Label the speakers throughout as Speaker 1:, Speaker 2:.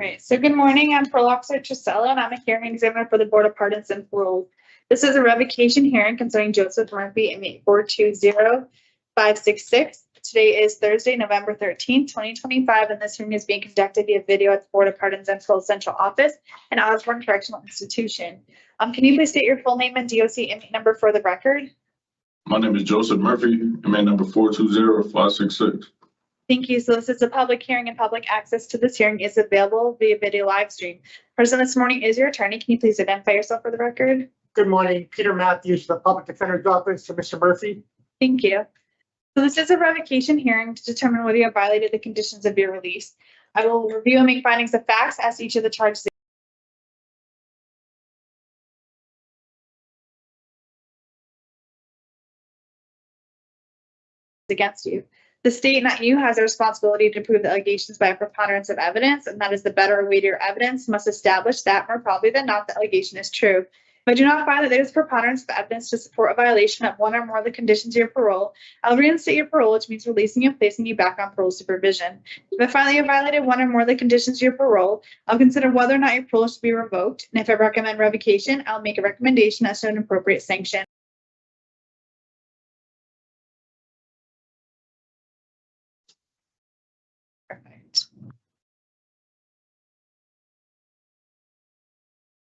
Speaker 1: Right. So good morning. I'm Parole Officer Trisella, and I'm a hearing examiner for the Board of Pardons and Parole. This is a revocation hearing concerning Joseph Murphy, inmate 420-566. Today is Thursday, November 13th, 2025, and this hearing is being conducted via video at the Board of Pardons and Parole Central Office and Osborne Correctional Institution. Can you please state your full name and DOC inmate number for the record?
Speaker 2: My name is Joseph Murphy, inmate number 420-566.
Speaker 1: Thank you. So this is a public hearing, and public access to this hearing is available via video live stream. Present this morning is your attorney. Can you please identify yourself for the record?
Speaker 3: Good morning, Peter Matthews, the Public Defender's Office for Mr. Murphy.
Speaker 1: Thank you. So this is a revocation hearing to determine whether you have violated the conditions of your release. I will review and make findings of facts as to each of the charges against you. The state, not you, has a responsibility to prove the allegations by a preponderance of evidence, and that is the better or weightier evidence must establish that more probably than not the allegation is true. If I do not find that there is preponderance of evidence to support a violation of one or more of the conditions of your parole, I'll reinstate your parole, which means releasing you and placing you back on parole supervision. If I find that you violated one or more of the conditions of your parole, I'll consider whether or not your parole should be revoked, and if I recommend revocation, I'll make a recommendation as to an appropriate sanction. Perfect.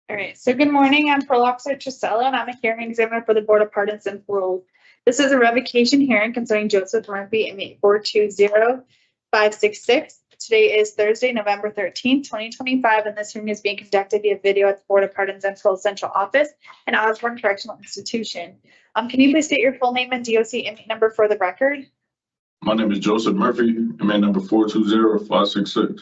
Speaker 1: All right. So good morning. I'm Parole Officer Trisella, and I'm a hearing examiner for the Board of Pardons and Parole. This is a revocation hearing concerning Joseph Murphy, inmate 420-566. Today is Thursday, November 13th, 2025, and this hearing is being conducted via video at the Board of Pardons and Parole Central Office and Osborne Correctional Institution. Can you please state your full name and DOC inmate number for the record?
Speaker 2: My name is Joseph Murphy, inmate number 420-566.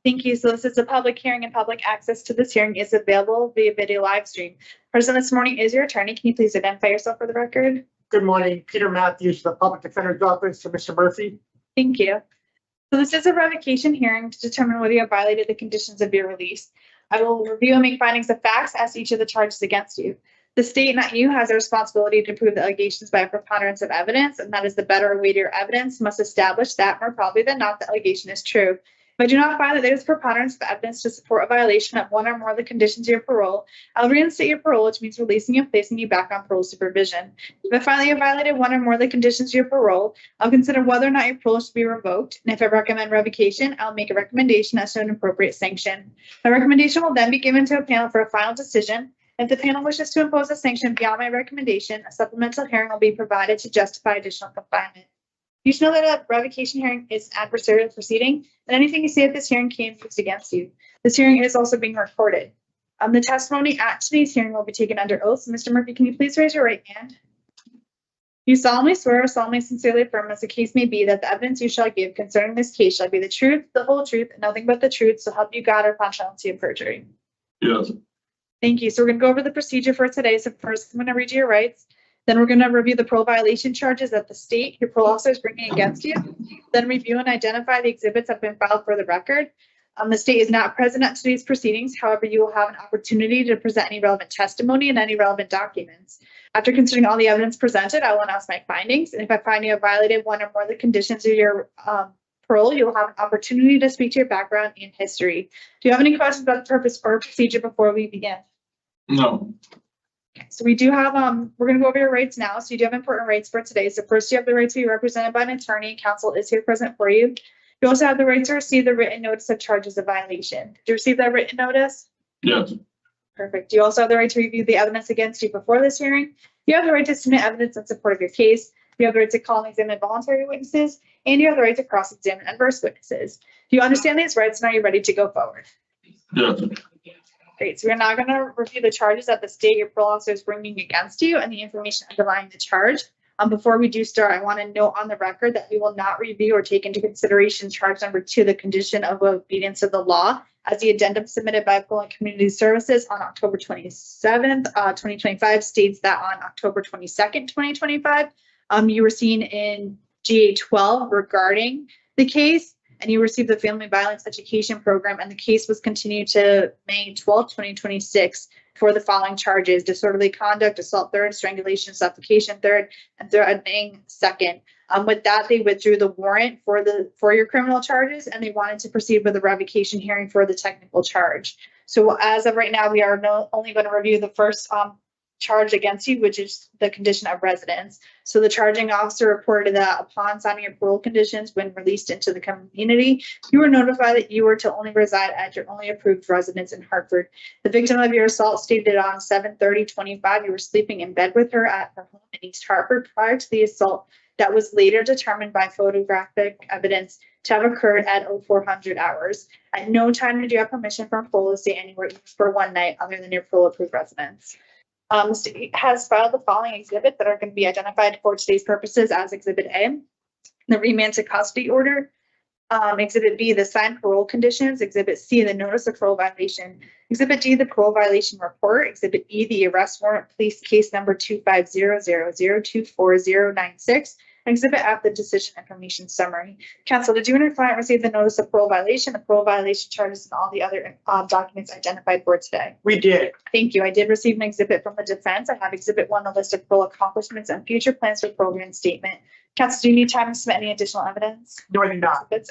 Speaker 1: Thank you. So this is a public hearing, and public access to this hearing is available via video live stream. Present this morning is your attorney. Can you please identify yourself for the record?
Speaker 3: Good morning, Peter Matthews, the Public Defender's Office for Mr. Murphy.
Speaker 1: Thank you. So this is a revocation hearing to determine whether you have violated the conditions of your release. I will review and make findings of facts as to each of the charges against you. The state, not you, has a responsibility to prove the allegations by a preponderance of evidence, and that is the better or weightier evidence must establish that more probably than not the allegation is true. If I do not find that there is preponderance of evidence to support a violation of one or more of the conditions of your parole, I'll reinstate your parole, which means releasing you and placing you back on parole supervision. If I find that you have violated one or more of the conditions of your parole, I'll consider whether or not your parole should be revoked, and if I recommend revocation, I'll make a recommendation as to an appropriate sanction. My recommendation will then be given to a panel for a final decision. If the panel wishes to impose a sanction beyond my recommendation, a supplemental hearing will be provided to justify additional confinement. You should know that a revocation hearing is an adversarial proceeding, and anything you say at this hearing can be used against you. This hearing is also being recorded. The testimony at today's hearing will be taken under oath. So Mr. Murphy, can you please raise your right hand? You solemnly swear or solemnly sincerely affirm, as the case may be, that the evidence you shall give concerning this case shall be the truth, the whole truth, and nothing but the truth, so help you God, or upon penalty of perjury.
Speaker 2: Yes.
Speaker 1: Thank you. So we're going to go over the procedure for today. So first, I'm going to read you your rights. Then we're going to review the parole violation charges that the state, your parole officer, is bringing against you. Then review and identify the exhibits that have been filed for the record. The state is not present at today's proceedings. However, you will have an opportunity to present any relevant testimony and any relevant documents. After considering all the evidence presented, I will announce my findings. And if I find you have violated one or more of the conditions of your parole, you will have an opportunity to speak to your background and history. Do you have any questions about the purpose or procedure before we begin?
Speaker 2: No.
Speaker 1: Okay, so we do have, we're going to go over your rights now. So you do have important rights for today. So first, you have the right to be represented by an attorney. Counsel is here present for you. You also have the right to receive the written notice of charges of violation. Did you receive that written notice?
Speaker 2: Yes.
Speaker 1: Perfect. You also have the right to review the evidence against you before this hearing. You have the right to submit evidence in support of your case. You have the right to call and examine voluntary witnesses, and you have the right to cross-examine adverse witnesses. Do you understand these rights, and are you ready to go forward?
Speaker 2: Yes.
Speaker 1: Great. So we're now going to review the charges that the state, your parole officer, is bringing against you and the information underlying the charge. Before we do start, I want to note on the record that we will not review or take into consideration charge number 2, the condition of obedience of the law, as the addendum submitted by Parole and Community Services on October 27th, 2025 states that on October 22nd, 2025, you were seen in GA 12 regarding the case. and you received the Family Violence Education Program, and the case was continued to May 12th, 2026 for the following charges: disorderly conduct, assault third, strangulation, suffocation third, and threatening second. With that, they withdrew the warrant for your criminal charges, and they wanted to proceed with a revocation hearing for the technical charge. So as of right now, we are only going to review the first charge against you, which is the condition of residence. So the charging officer reported that upon signing your parole conditions, when released into the community, you were notified that you were to only reside at your only approved residence in Hartford. The victim of your assault stated on 7/30/25 you were sleeping in bed with her at her home in East Hartford prior to the assault that was later determined by photographic evidence to have occurred at 0400 hours. At no time did you have permission from parole to stay anywhere for one night other than your parole approved residence. The state has filed the following exhibits that are going to be identified for today's purposes as Exhibit A: the remand to custody order. Exhibit B, the signed parole conditions. Exhibit C, the notice of parole violation. Exhibit D, the parole violation report. Exhibit E, the arrest warrant, police case number 25000240096. Exhibit F, the decision information summary. Counsel, did you and your client receive the notice of parole violation, the parole violation charges, and all the other documents identified for today?
Speaker 3: We did.
Speaker 1: Thank you. I did receive an exhibit from the defense. I have Exhibit 1, a list of parole accomplishments and future plans for parole reinstatement. Counsel, do you need time to submit any additional evidence?
Speaker 3: No, I did not.
Speaker 1: Okay.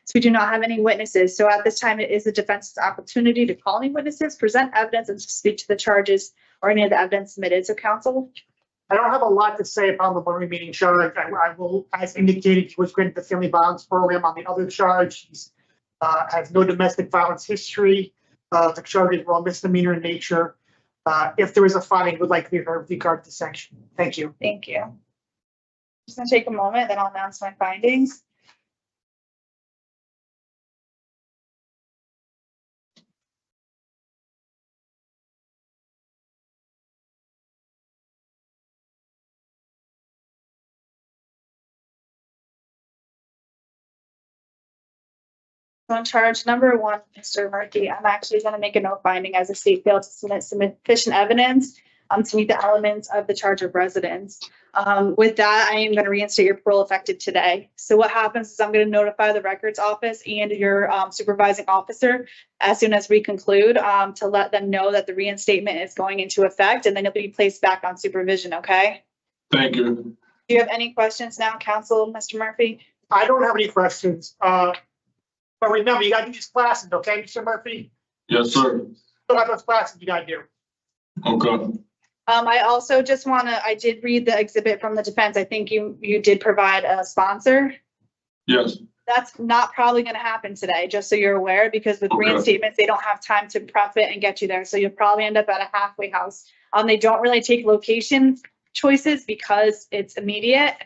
Speaker 1: So we do not have any witnesses. So at this time, it is the defense's opportunity to call any witnesses, present evidence, and to speak to the charges or any of the evidence submitted. So counsel?
Speaker 3: I don't have a lot to say about the one remaining charge. I will, as indicated, he was granted the family violence program on the other charge. He's has no domestic violence history. The charges were all misdemeanor in nature. If there is a finding, would like to be heard with regard to sanction. Thank you.
Speaker 1: Thank you. Just gonna take a moment, then I'll announce my findings. On charge number 1, Mr. Murphy, I'm actually going to make a no finding as a state failed to submit sufficient evidence to meet the elements of the charge of residence. With that, I am going to reinstate your parole effective today. So what happens is I'm going to notify the records office and your supervising officer as soon as we conclude to let them know that the reinstatement is going into effect, and then it'll be placed back on supervision, okay?
Speaker 2: Thank you.
Speaker 1: Do you have any questions now, counsel, Mr. Murphy?
Speaker 3: I don't have any questions. But remember, you got to do these classes, okay, Mr. Murphy?
Speaker 2: Yes, sir.
Speaker 3: Still have those classes you got to do.
Speaker 2: Okay.
Speaker 1: I also just I did read the exhibit from the defense. I think you did provide a sponsor.
Speaker 2: Yes.
Speaker 1: That's not probably going to happen today, just so you're aware, because with
Speaker 2: Okay.
Speaker 1: reinstatements, they don't have time to prep it and get you there. So you'll probably end up at a halfway house. They don't really take location choices because it's immediate.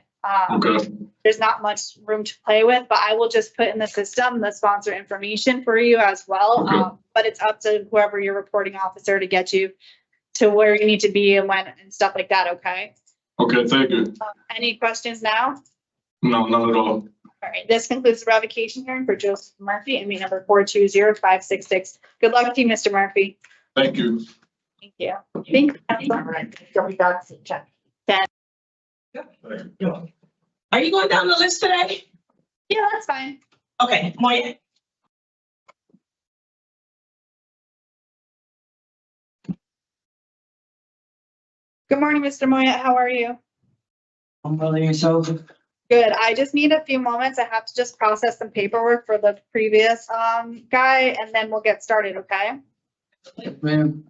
Speaker 2: Okay.
Speaker 1: There's not much room to play with, but I will just put in the system the sponsor information for you as well.
Speaker 2: Okay.
Speaker 1: But it's up to whoever your reporting officer to get you to where you need to be and when and stuff like that. Okay.
Speaker 2: Okay. Thank you.
Speaker 1: Any questions now?
Speaker 2: No, not at all.
Speaker 1: All right. This concludes the revocation hearing for Joseph Murphy, inmate number 420566. Good luck to you, Mr. Murphy.
Speaker 2: Thank you.
Speaker 1: Thank you. Thank you.
Speaker 3: All right. Then we got to check.
Speaker 4: Are you going down the list today?
Speaker 1: Yeah, that's fine.
Speaker 4: Okay, Moya.
Speaker 1: Good morning, Mr. Moya. How are you?
Speaker 4: I'm really yourself.
Speaker 1: Good. I just need a few moments. I have to just process some paperwork for the previous guy, and then we'll get started, okay?
Speaker 4: Ma'am.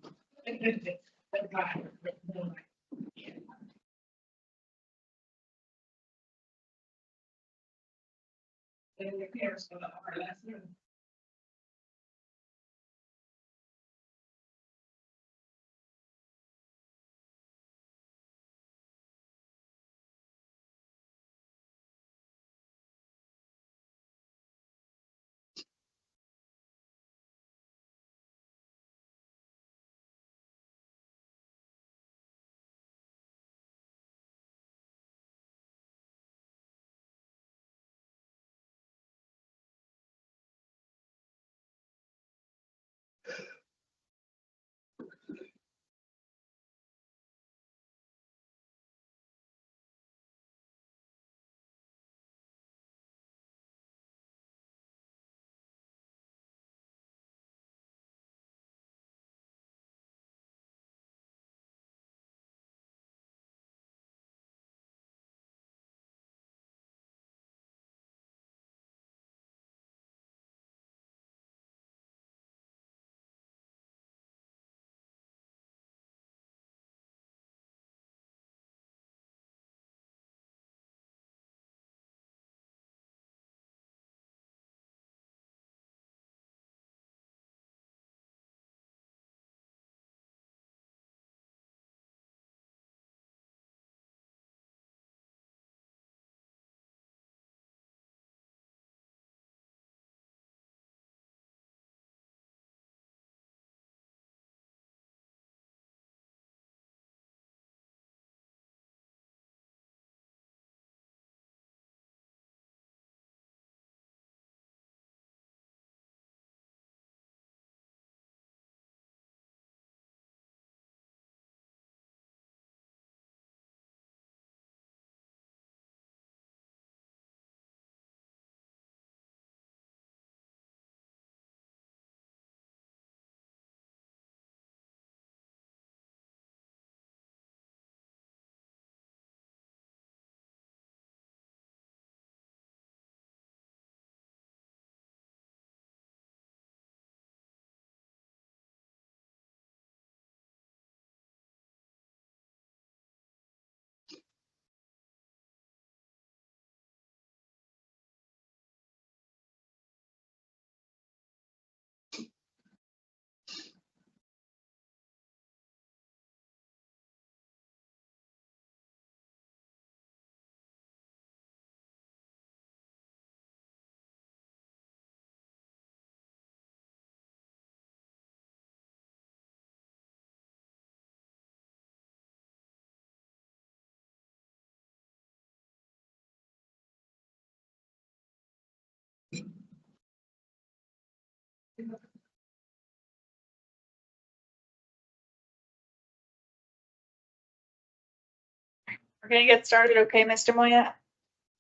Speaker 1: We're gonna get started, okay, Mr. Moyet?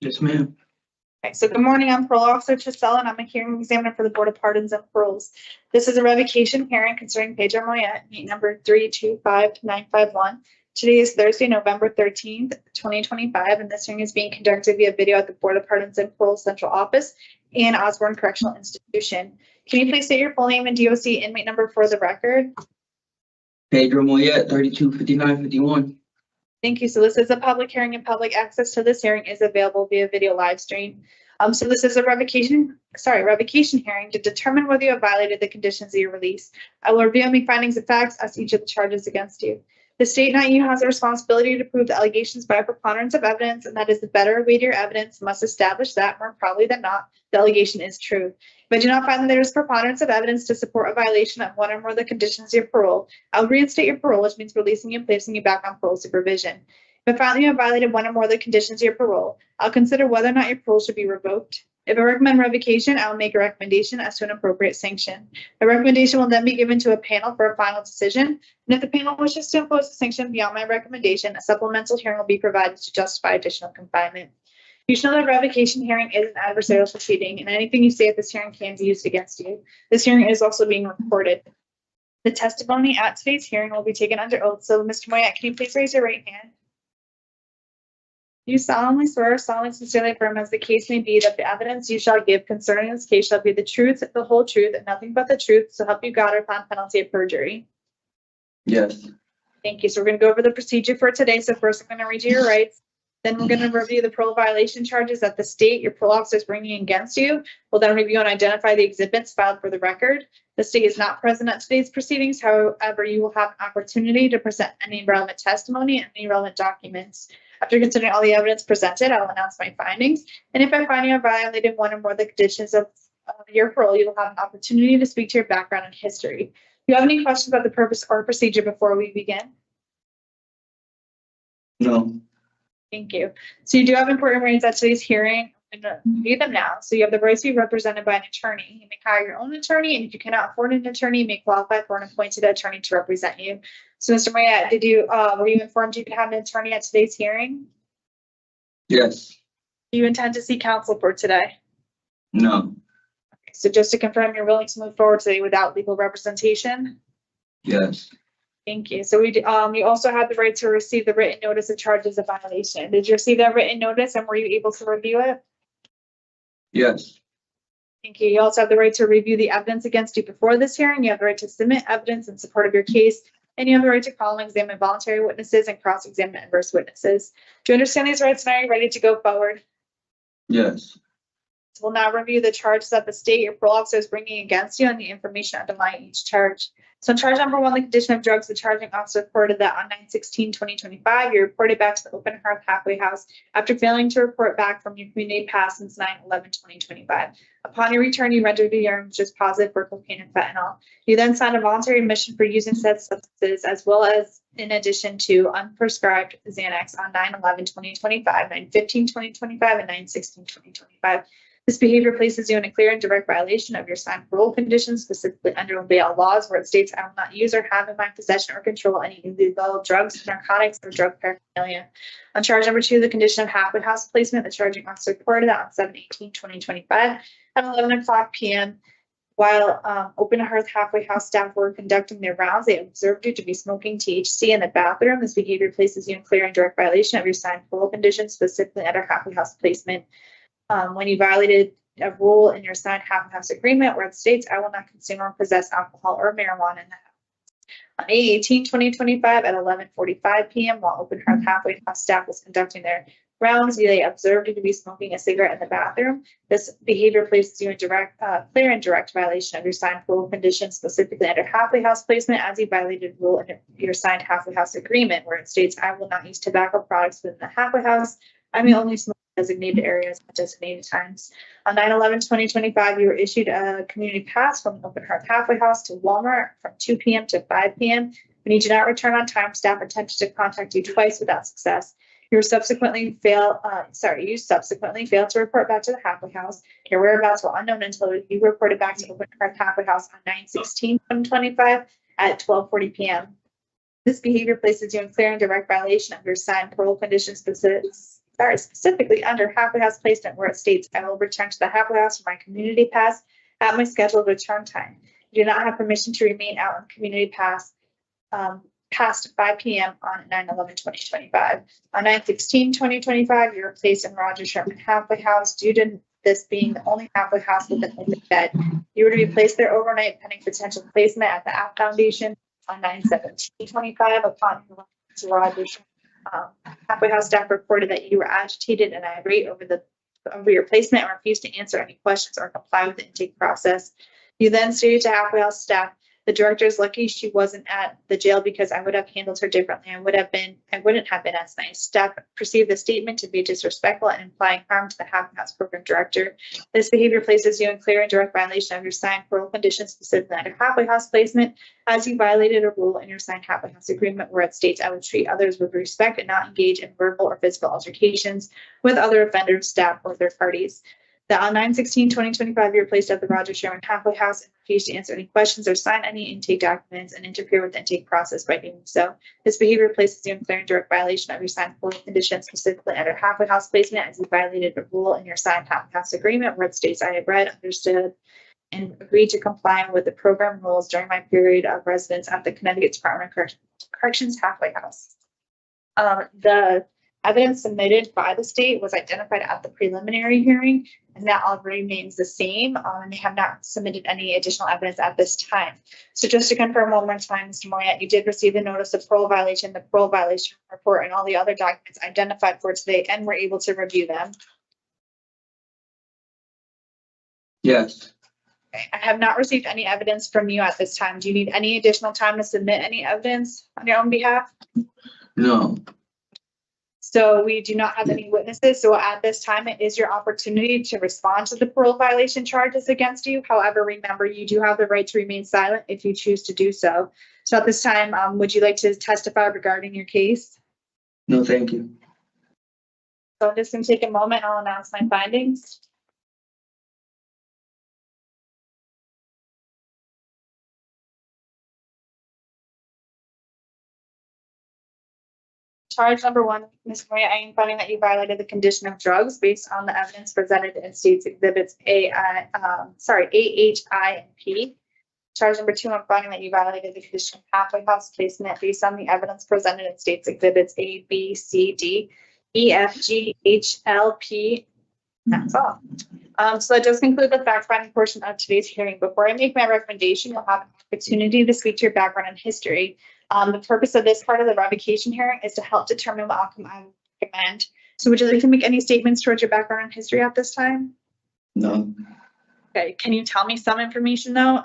Speaker 4: Yes, ma'am.
Speaker 1: Okay, so good morning, I'm Parole Officer Chisella, and I'm a hearing examiner for the Board of Pardons and Paroles. This is a revocation hearing concerning Pedro Moyet, meet number 325-951. Today is Thursday, November 13th, 2025, and this hearing is being conducted via video at the Board of Pardons and Paroles Central Office and Osborne Correctional Institution. Can you please state your full name and DOC inmate number for the record?
Speaker 4: Pedro Moyet, 325951.
Speaker 1: Thank you. So this is a public hearing, and public access to this hearing is available via video live stream. So this is a revocation hearing to determine whether you have violated the conditions of your release. I will review and make findings of facts as to each of the charges against you. The state, not you, has a responsibility to prove the allegations by a preponderance of evidence, and that is the better weightier evidence must establish that, more probably than not, the allegation is true. If I do not find that there is preponderance of evidence to support a violation of one or more of the conditions of your parole, I will reinstate your parole, which means releasing you and placing you back on parole supervision. If I find that you have violated one or more of the conditions of your parole, I'll consider whether or not your parole should be revoked. If I recommend revocation, I will make a recommendation as to an appropriate sanction. The recommendation will then be given to a panel for a final decision. And if the panel wishes to impose a sanction beyond my recommendation, a supplemental hearing will be provided to justify additional confinement. You should know that revocation hearing is an adversarial proceeding, and anything you say at this hearing can be used against you. This hearing is also being recorded. The testimony at today's hearing will be taken under oath. So, Mr. Moyet, can you please raise your right hand? You solemnly swear, solemnly, sincerely affirm, as the case may be, that the evidence you shall give concerning this case shall be the truth, the whole truth, and nothing but the truth, so help you God, or upon penalty of perjury.
Speaker 4: Yes.
Speaker 1: Thank you. So we're going to go over the procedure for today. So first, I'm going to read you your rights. Then we're going to review the parole violation charges that the state, your parole officer, is bringing against you. We'll then review and identify the exhibits filed for the record. The state is not present at today's proceedings. However, you will have an opportunity to present any relevant testimony and any relevant documents. After considering all the evidence presented, I'll announce my findings. And if I find you have violated one or more of the conditions of your parole, you will have an opportunity to speak to your background and history. Do you have any questions about the purpose or procedure before we begin?
Speaker 4: No.
Speaker 1: Thank you. So you do have important rights at today's hearing. I'm going to read them now. So you have the right to be represented by an attorney. You may hire your own attorney, and if you cannot afford an attorney, you may qualify for an appointed attorney to represent you. So, Mr. Moyet, were you informed you could have an attorney at today's hearing?
Speaker 4: Yes.
Speaker 1: Do you intend to seek counsel for today?
Speaker 4: No.
Speaker 1: So just to confirm, you're willing to move forward today without legal representation?
Speaker 4: Yes.
Speaker 1: Thank you. So you also have the right to receive the written notice of charges of violation. Did you receive that written notice, and were you able to review it?
Speaker 4: Yes.
Speaker 1: Thank you. You also have the right to review the evidence against you before this hearing. You have the right to submit evidence in support of your case, and you have the right to call and examine voluntary witnesses and cross-examine adverse witnesses. Do you understand these rights, and are you ready to go forward?
Speaker 4: Yes.
Speaker 1: We'll now review the charges that the state, your parole officer, is bringing against you and the information underlying each charge. So in charge number 1, the condition of drugs, the charging officer reported that on 9/16/2025, you reported back to the Open Hearth Halfway House after failing to report back from your community pass since 9/11/2025. Upon your return, you rendered your urine just positive for cocaine and fentanyl. You then signed a voluntary admission for using said substances, as well as in addition to unprescribed Xanax on 9/11/2025, 9/15/2025, and 9/16/2025. This behavior places you in a clear and direct violation of your signed parole conditions, specifically under bail laws, where it states, I will not use or have in my possession or control any illegal drugs, narcotics, or drug paraphernalia. On charge number 2, the condition of halfway house placement, the charging officer reported that on 7/18/2025 at 11:00 p.m. While Open Hearth Halfway House staff were conducting their rounds, they observed you to be smoking THC in the bathroom. This behavior places you in clear and direct violation of your signed parole conditions, specifically under halfway house placement. When you violated a rule in your signed halfway house agreement where it states, I will not consume or possess alcohol or marijuana in the house. On 8/18/2025 at 11:45 p.m., while Open Hearth Halfway House staff was conducting their rounds, they observed you to be smoking a cigarette in the bathroom. This behavior places you in clear and direct violation of your signed parole conditions, specifically under halfway house placement, as you violated rule in your signed halfway house agreement where it states, I will not use tobacco products within the halfway house. I may only smoke designated areas at designated times. On 9/11/2025, you were issued a community pass from Open Hearth Halfway House to Walmart from 2 p.m. to 5 p.m. When you did not return on time, staff attempted to contact you twice without success. You subsequently failed to report back to the halfway house. Your whereabouts were unknown until you reported back to the halfway house on 9/16/2025 at 12:40 p.m. This behavior places you in clear and direct violation of your signed parole conditions specifically under halfway house placement, where it states, "I will return to the halfway house for my community pass at my scheduled return time. You do not have permission to remain out on community pass past 5 p.m. on 9/11/2025. On 9/16/2025, you were placed in Roger Sherman halfway house. Due to this being the only halfway house with an open bed, you were to be placed there overnight pending potential placement at the App Foundation on 9/17/25. Upon to Roger Sherman halfway house staff reported that you were agitated and irate over your placement and refused to answer any questions or comply with the intake process. You then stated to halfway house staff, "The director is lucky she wasn't at the jail because I would have handled her differently. I wouldn't have been as nice." Staff perceived the statement to be disrespectful and implying harm to the halfway house program director. This behavior places you in clear and direct violation of your signed parole conditions, specifically under halfway house placement, as you violated a rule in your signed halfway house agreement where it states, "I would treat others with respect and not engage in verbal or physical altercations with other offenders, staff, or third parties." That on 9/16/2025, you were placed at the Roger Sherman halfway house and refused to answer any questions or sign any intake documents and interfere with the intake process by doing so. This behavior places you in clear and direct violation of your signed parole conditions, specifically under halfway house placement, as you violated a rule in your signed halfway house agreement where it states, "I have read, understood, and agreed to comply with the program rules during my period of residence at the Connecticut Department of Corrections halfway house." The evidence submitted by the state was identified at the preliminary hearing, and that all remains the same. And they have not submitted any additional evidence at this time. So just to confirm one more time, Mr. Moyet, you did receive the notice of parole violation, the parole violation report, and all the other documents identified for today, and were able to review them.
Speaker 4: Yes.
Speaker 1: Okay. I have not received any evidence from you at this time. Do you need any additional time to submit any evidence on your own behalf?
Speaker 4: No.
Speaker 1: So we do not have any witnesses. So at this time, it is your opportunity to respond to the parole violation charges against you. However, remember, you do have the right to remain silent if you choose to do so. So at this time, would you like to testify regarding your case?
Speaker 4: No, thank you.
Speaker 1: So I'm just going to take a moment. I'll announce my findings. Charge number one, Ms. Maria, I am finding that you violated the condition of drugs based on the evidence presented in states exhibits A, H, I, and P. Charge number two, I'm finding that you violated the condition of halfway house placement based on the evidence presented in states exhibits A, B, C, D, E, F, G, H, L, P. That's all. So that does conclude the fact-finding portion of today's hearing. Before I make my recommendation, you'll have an opportunity to speak to your background and history. The purpose of this part of the revocation hearing is to help determine what outcome I would recommend. So would you like to make any statements towards your background and history at this time?
Speaker 4: No.
Speaker 1: Okay, can you tell me some information though?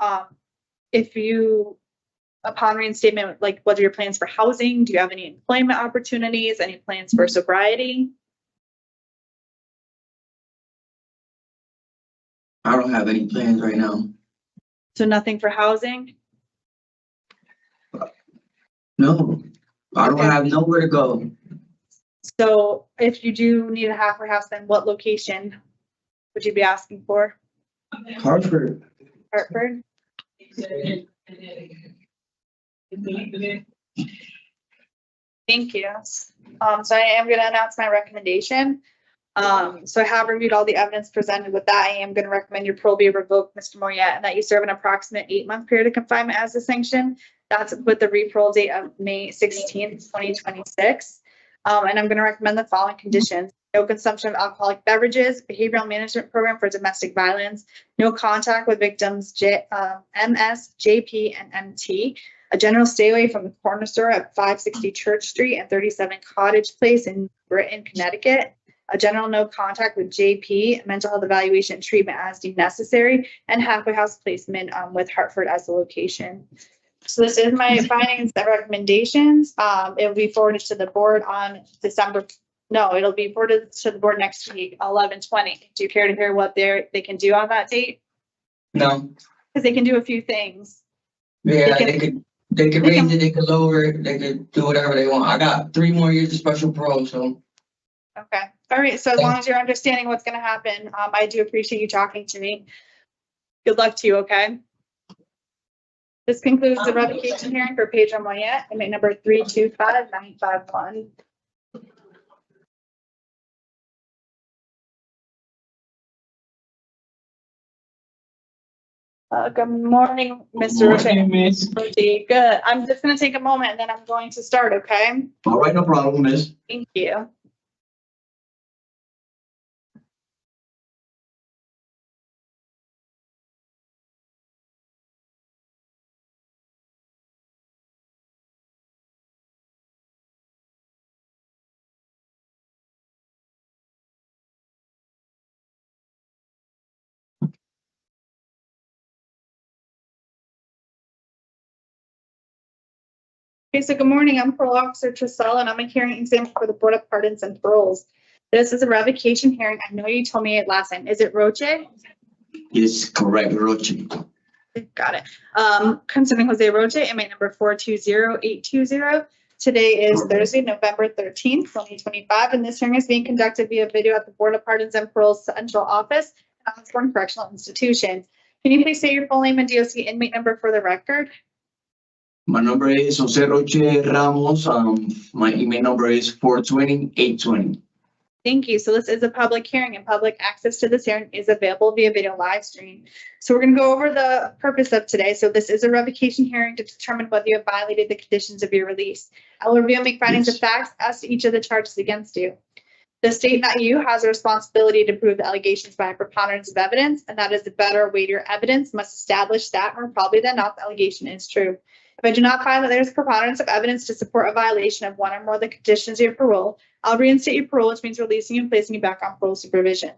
Speaker 1: If you, upon reinstatement, like what are your plans for housing? Do you have any employment opportunities? Any plans for sobriety?
Speaker 4: I don't have any plans right now.
Speaker 1: So nothing for housing?
Speaker 4: No. I don't
Speaker 1: Okay.
Speaker 4: have nowhere to go.
Speaker 1: So if you do need a halfway house, then what location would you be asking for?
Speaker 4: Hartford.
Speaker 1: Hartford? Thank you. So I am going to announce my recommendation. So I have reviewed all the evidence presented. With that, I am going to recommend your parole be revoked, Mr. Moyet, and that you serve an approximate 8-month period of confinement as a sanction. That's with the re-parole date of May 16th, 2026. And I'm going to recommend the following conditions: no consumption of alcoholic beverages, behavioral management program for domestic violence, no contact with victims MS, JP, and MT, a general stay away from the corner store at 560 Church Street and 37 Cottage Place in Britain, Connecticut, a general no contact with JP, mental health evaluation and treatment as deemed necessary, and halfway house placement with Hartford as the location. So this is my findings and recommendations. It will be forwarded to the board on it'll be forwarded to the board next week, 11/20. Do you care to hear what they can do on that date?
Speaker 4: No.
Speaker 1: Because they can do a few things.
Speaker 4: Yeah, they could raise it, they could lower it, they could do whatever they want. I got 3 more years of special parole, so
Speaker 1: Okay. All right. So as long as you're understanding what's going to happen, I do appreciate you talking to me. Good luck to you. Okay. This concludes the revocation hearing for Pedro Moyet, inmate number 325-951. Good morning, Mr. Roche.
Speaker 4: Miss.
Speaker 1: Good. I'm just going to take a moment and then I'm going to start. Okay.
Speaker 4: All right, no problem, miss.
Speaker 1: Thank you. Okay, so good morning. I'm Parole Officer Trisell, and I'm a hearing examiner for the Board of Pardons and Paroles. This is a revocation hearing. I know you told me it last time. Is it Roche?
Speaker 4: Yes, correct, Rochi.
Speaker 1: Got it. Concerning Jose Roche, inmate number 420-820. Today is Thursday, November 13th, 2025, and this hearing is being conducted via video at the Board of Pardons and Paroles Central Office at Osborne Correctional Institution. Can you please say your full name and DOC inmate number for the record?
Speaker 4: My number is Jose Roche Ramos. My email number is 420-820.
Speaker 1: Thank you. So this is a public hearing and public access to this hearing is available via video live stream. So we're going to go over the purpose of today. So this is a revocation hearing to determine whether you have violated the conditions of your release. I will review and make findings of facts as to each of the charges against you. The state, not you, has a responsibility to prove the allegations by a preponderance of evidence, and that is the better weightier evidence must establish that more probably than not the allegation is true. If I do not find that there's a preponderance of evidence to support a violation of one or more of the conditions of your parole, I'll reinstate your parole, which means releasing you and placing you back on parole supervision.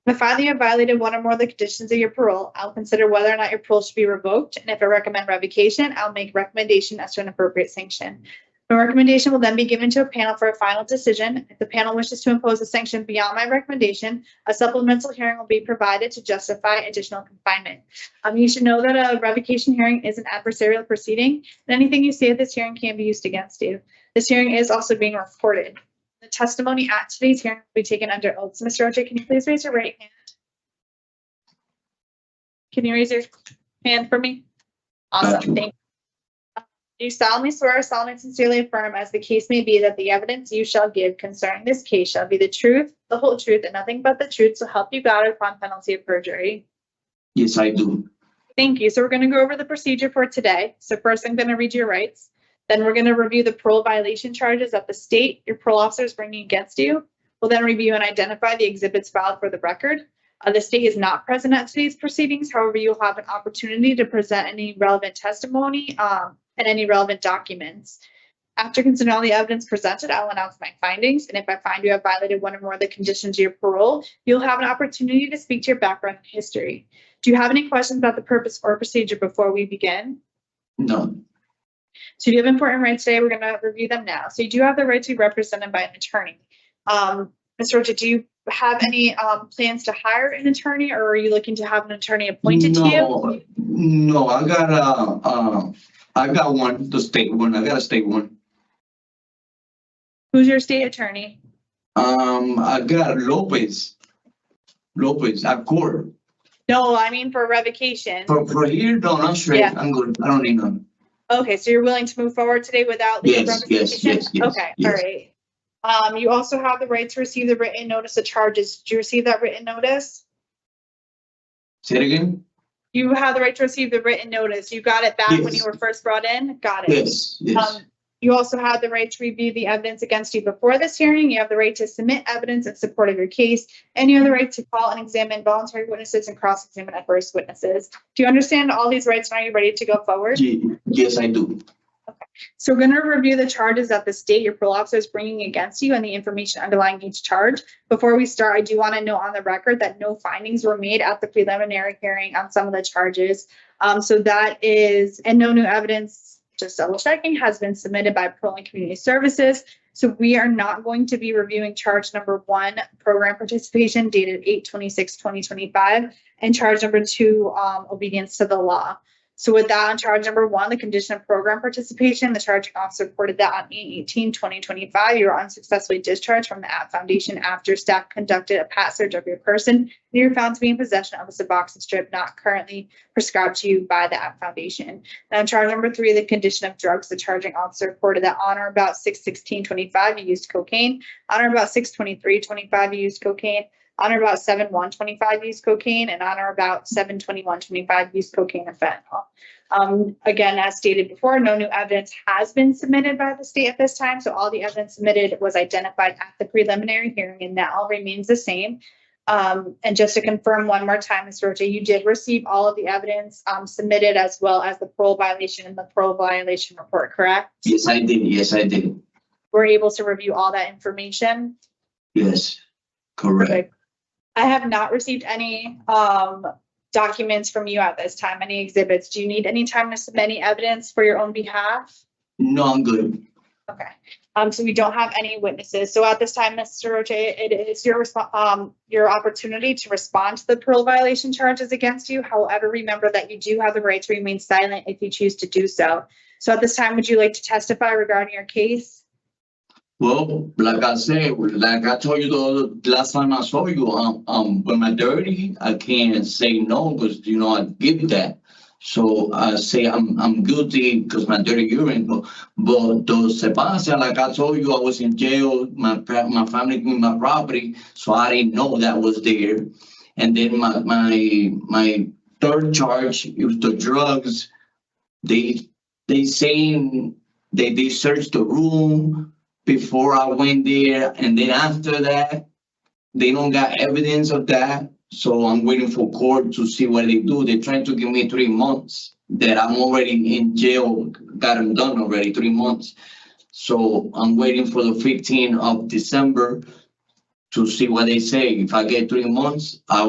Speaker 1: If I find that you have violated one or more of the conditions of your parole, I'll consider whether or not your parole should be revoked. And if I recommend revocation, I'll make a recommendation as to an appropriate sanction. The recommendation will then be given to a panel for a final decision. If the panel wishes to impose a sanction beyond my recommendation, a supplemental hearing will be provided to justify additional confinement. You should know that a revocation hearing is an adversarial proceeding, and anything you say at this hearing can be used against you. This hearing is also being recorded. The testimony at today's hearing will be taken under oath. So, Mr. Roche, can you please raise your right hand? Can you raise your hand for me? Awesome. Thank you. Do you solemnly swear or solemnly sincerely affirm, as the case may be, that the evidence you shall give concerning this case shall be the truth, the whole truth, and nothing but the truth, so help you God upon penalty of perjury?
Speaker 4: Yes, I do.
Speaker 1: Thank you. So we're going to go over the procedure for today. So first, I'm going to read your rights. Then we're going to review the parole violation charges that the state, your parole officer, is bringing against you. We'll then review and identify the exhibits filed for the record. The state is not present at today's proceedings. However, you'll have an opportunity to present any relevant testimony and any relevant documents. After considering all the evidence presented, I'll announce my findings. And if I find you have violated one or more of the conditions of your parole, you'll have an opportunity to speak to your background and history. Do you have any questions about the purpose or procedure before we begin?
Speaker 4: No.
Speaker 1: So you have important rights today. We're going to review them now. So you do have the right to be represented by an attorney. Mr. Rocha, do you have any plans to hire an attorney, or are you looking to have an attorney appointed to you?
Speaker 4: No, I got one, the state one. I got a state one.
Speaker 1: Who's your state attorney?
Speaker 4: I got Lopez at court.
Speaker 1: No, I mean for revocation.
Speaker 4: For here, no, I'm straight.
Speaker 1: Yeah.
Speaker 4: I'm good. I don't need none.
Speaker 1: Okay, so you're willing to move forward today without legal representation?
Speaker 4: Yes.
Speaker 1: Okay, all right. You also have the right to receive the written notice of charges. Did you receive that written notice?
Speaker 4: Say it again?
Speaker 1: You have the right to receive the written notice. You got it back when you were first brought in? Got it.
Speaker 4: Yes.
Speaker 1: You also have the right to review the evidence against you before this hearing. You have the right to submit evidence in support of your case, and you have the right to call and examine voluntary witnesses and cross-examine adverse witnesses. Do you understand all these rights, and are you ready to go forward?
Speaker 4: Yes, I do.
Speaker 1: Okay. So we're going to review the charges that the state, your parole officer, is bringing against you and the information underlying each charge. Before we start, I do want to note on the record that no findings were made at the preliminary hearing on some of the charges. So that is, and no new evidence, just double checking, has been submitted by Parole and Community Services. So we are not going to be reviewing charge number 1, program participation dated 8/26/2025, and charge number 2, obedience to the law. So with that, on charge number 1, the condition of program participation, the charging officer reported that on 8/18/2025, you were unsuccessfully discharged from the App Foundation after staff conducted a pat search of your person, and you were found to be in possession of a Suboxone strip not currently prescribed to you by the App Foundation. And on charge number 3, the condition of drugs, the charging officer reported that on or about 6/16/25, you used cocaine, on or about 6/23/25, you used cocaine, on or about 7/1/25 used cocaine, and on or about 7/21/25 used cocaine and fentanyl. Again, as stated before, no new evidence has been submitted by the state at this time, so all the evidence submitted was identified at the preliminary hearing, and that all remains the same. And just to confirm one more time, Mr. Roche, you did receive all of the evidence submitted, as well as the parole violation and the parole violation report, correct?
Speaker 4: Yes, I did. Yes, I did.
Speaker 1: We're able to review all that information?
Speaker 4: Yes, correct.
Speaker 1: Perfect. I have not received any documents from you at this time, any exhibits. Do you need any time to submit any evidence for your own behalf?
Speaker 4: No, I'm good.
Speaker 1: Okay. So we don't have any witnesses. So at this time, Mr. Roche, it is your opportunity to respond to the parole violation charges against you. However, remember that you do have the right to remain silent if you choose to do so. So at this time, would you like to testify regarding your case?
Speaker 4: Well, like I said, like I told you the last time I saw you, when I'm dirty, I can't say no because I give that. So I say I'm guilty because my dirty urine. But those se pasa, like I told you, I was in jail. My family gave me my property, so I didn't know that was there. And then my third charge, it was the drugs. They saying they searched the room before I went there, and then after that, they don't got evidence of that. So I'm waiting for court to see what they do. They're trying to give me 3 months that I'm already in jail, got them done already, 3 months. So I'm waiting for the 15th of December to see what they say. If I get 3 months, I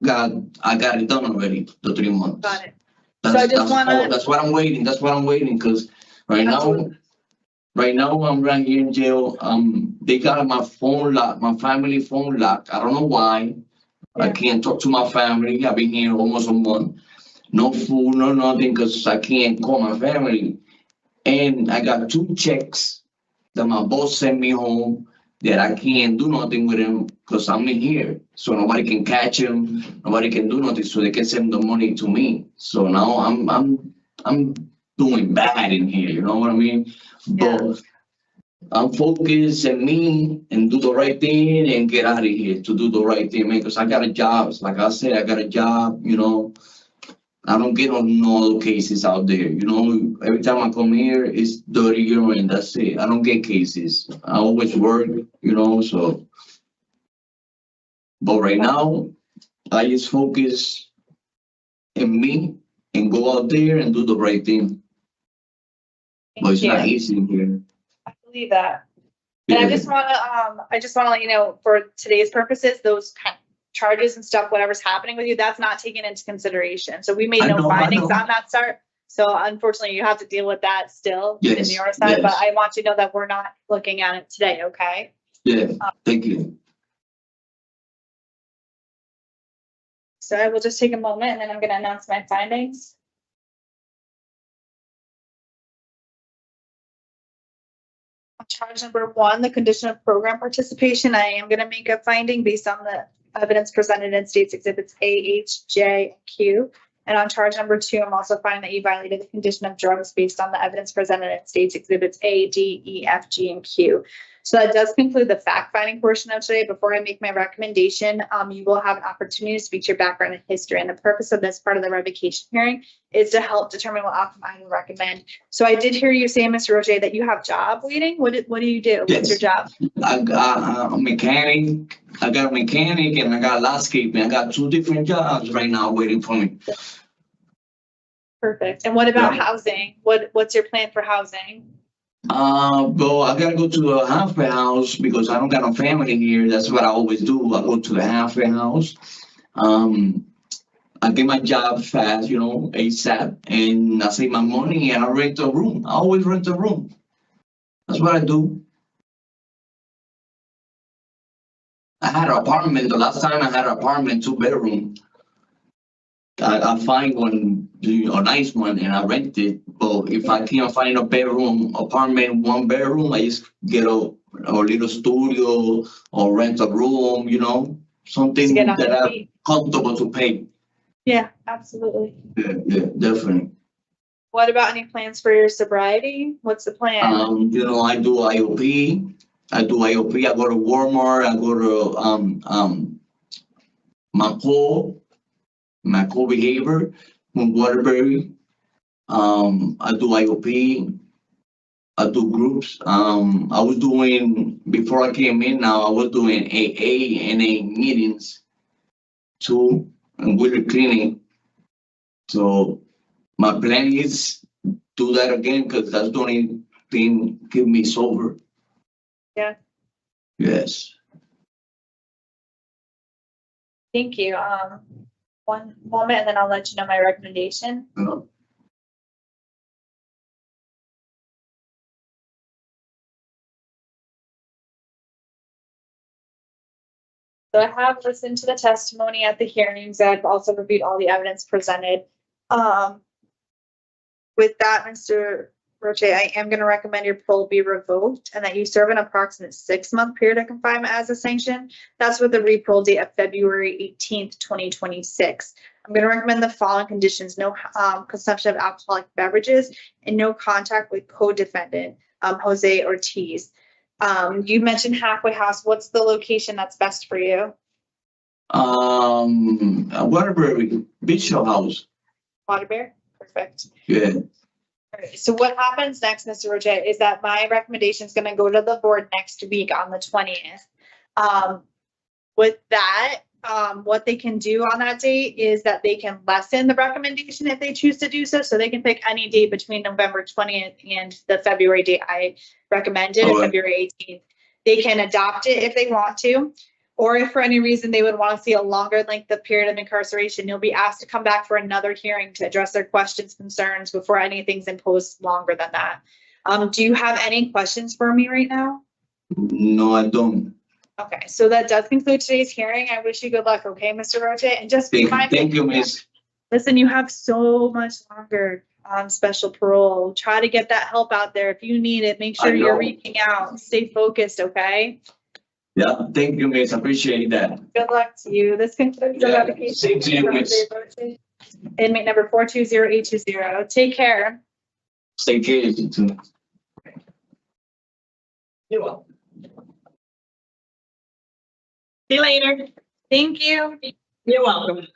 Speaker 4: got it done already, the 3 months.
Speaker 1: Got it.
Speaker 4: That's what I'm waiting. That's what I'm waiting, because right now I'm right here in jail. They got my phone locked, my family phone locked. I don't know why. Yeah. I can't talk to my family. I've been here almost a month. No food, no nothing, because I can't call my family. And I got 2 checks that my boss sent me home that I can't do nothing with them because I'm in here. So nobody can catch him. Nobody can do nothing. So they can send the money to me. So now I'm doing bad in here. You know what I mean?
Speaker 1: Yeah.
Speaker 4: But I'm focused on me and do the right thing and get out of here to do the right thing, man. Because I got a job. Like I said, I got a job. I don't get on no other cases out there. Every time I come here, it's dirty urine. That's it. I don't get cases. I always work. So. But right now, I just focus on me and go out there and do the right thing. But it's not easy in here.
Speaker 1: I believe that. And I just want to let you know, for today's purposes, those kind of charges and stuff, whatever's happening with you, that's not taken into consideration. So we made no findings on that start. So unfortunately, you have to deal with that still in your side. Yes. But I want you to know that we're not looking at it today. Okay.
Speaker 4: Yeah. Thank you.
Speaker 1: So I will just take a moment, and then I'm going to announce my findings. Charge number 1, the condition of program participation. I am going to make a finding based on the evidence presented in States Exhibits A, H, J, and Q. And on charge number 2, I'm also finding that you violated the condition of drugs based on the evidence presented in States Exhibits A, D, E, F, G, and Q. So that does conclude the fact-finding portion of today. Before I make my recommendation, you will have an opportunity to speak to your background and history. And the purpose of this part of the revocation hearing is to help determine what outcome I will recommend. So I did hear you say, Mr. Roche, that you have job waiting. What do you do?
Speaker 4: Yes.
Speaker 1: What's your job?
Speaker 4: I got a mechanic. I got a mechanic and I got landscaping. I got 2 different jobs right now waiting for me.
Speaker 1: Perfect. And what about housing? What's your plan for housing?
Speaker 4: Well, I gotta go to a halfway house because I don't got no family here. That's what I always do. I go to the halfway house. I get my job fast, ASAP, and I save my money and I rent a room. I always rent a room. That's what I do. I had an apartment. The last time I had an apartment, 2-bedroom. I find one, a nice one, and I rent it. But if I can't find a bedroom apartment, 1 bedroom, I just get a little studio or rent a room. Something
Speaker 1: To get on
Speaker 4: that
Speaker 1: your
Speaker 4: I'm
Speaker 1: feet.
Speaker 4: comfortable to pay.
Speaker 1: Yeah, absolutely.
Speaker 4: Yeah, definitely.
Speaker 1: What about any plans for your sobriety? What's the plan?
Speaker 4: I do IOP. I go to Walmart. I go to my core behavior from Waterbury. I do IOP. I do groups. I was doing before I came in. Now I was doing AA and A meetings too, and with the clinic. So my plan is do that again because that's the only thing keep me sober.
Speaker 1: Yeah.
Speaker 4: Yes.
Speaker 1: Thank you. One moment and then I'll let you know my recommendation.
Speaker 4: Uh,
Speaker 1: So I have listened to the testimony at the hearings. I've also reviewed all the evidence presented. With that, Mr. Roche, I am going to recommend your parole be revoked and that you serve an approximate 6-month period of confinement as a sanction. That's with the re-parole date of February 18th, 2026. I'm going to recommend the following conditions: no consumption of alcoholic beverages and no contact with co-defendant, Jose Ortiz. You mentioned halfway house. What's the location that's best for you?
Speaker 4: Waterbury Bishop House.
Speaker 1: Waterbury? Perfect.
Speaker 4: Yeah.
Speaker 1: All right, so what happens next, Mr. Roche, is that my recommendation is going to go to the board next week on the 20th. With that, what they can do on that date is that they can lessen the recommendation if they choose to do so. So they can pick any date between November 20th and the February date I recommended,
Speaker 4: All right.
Speaker 1: February 18th. They can adopt it if they want to, or if for any reason they would want to see a longer length of period of incarceration, you'll be asked to come back for another hearing to address their questions, concerns before anything's imposed longer than that. Do you have any questions for me right now?
Speaker 4: No, I don't.
Speaker 1: Okay, so that does conclude today's hearing. I wish you good luck, okay, Mr. Roche? And just be mindful.
Speaker 4: Thank you, Miss.
Speaker 1: Listen, you have so much longer on special parole. Try to get that help out there. If you need it, make sure
Speaker 4: I
Speaker 1: you're
Speaker 4: know.
Speaker 1: reaching out. Stay focused, okay?
Speaker 4: Yeah, thank you, Miss. Appreciate that.
Speaker 1: Good luck to you. This concludes the
Speaker 4: Yeah,
Speaker 1: revocation.
Speaker 4: same to you, Miss.
Speaker 1: Inmate number 420820. Take care.
Speaker 4: Stay tuned.
Speaker 5: You're welcome.
Speaker 1: See you later. Thank you.
Speaker 5: You're welcome.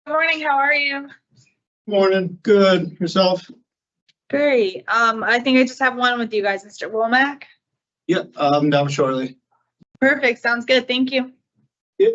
Speaker 1: Good morning, how are you?
Speaker 6: Morning, good. Yourself?
Speaker 1: Great. I think I just have one with you guys, Mr. Womack.
Speaker 6: Yep, down shortly.
Speaker 1: Perfect, sounds good, thank you.
Speaker 6: Yep.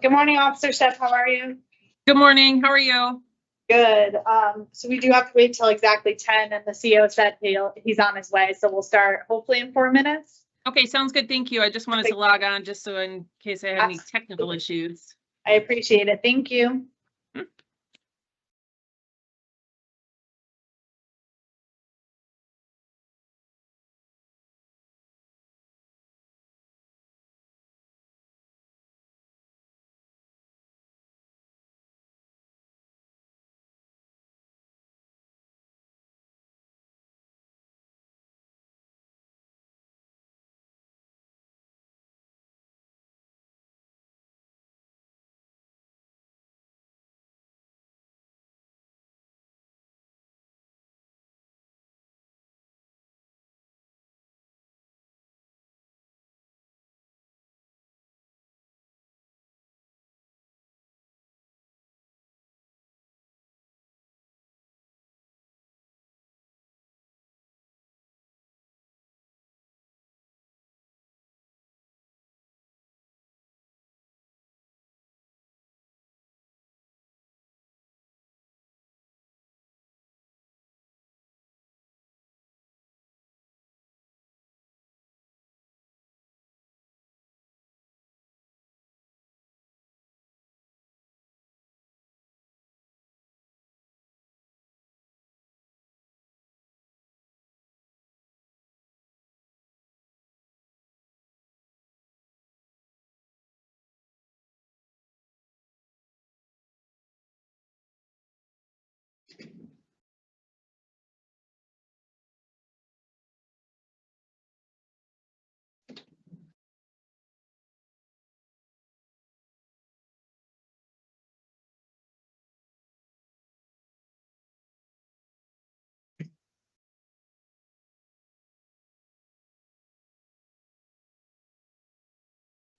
Speaker 1: Good morning, Officer Steph, how are you?
Speaker 7: Good morning, how are you?
Speaker 1: Good. So we do have to wait till exactly 10 and the CO said he's on his way, so we'll start hopefully in 4 minutes.
Speaker 7: Okay, sounds good, thank you. I just wanted to log on just so in case I had any technical issues.
Speaker 1: I appreciate it, thank you.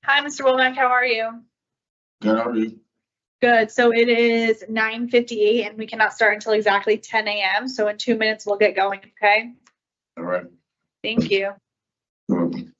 Speaker 1: Hi, Mr. Womack, how are you?
Speaker 2: Good, how are you?
Speaker 1: Good, so it is 9:58 and we cannot start until exactly 10 a.m. So in 2 minutes, we'll get going, okay?
Speaker 2: All right.
Speaker 1: Thank you.
Speaker 2: You're welcome.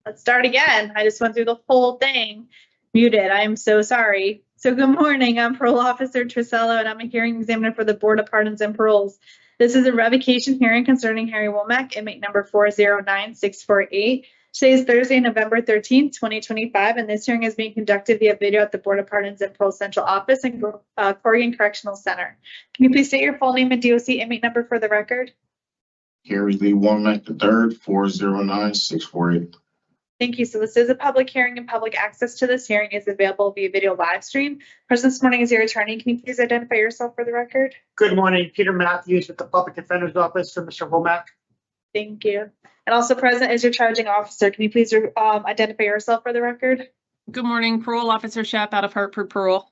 Speaker 1: Let's start again. I just went through the whole thing. Muted. I am so sorry. So good morning. I'm Parole Officer Tricello, and I'm a hearing examiner for the Board of Pardons and Paroles. This is a revocation hearing concerning Harry Womack, inmate number 409648. Today is Thursday, November 13th, 2025, and this hearing is being conducted via video at the Board of Pardons and Paroles Central Office in Corrigan Correctional Center. Can you please state your full name and DOC inmate number for the record?
Speaker 8: Harry Lee Womack III, 409648.
Speaker 1: Thank you. So this is a public hearing, and public access to this hearing is available via video live stream. Present this morning is your attorney. Can you please identify yourself for the record?
Speaker 3: Good morning, Peter Matthews with the Public Defender's Office for Mr. Womack.
Speaker 1: Thank you. And also present is your charging officer. Can you please identify yourself for the record?
Speaker 7: Good morning, Parole Officer Shep out of Hartford Parole.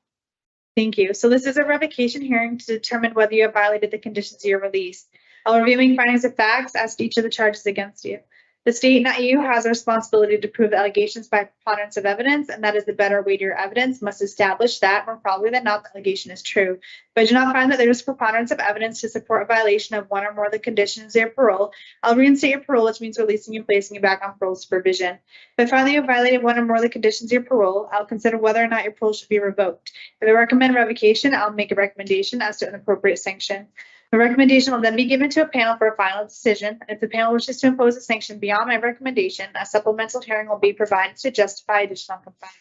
Speaker 1: Thank you. So this is a revocation hearing to determine whether you have violated the conditions of your release. I'll reviewing findings of facts as to each of the charges against you. The state, not you, has a responsibility to prove the allegations by preponderance of evidence, and that is the better weight of your evidence must establish that, more probably than not, the allegation is true. If I do not find that there is preponderance of evidence to support a violation of one or more of the conditions of your parole, I'll reinstate your parole, which means releasing you and placing you back on parole supervision. If I find that you have violated one or more of the conditions of your parole, I'll consider whether or not your parole should be revoked. If I recommend revocation, I'll make a recommendation as to an appropriate sanction. The recommendation will then be given to a panel for a final decision. If the panel wishes to impose a sanction beyond my recommendation, a supplemental hearing will be provided to justify additional confinement.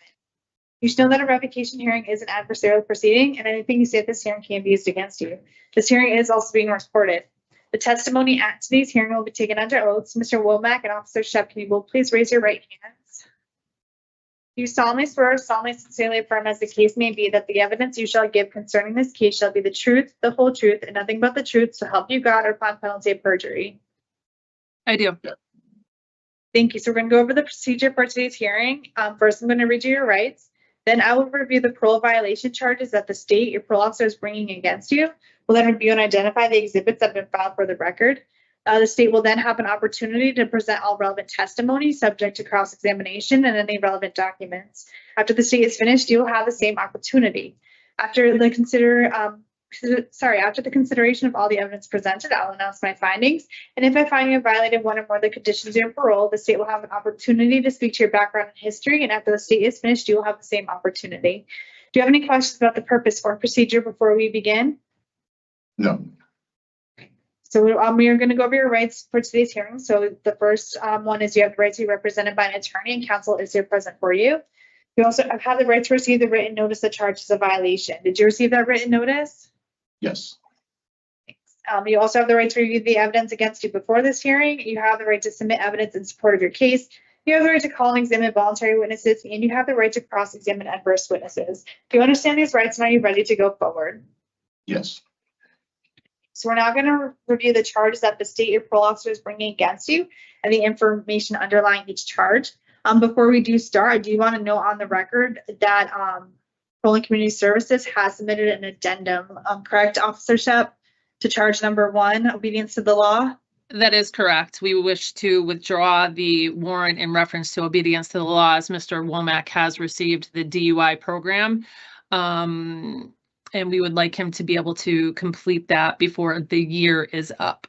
Speaker 1: You should know that a revocation hearing is an adversarial proceeding, and anything you say at this hearing can be used against you. This hearing is also being recorded. The testimony at today's hearing will be taken under oaths. Mr. Womack and Officer Shep, can you both please raise your right hands? You solemnly swear or solemnly sincerely affirm, as the case may be, that the evidence you shall give concerning this case shall be the truth, the whole truth, and nothing but the truth, so help you God, or upon penalty of perjury.
Speaker 7: I do.
Speaker 1: Thank you. So we're going to go over the procedure for today's hearing. First, I'm going to read you your rights. Then I will review the parole violation charges that the state, your parole officer, is bringing against you. We'll then review and identify the exhibits that have been filed for the record. The state will then have an opportunity to present all relevant testimony subject to cross-examination and any relevant documents. After the state is finished, you will have the same opportunity. After the consideration of all the evidence presented, I'll announce my findings. And if I find you have violated one or more of the conditions of your parole, the state will have an opportunity to speak to your background and history. And after the state is finished, you will have the same opportunity. Do you have any questions about the purpose or procedure before we begin?
Speaker 8: No.
Speaker 1: So we are going to go over your rights for today's hearing. So the first one is you have the right to be represented by an attorney, and counsel is here present for you. You also have the right to receive the written notice that charges a violation. Did you receive that written notice?
Speaker 8: Yes.
Speaker 1: You also have the right to review the evidence against you before this hearing. You have the right to submit evidence in support of your case. You have the right to call and examine voluntary witnesses, and you have the right to cross-examine adverse witnesses. Do you understand these rights, and are you ready to go forward?
Speaker 8: Yes.
Speaker 1: So we're now going to review the charges that the state your parole officer is bringing against you and the information underlying each charge. Before we do start, I do want to note on the record that Parole and Community Services has submitted an addendum, correct, Officer Shep, to charge number 1, obedience to the law?
Speaker 7: That is correct. We wish to withdraw the warrant in reference to obedience to the law, as Mr. Womack has received the DUI program. And we would like him to be able to complete that before the year is up.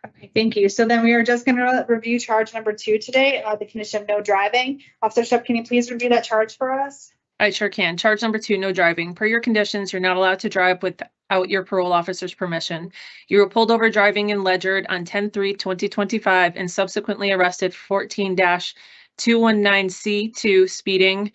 Speaker 1: Okay, thank you. So then we are just going to review charge number 2 today, the condition of no driving. Officer Shep, can you please review that charge for us?
Speaker 7: I sure can. Charge number 2, no driving. Per your conditions, you're not allowed to drive without your parole officer's permission. You were pulled over driving in Ledyard on 10/3/2025 and subsequently arrested for 14-219C2 speeding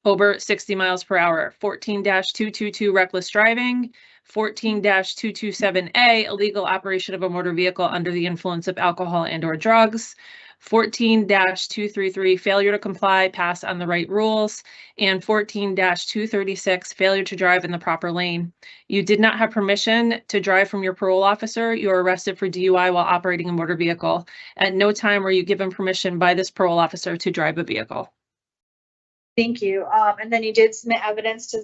Speaker 7: over 60 miles per hour, 14-222 reckless driving, 14-227A illegal operation of a motor vehicle under the influence of alcohol and/or drugs, 14-233 failure to comply, pass on the right rules, and 14-236 failure to drive in the proper lane. You did not have permission to drive from your parole officer. You were arrested for DUI while operating a motor vehicle. At no time were you given permission by this parole officer to drive a vehicle.
Speaker 1: Thank you. And then you did submit evidence to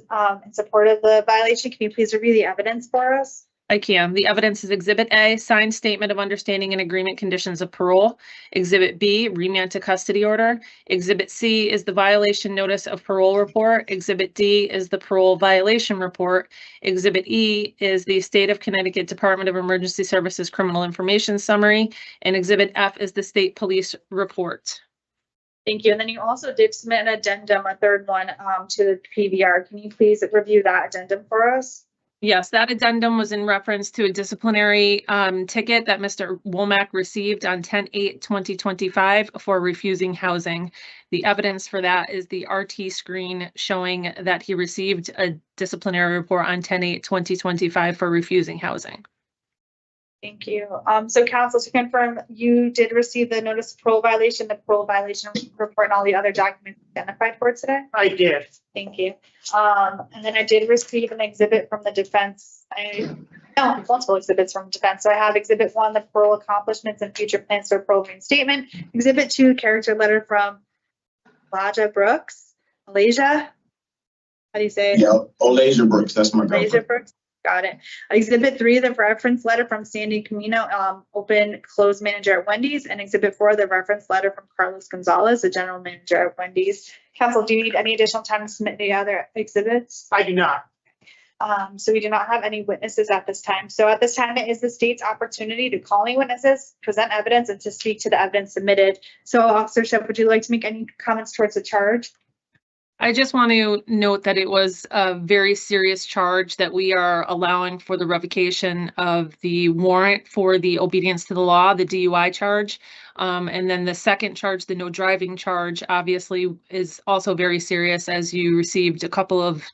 Speaker 1: in support of the violation. Can you please review the evidence for us?
Speaker 7: I can. The evidence is Exhibit A, signed statement of understanding and agreement conditions of parole. Exhibit B, remand to custody order. Exhibit C is the violation notice of parole report. Exhibit D is the parole violation report. Exhibit E is the State of Connecticut Department of Emergency Services Criminal Information Summary. And Exhibit F is the State Police Report.
Speaker 1: Thank you. And then you also did submit an addendum, a third one, to the PVR. Can you please review that addendum for us?
Speaker 7: Yes, that addendum was in reference to a disciplinary ticket that Mr. Womack received on 10/8/2025 for refusing housing. The evidence for that is the RT screen showing that he received a disciplinary report on 10/8/2025 for refusing housing.
Speaker 1: Thank you. So counsel, to confirm, you did receive the notice of parole violation, the parole violation report, and all the other documents identified for today?
Speaker 3: I did.
Speaker 1: Thank you. And then I did receive an exhibit from the defense. Multiple exhibits from defense. So I have Exhibit 1, the parole accomplishments and future plans for parole reinstatement. Exhibit 2, character letter from Malaysia Brooks. Malaysia? How do you say it?
Speaker 8: Yeah, Olasia Brooks, that's my
Speaker 1: Malaysia
Speaker 8: girlfriend.
Speaker 1: Brooks. Got it. Exhibit 3, the reference letter from Sandy Camino, open close manager at Wendy's, and Exhibit 4, the reference letter from Carlos Gonzalez, the general manager at Wendy's. Counsel, do you need any additional time to submit the other exhibits?
Speaker 3: I do not.
Speaker 1: So we do not have any witnesses at this time. So at this time, it is the state's opportunity to call any witnesses, present evidence, and to speak to the evidence submitted. So Officer Shep, would you like to make any comments towards the charge?
Speaker 7: I just want to note that it was a very serious charge that we are allowing for the revocation of the warrant for the obedience to the law, the DUI charge. And then the second charge, the no driving charge, obviously is also very serious, as you received a couple of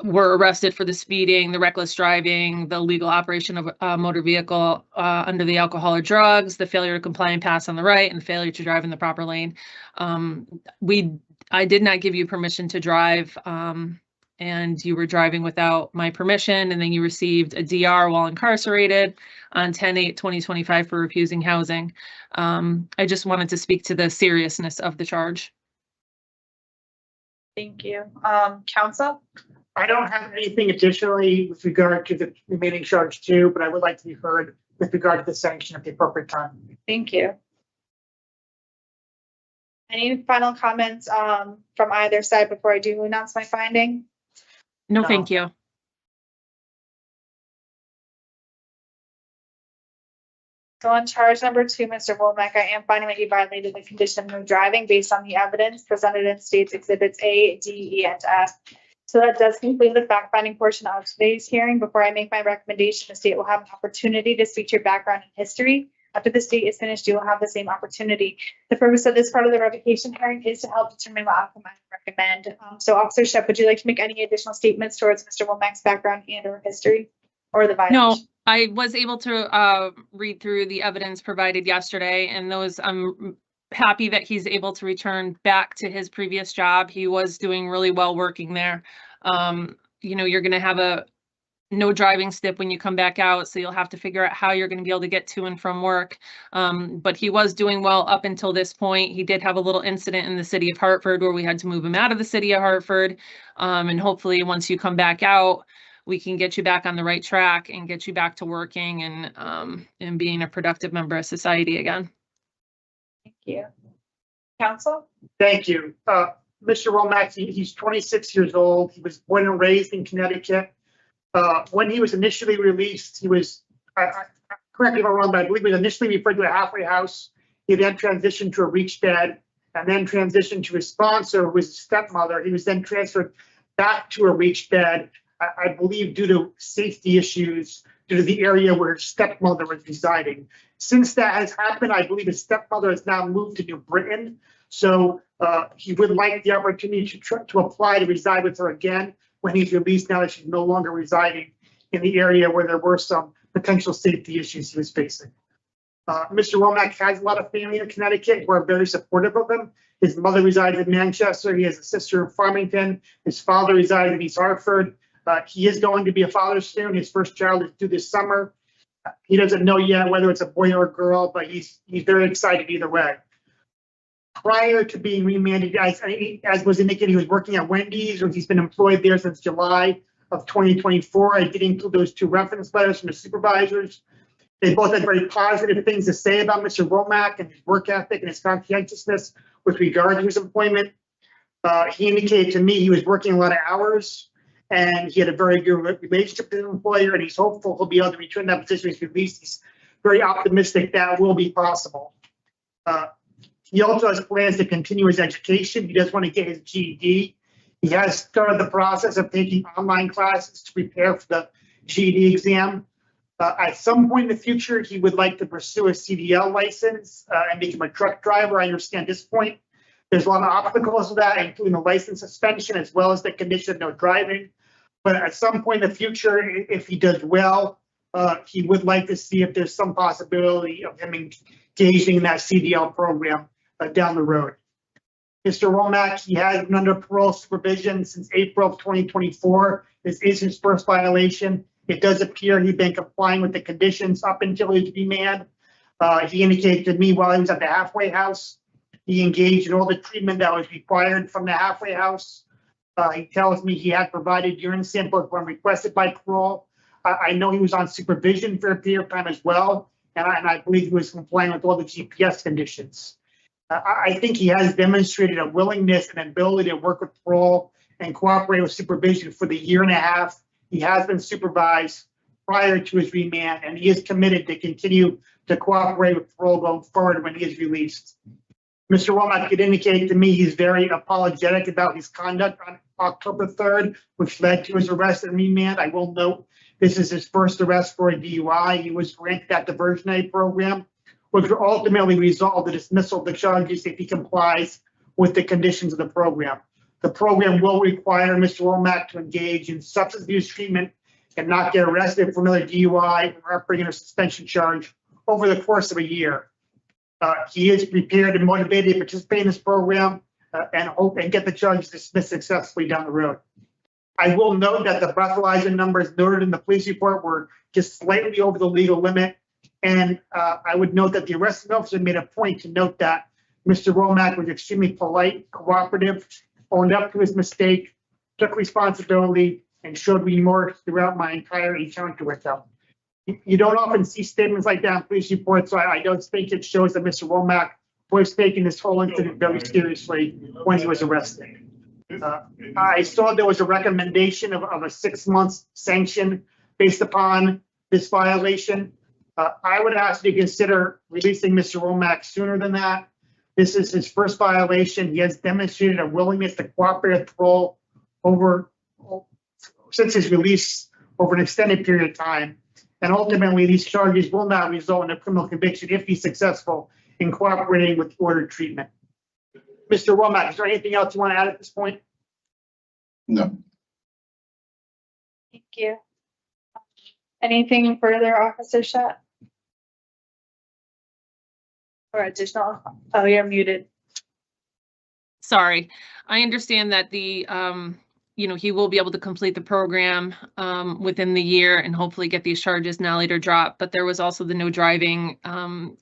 Speaker 7: were arrested for the speeding, the reckless driving, the illegal operation of a motor vehicle under the alcohol or drugs, the failure to comply and pass on the right, and the failure to drive in the proper lane. I did not give you permission to drive, and you were driving without my permission, and then you received a DR while incarcerated on 10/8/2025 for refusing housing. I just wanted to speak to the seriousness of the charge.
Speaker 1: Thank you. Counsel?
Speaker 3: I don't have anything additionally with regard to the remaining charge too, but I would like to be heard with regard to the sanction at the appropriate time.
Speaker 1: Thank you. Any final comments from either side before I do announce my finding?
Speaker 7: No,
Speaker 3: No.
Speaker 7: thank you.
Speaker 1: So on charge number 2, Mr. Womack, I am finding that you violated the condition of no driving based on the evidence presented in state's exhibits A, D, E, and F. So that does conclude the fact-finding portion of today's hearing. Before I make my recommendation, the state will have an opportunity to speak to your background and history. After the state is finished, you will have the same opportunity. The purpose of this part of the revocation hearing is to help determine what outcome I recommend. So Officer Shep, would you like to make any additional statements towards Mr. Womack's background and or history or the violation?
Speaker 7: No, I was able to read through the evidence provided yesterday, and those I'm happy that he's able to return back to his previous job. He was doing really well working there. You know, you're going to have a no driving stip when you come back out, so you'll have to figure out how you're going to be able to get to and from work. But he was doing well up until this point. He did have a little incident in the city of Hartford where we had to move him out of the city of Hartford. And hopefully once you come back out, we can get you back on the right track and get you back to working and being a productive member of society again.
Speaker 1: Thank you. Counsel?
Speaker 3: Thank you. Mr. Womack, he's 26 years old. He was born and raised in Connecticut. When he was initially released, he was, correct me if I'm wrong, but I believe he was initially referred to a halfway house. He then transitioned to a reach bed and then transitioned to his sponsor, who was his stepmother. He was then transferred back to a reach bed, I believe due to safety issues, due to the area where his stepmother was residing. Since that has happened, I believe his stepmother has now moved to New Britain. So he would like the opportunity to apply to reside with her again when he's released, now that she's no longer residing in the area where there were some potential safety issues he was facing. Mr. Womack has a lot of family in Connecticut who are very supportive of him. His mother resides in Manchester. He has a sister in Farmington. His father resides in East Hartford. He is going to be a father soon. His first child is due this summer. He doesn't know yet whether it's a boy or a girl, but he's very excited either way. Prior to being remanded, as was indicated, he was working at Wendy's, or he's been employed there since July of 2024. I did include those 2 reference letters from the supervisors. They both had very positive things to say about Mr. Womack and his work ethic and his conscientiousness with regard to his employment. He indicated to me he was working a lot of hours and he had a very good relationship with his employer, and he's hopeful he'll be able to return that position when he's released. He's very optimistic that will be possible. He also has plans to continue his education. He does want to get his GED. He has started the process of taking online classes to prepare for the GED exam. At some point in the future, he would like to pursue a CDL license and become a truck driver. I understand at this point, there's a lot of obstacles to that, including the license suspension as well as the condition of no driving. But at some point in the future, if he does well, he would like to see if there's some possibility of him engaging in that CDL program down the road. Mr. Womack, he has been under parole supervision since April of 2024. This is his first violation. It does appear he's been complying with the conditions up until his remand. He indicated to me while he was at the halfway house, he engaged in all the treatment that was required from the halfway house. He tells me he had provided urine samples when requested by parole. I know he was on supervision for a period of time as well, and I believe he was complying with all the GPS conditions. I think he has demonstrated a willingness and ability to work with parole and cooperate with supervision for the 1.5 years. He has been supervised prior to his remand, and he is committed to continue to cooperate with parole going forward when he is released. Mr. Womack could indicate to me he's very apologetic about his conduct on October 3rd, which led to his arrest and remand. I will note this is his first arrest for a DUI. He was granted that diversionary program, which will ultimately result in the dismissal of the charges if he complies with the conditions of the program. The program will require Mr. Womack to engage in substance abuse treatment and not get arrested for another DUI or operating a suspension charge over the course of a year. He is prepared and motivated to participate in this program and get the charges dismissed successfully down the road. I will note that the breathalyzer numbers noted in the police report were just slightly over the legal limit. And I would note that the arresting officer made a point to note that Mr. Womack was extremely polite, cooperative, owned up to his mistake, took responsibility, and showed remorse throughout my entire encounter with him. You don't often see statements like that in police reports, so I don't think it shows that Mr. Womack was taking this whole incident very seriously when he was arrested. I saw there was a recommendation of a 6-month sanction based upon this violation. I would ask you to consider releasing Mr. Womack sooner than that. This is his first violation. He has demonstrated a willingness to cooperate with parole since his release over an extended period of time. And ultimately, these charges will not result in a criminal conviction if he's successful in cooperating with ordered treatment. Mr. Womack, is there anything else you want to add at this point?
Speaker 8: No.
Speaker 1: Thank you. Anything further, Officer Shutt? Or additional? Oh, you're muted.
Speaker 7: Sorry, I understand that the, he will be able to complete the program within the year and hopefully get these charges nallied or dropped. But there was also the no driving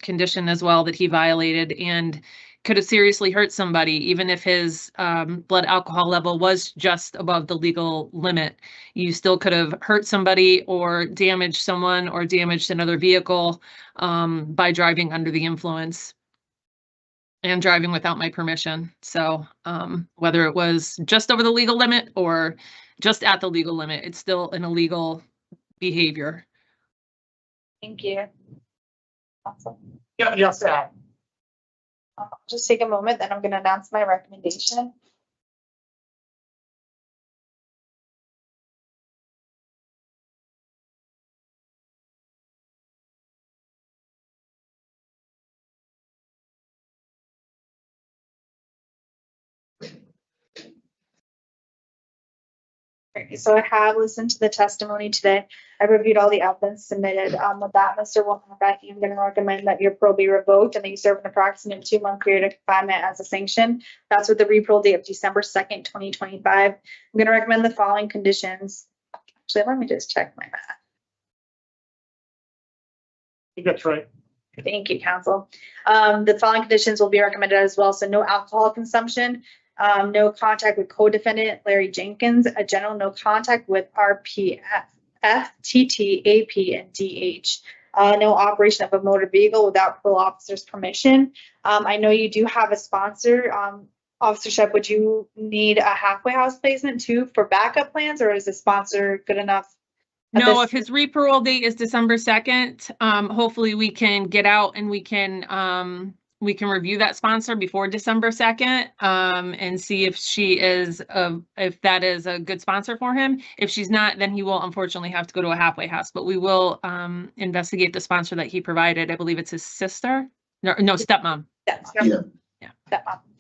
Speaker 7: condition as well that he violated and could have seriously hurt somebody, even if his blood alcohol level was just above the legal limit. You still could have hurt somebody or damaged someone or damaged another vehicle by driving under the influence and driving without my permission. So whether it was just over the legal limit or just at the legal limit, it's still an illegal behavior.
Speaker 1: Thank you. Awesome.
Speaker 3: Yeah, yes, sir.
Speaker 1: Just take a moment, then I'm going to announce my recommendation. Okay, so I have listened to the testimony today. I've reviewed all the evidence submitted. With that, Mr. Womack, I'm going to recommend that your parole be revoked and that you serve an approximate 2-month period of confinement as a sanction. That's with the reparole date of December 2nd, 2025. I'm going to recommend the following conditions. Actually, let me just check my math.
Speaker 3: I think that's right.
Speaker 1: Thank you, counsel. The following conditions will be recommended as well. So no alcohol consumption. No contact with co-defendant Larry Jenkins, a general no contact with RPF, FTT, AP, and DH. No operation of a motor vehicle without parole officer's permission. I know you do have a sponsor, officership. Would you need a halfway house placement too for backup plans, or is the sponsor good enough? at
Speaker 7: No,
Speaker 1: this-
Speaker 7: if his re-parole date is December 2nd, hopefully we can get out and we can review that sponsor before December 2nd, and see if she is, if that is a good sponsor for him. If she's not, then he will unfortunately have to go to a halfway house, but we will, investigate the sponsor that he provided. I believe it's his sister, no, stepmom.
Speaker 1: Yeah.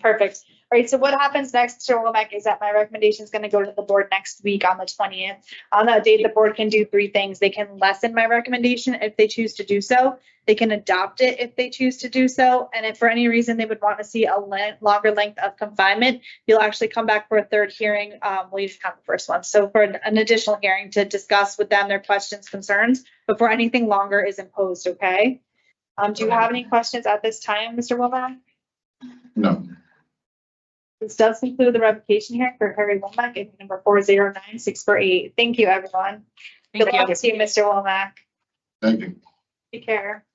Speaker 1: Perfect. All right, so what happens next, Mr. Womack, is that my recommendation is going to go to the board next week on the 20th. On that date, the board can do three things. They can lessen my recommendation if they choose to do so. They can adopt it if they choose to do so. And if for any reason they would want to see a longer length of confinement, you'll actually come back for a third hearing. Well, you just have the first one. So for an additional hearing to discuss with them their questions, concerns, before anything longer is imposed, okay? Do you have any questions at this time, Mr. Womack?
Speaker 8: No.
Speaker 1: This does conclude the revocation hearing for Harry Womack, case number 409-648. Thank you, everyone. Good
Speaker 7: Thank you.
Speaker 1: luck to you, Mr. Womack.
Speaker 8: Thank you.
Speaker 1: Take care.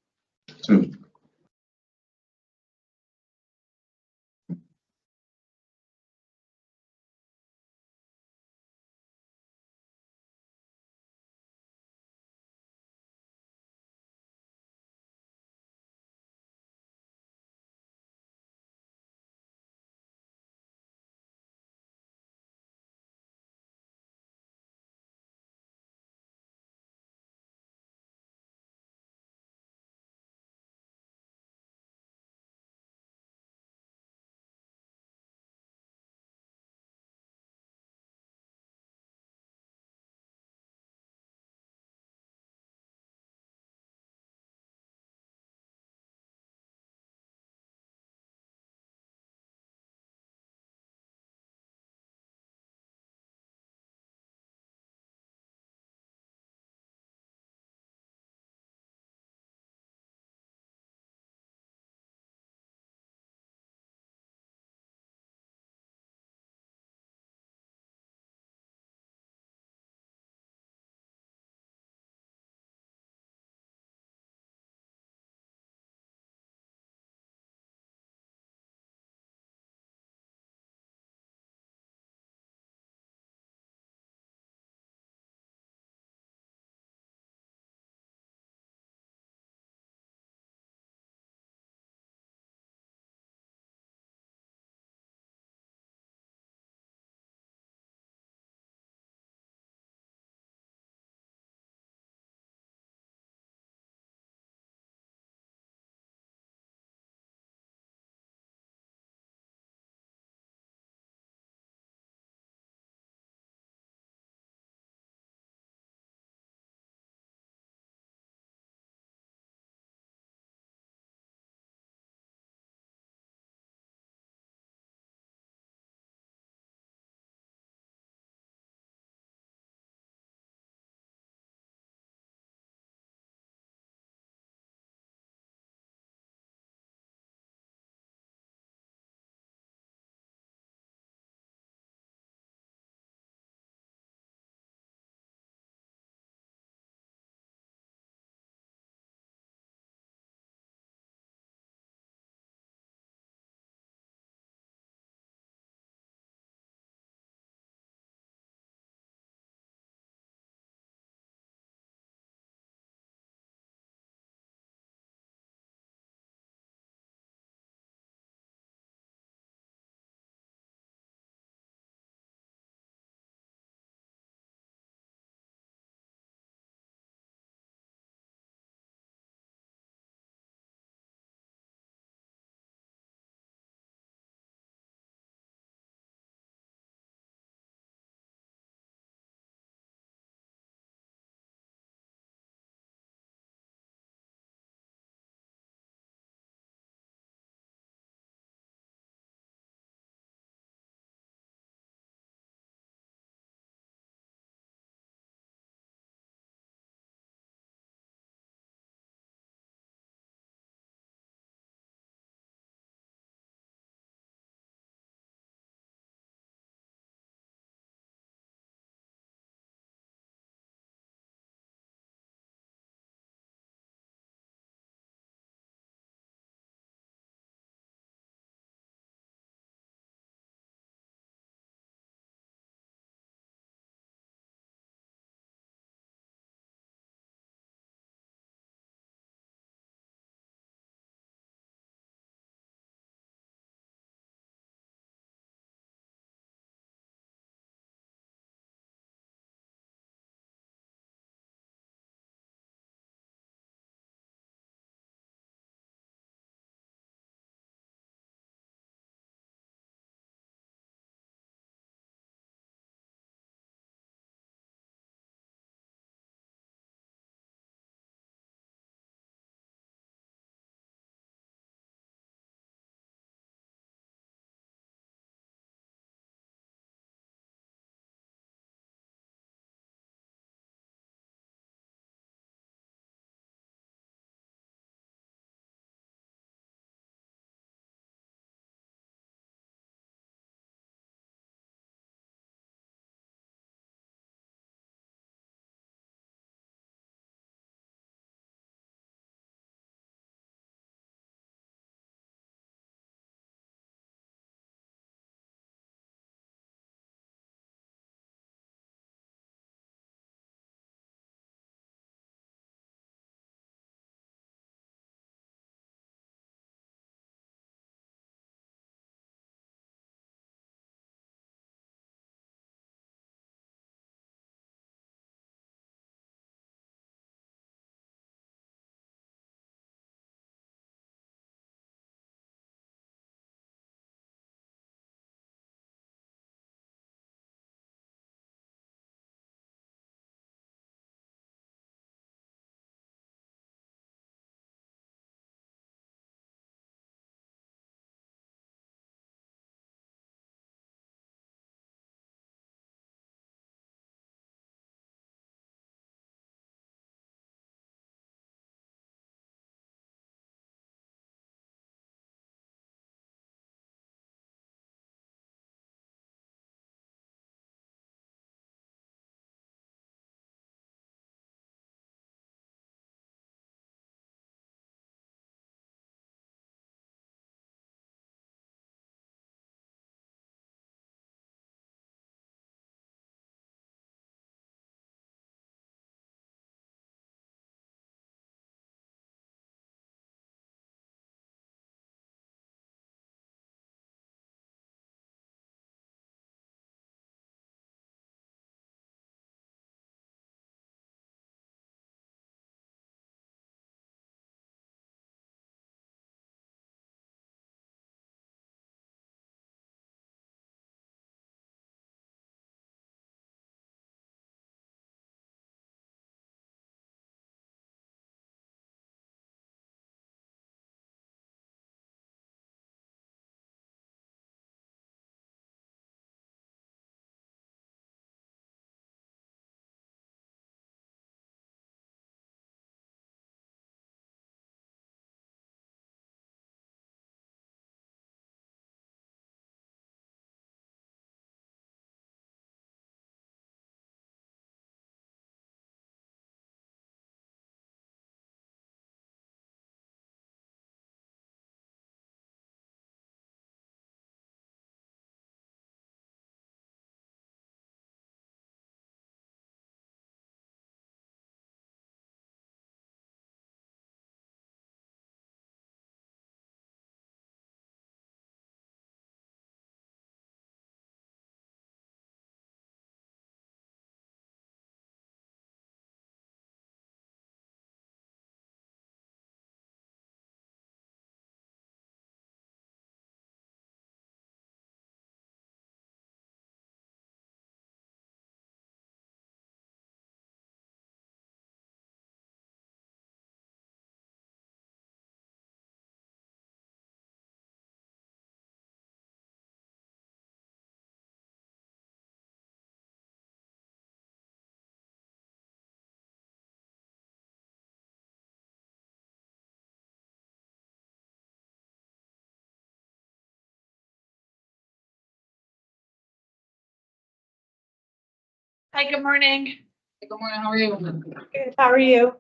Speaker 1: Hi, good morning.
Speaker 9: Good morning, how are you?
Speaker 1: Good, how are you?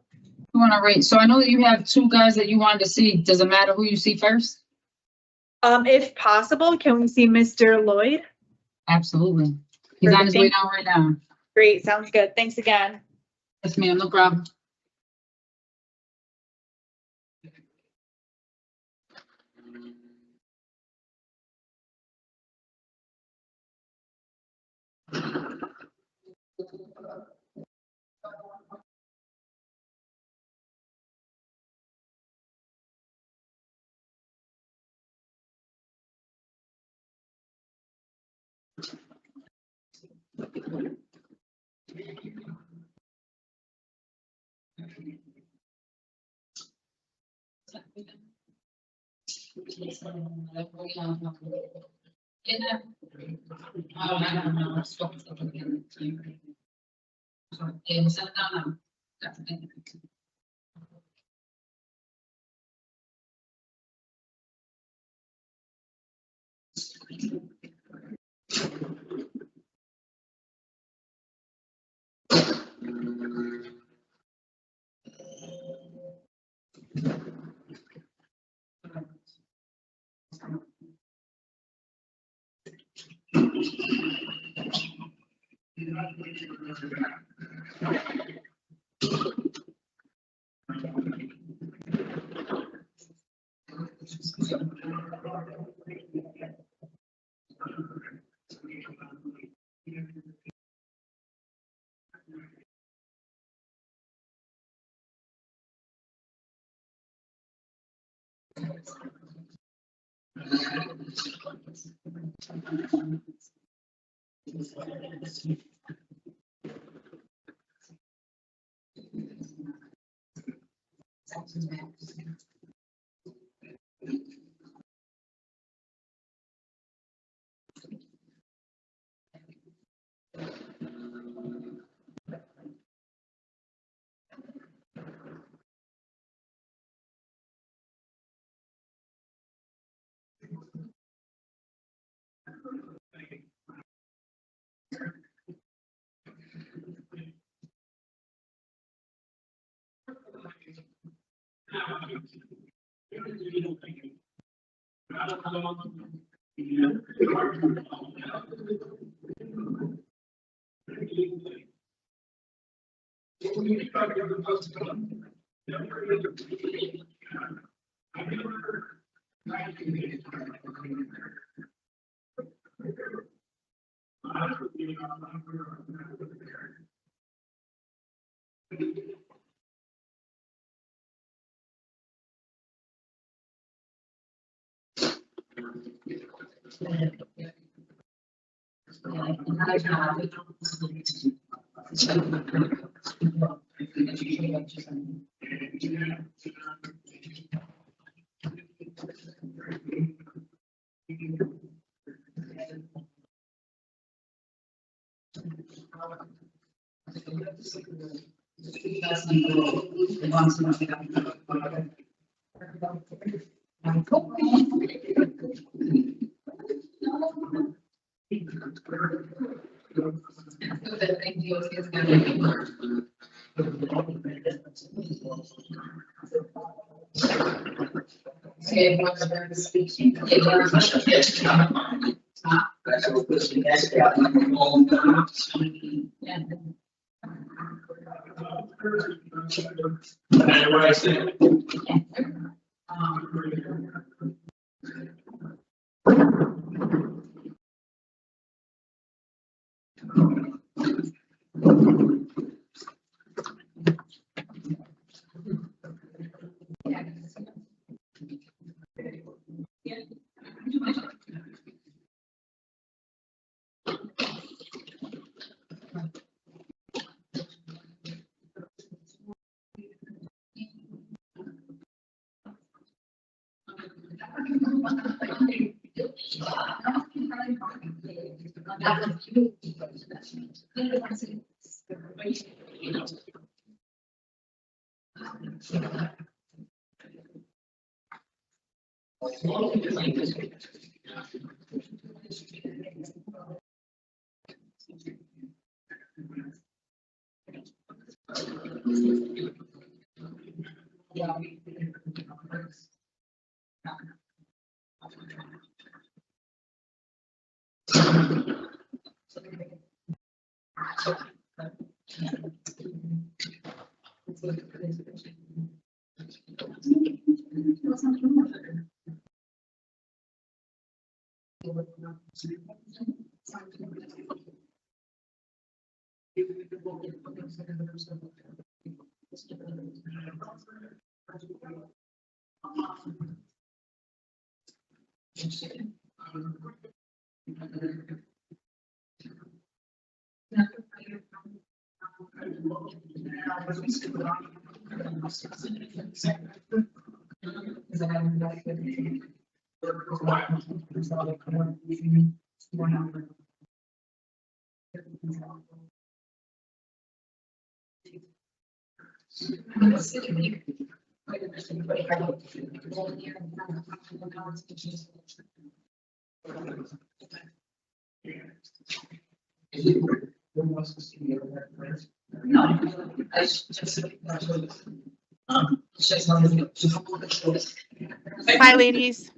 Speaker 9: Doing all right. So I know that you have two guys that you wanted to see. Does it matter who you see first?
Speaker 1: If possible, can we see Mr. Lloyd?
Speaker 9: Absolutely. He's on his way down right now.
Speaker 1: Great, sounds good. Thanks again.
Speaker 9: Yes, ma'am, no problem.
Speaker 7: Hi, ladies.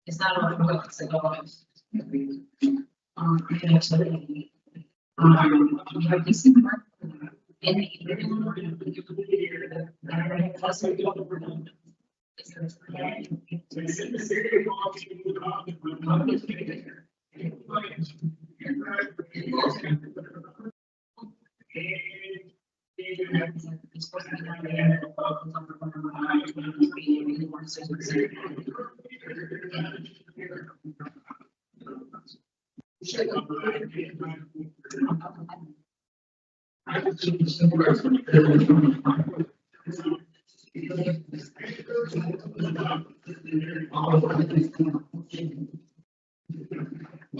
Speaker 9: It's not on the books at all.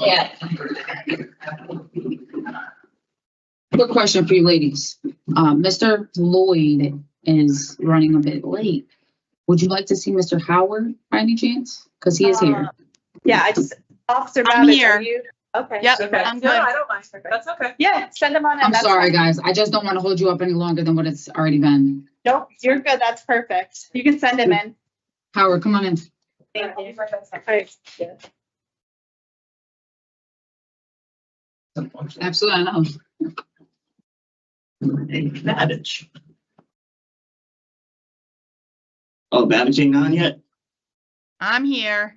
Speaker 9: Yeah. Quick question for you ladies. Mr. Lloyd is running a bit late. Would you like to see Mr. Howard by any chance? Because he is here.
Speaker 1: Yeah, Officer
Speaker 7: I'm
Speaker 1: Babbage,
Speaker 7: here.
Speaker 1: are you? Okay.
Speaker 7: Yep,
Speaker 1: okay.
Speaker 7: I'm
Speaker 5: No,
Speaker 7: good.
Speaker 5: I don't mind. That's okay.
Speaker 1: Yeah, send them on in.
Speaker 9: I'm
Speaker 1: That's
Speaker 9: sorry,
Speaker 1: fine.
Speaker 9: guys. I just don't want to hold you up any longer than what it's already been.
Speaker 1: Nope, you're good. That's perfect. You can send him in.
Speaker 9: Howard, come on in.
Speaker 1: Thank you. Alright.
Speaker 9: Absolutely, I know.
Speaker 4: Babbage. Oh, Babbage ain't on yet?
Speaker 7: I'm here.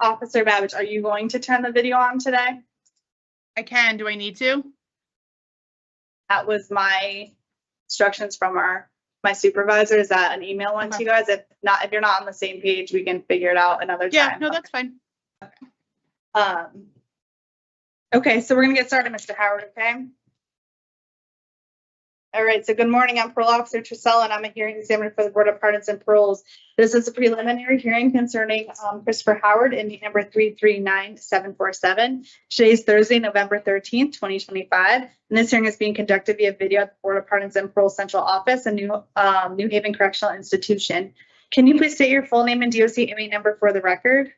Speaker 1: Officer Babbage, are you going to turn the video on today?
Speaker 7: I can. Do I need to?
Speaker 1: That was my instructions from my supervisor. Is that an email one to you guys? If not, if you're not on the same page, we can figure it out another time.
Speaker 7: Yeah, no, that's fine.
Speaker 1: Okay, so we're gonna get started, Mr. Howard, okay? All right, so good morning. I'm Parole Officer Trisell, and I'm a hearing examiner for the Board of Pardons and Paroles. This is a preliminary hearing concerning Christopher Howard in number 339747. Today is Thursday, November 13th, 2025. And this hearing is being conducted via video at the Board of Pardons and Paroles Central Office in New Haven Correctional Institution. Can you please state your full name and DOC inmate number for the record?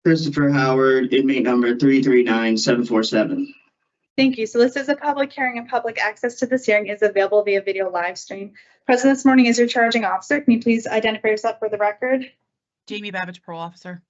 Speaker 4: Christopher Howard, inmate number 339747.
Speaker 1: Thank you. So this is a public hearing, and public access to this hearing is available via video live stream. Present this morning is your charging officer. Can you please identify yourself for the record?
Speaker 7: Jamie Babbage, parole officer.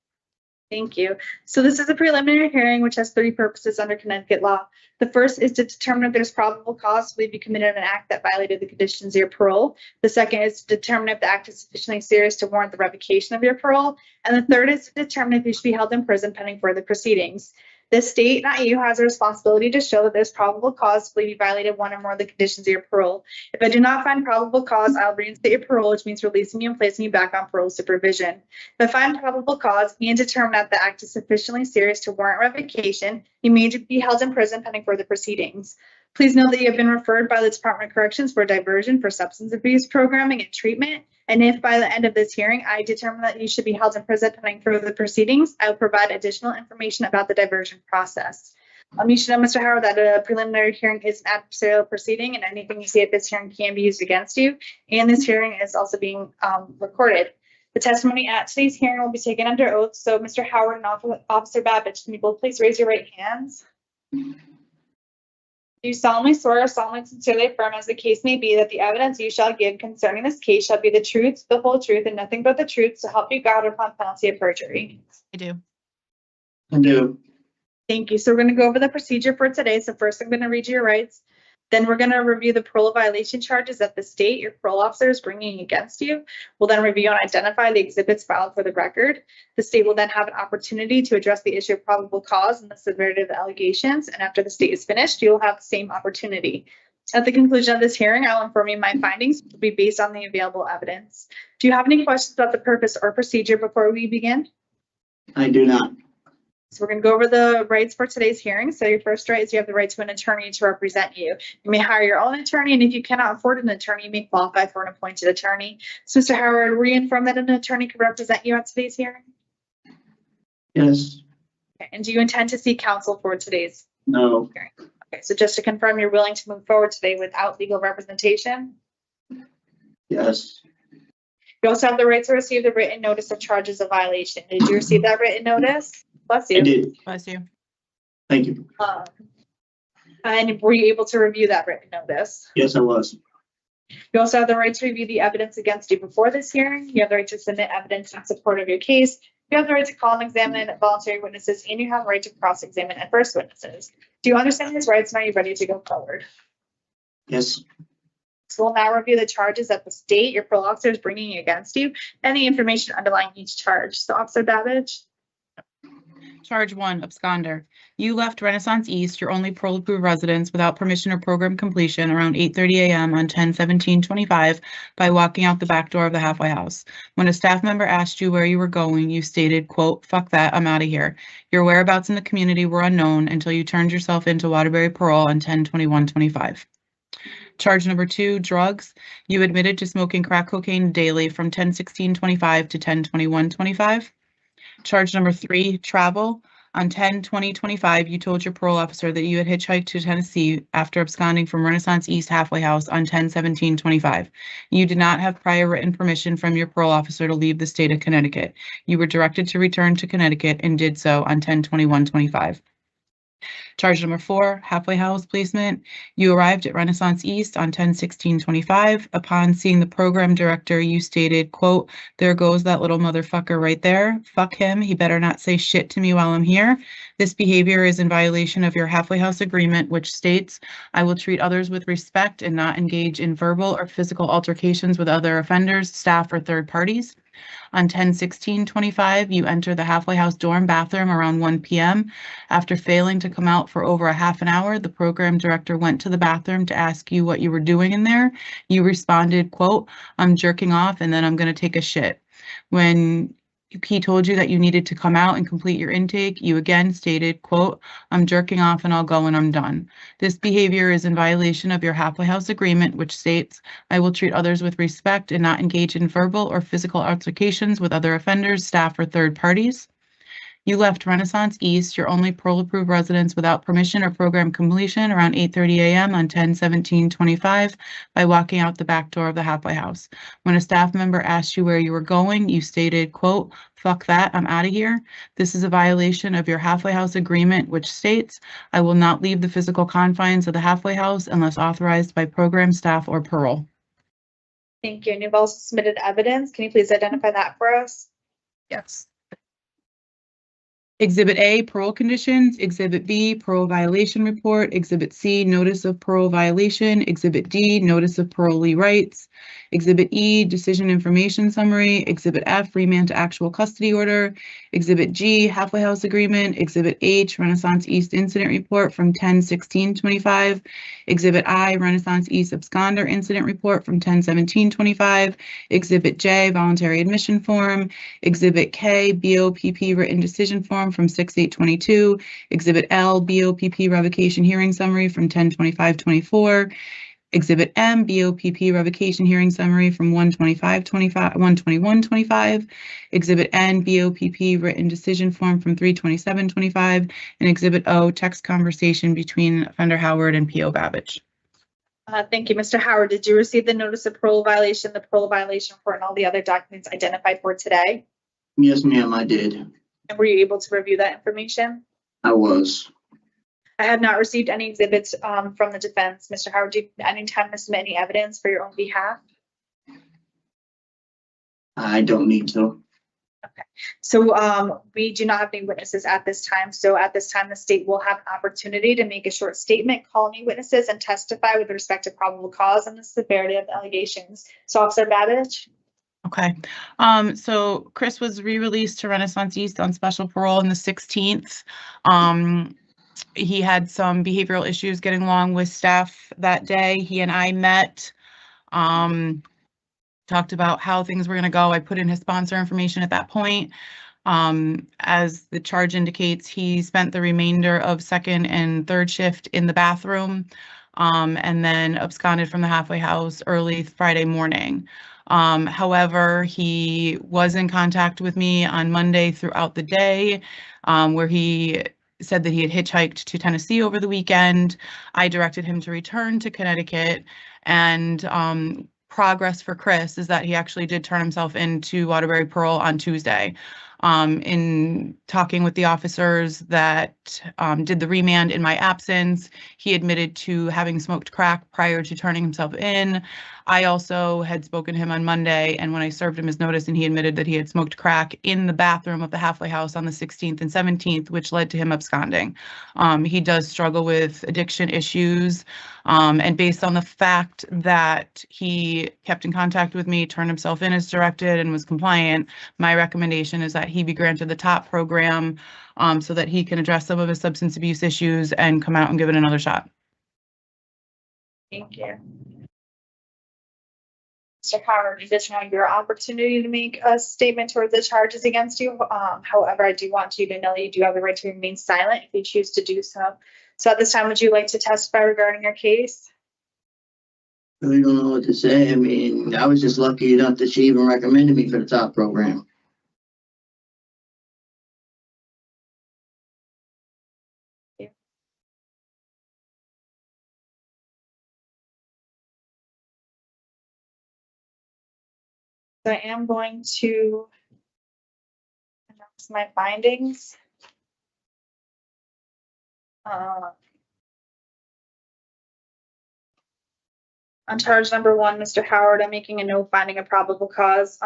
Speaker 1: Thank you. So this is a preliminary hearing which has three purposes under Connecticut law. The first is to determine if there's probable cause to believe you committed an act that violated the conditions of your parole. The second is to determine if the act is sufficiently serious to warrant the revocation of your parole. And the third is to determine if you should be held in prison pending further proceedings. The state, not you, has a responsibility to show that there's probable cause to believe you violated one or more of the conditions of your parole. If I do not find probable cause, I'll reinstate your parole, which means releasing you and placing you back on parole supervision. If I find probable cause and determine that the act is sufficiently serious to warrant revocation, you may be held in prison pending further proceedings. Please note that you have been referred by the Department of Corrections for diversion for substance abuse programming and treatment. And if by the end of this hearing, I determine that you should be held in prison pending further proceedings, I will provide additional information about the diversion process. You should know, Mr. Howard, that a preliminary hearing is an adversarial proceeding, and anything you say at this hearing can be used against you. And this hearing is also being recorded. The testimony at today's hearing will be taken under oath. So, Mr. Howard and Officer Babbage, can you both please raise your right hands? Do you solemnly swear or solemnly sincerely affirm, as the case may be, that the evidence you shall give concerning this case shall be the truth, the whole truth, and nothing but the truth, to help you God upon penalty of perjury?
Speaker 7: I do.
Speaker 4: I do.
Speaker 1: Thank you. So we're going to go over the procedure for today. So first, I'm going to read you your rights. Then we're going to review the parole violation charges that the state, your parole officer, is bringing against you. We'll then review and identify the exhibits filed for the record. The state will then have an opportunity to address the issue of probable cause and the severity of the allegations. And after the state is finished, you will have the same opportunity. At the conclusion of this hearing, I'll inform you my findings will be based on the available evidence. Do you have any questions about the purpose or procedure before we begin?
Speaker 4: I do not.
Speaker 1: So we're going to go over the rights for today's hearing. So your first right is you have the right to an attorney to represent you. You may hire your own attorney, and if you cannot afford an attorney, you may qualify for an appointed attorney. So, Mr. Howard, were you informed that an attorney could represent you at today's hearing?
Speaker 4: Yes.
Speaker 1: Okay. And do you intend to seek counsel for today's
Speaker 4: No.
Speaker 1: hearing? Okay, so just to confirm, you're willing to move forward today without legal representation?
Speaker 4: Yes.
Speaker 1: You also have the right to receive the written notice of charges of violation. Did you receive that written notice? Bless you.
Speaker 4: I did.
Speaker 7: Bless you.
Speaker 4: Thank you.
Speaker 1: And were you able to review that written notice?
Speaker 4: Yes, I was.
Speaker 1: You also have the right to review the evidence against you before this hearing. You have the right to submit evidence in support of your case. You have the right to call and examine voluntary witnesses, and you have the right to cross-examine adverse witnesses. Do you understand these rights, and are you ready to go forward?
Speaker 4: Yes.
Speaker 1: So we'll now review the charges that the state, your parole officer, is bringing against you, and the information underlying each charge. So, Officer Babbage.
Speaker 10: Charge 1, absconder. You left Renaissance East, your only parole-approved residence, without permission or program completion around 8:30 a.m. on 10/17/25 by walking out the back door of the halfway house. When a staff member asked you where you were going, you stated, quote, "Fuck that, I'm out of here." Your whereabouts in the community were unknown until you turned yourself into Waterbury Parole on 10/21/25. Charge number 2, drugs. You admitted to smoking crack cocaine daily from 10/16/25 to 10/21/25. Charge number 3, travel. On 10/20/25, you told your parole officer that you had hitchhiked to Tennessee after absconding from Renaissance East Halfway House on 10/17/25. You did not have prior written permission from your parole officer to leave the state of Connecticut. You were directed to return to Connecticut and did so on 10/21/25. Charge number 4, halfway house placement. You arrived at Renaissance East on 10/16/25. Upon seeing the program director, you stated, quote, "There goes that little motherfucker right there. Fuck him. He better not say shit to me while I'm here." This behavior is in violation of your halfway house agreement, which states, "I will treat others with respect and not engage in verbal or physical altercations with other offenders, staff, or third parties." On 10/16/25, you enter the halfway house dorm bathroom around 1 p.m. After failing to come out for over a half an hour, the program director went to the bathroom to ask you what you were doing in there. You responded, quote, "I'm jerking off and then I'm going to take a shit." When he told you that you needed to come out and complete your intake, you again stated, quote, "I'm jerking off and I'll go when I'm done." This behavior is in violation of your halfway house agreement, which states, "I will treat others with respect and not engage in verbal or physical altercations with other offenders, staff, or third parties." You left Renaissance East, your only parole-approved residence, without permission or program completion around 8:30 a.m. on 10/17/25 by walking out the back door of the halfway house. When a staff member asked you where you were going, you stated, quote, "Fuck that, I'm out of here." This is a violation of your halfway house agreement, which states, "I will not leave the physical confines of the halfway house unless authorized by program staff or parole."
Speaker 1: Thank you. And you've also submitted evidence. Can you please identify that for us?
Speaker 10: Yes. Exhibit A, parole conditions. Exhibit B, parole violation report. Exhibit C, notice of parole violation. Exhibit D, notice of parolee rights. Exhibit E, decision information summary. Exhibit F, remand to actual custody order. Exhibit G, halfway house agreement. Exhibit H, Renaissance East incident report from 10/16/25. Exhibit I, Renaissance East absconder incident report from 10/17/25. Exhibit J, voluntary admission form. Exhibit K, BOPP written decision form from 6/8/22. Exhibit L, BOPP revocation hearing summary from 10/25/24. Exhibit M, BOPP revocation hearing summary from 1/25/25. Exhibit N, BOPP written decision form from 3/27/25. And Exhibit O, text conversation between offender Howard and PO Babbage.
Speaker 1: Thank you. Mr. Howard, did you receive the notice of parole violation, the parole violation report, and all the other documents identified for today?
Speaker 4: Yes, ma'am, I did.
Speaker 1: And were you able to review that information?
Speaker 4: I was.
Speaker 1: I have not received any exhibits from the defense. Mr. Howard, do you at any time to submit any evidence for your own behalf?
Speaker 4: I don't need to.
Speaker 1: So we do not have any witnesses at this time. So at this time, the state will have an opportunity to make a short statement, call any witnesses, and testify with respect to probable cause and the severity of the allegations. So Officer Babbage.
Speaker 10: Okay, so Chris was re-released to Renaissance East on special parole on the 16th. He had some behavioral issues getting along with staff that day. He and I met, talked about how things were going to go. I put in his sponsor information at that point. As the charge indicates, he spent the remainder of second and third shift in the bathroom, and then absconded from the halfway house early Friday morning. However, he was in contact with me on Monday throughout the day, where he said that he had hitchhiked to Tennessee over the weekend. I directed him to return to Connecticut, and progress for Chris is that he actually did turn himself into Waterbury Parole on Tuesday. In talking with the officers that did the remand in my absence, he admitted to having smoked crack prior to turning himself in. I also had spoken to him on Monday, and when I served him his notice, and he admitted that he had smoked crack in the bathroom of the halfway house on the 16th and 17th, which led to him absconding. He does struggle with addiction issues, and based on the fact that he kept in contact with me, turned himself in as directed, and was compliant, my recommendation is that he be granted the top program, so that he can address some of his substance abuse issues and come out and give it another shot.
Speaker 1: Thank you. Mr. Howard, you just have your opportunity to make a statement towards the charges against you. However, I do want you to know that you do have the right to remain silent if you choose to do so. So at this time, would you like to testify regarding your case?
Speaker 11: I really don't know what to say. I mean, I was just lucky enough that she even recommended me for the top program.
Speaker 1: So I am going to announce my findings. On charge number 1, Mr. Howard, I'm making a no finding of probable cause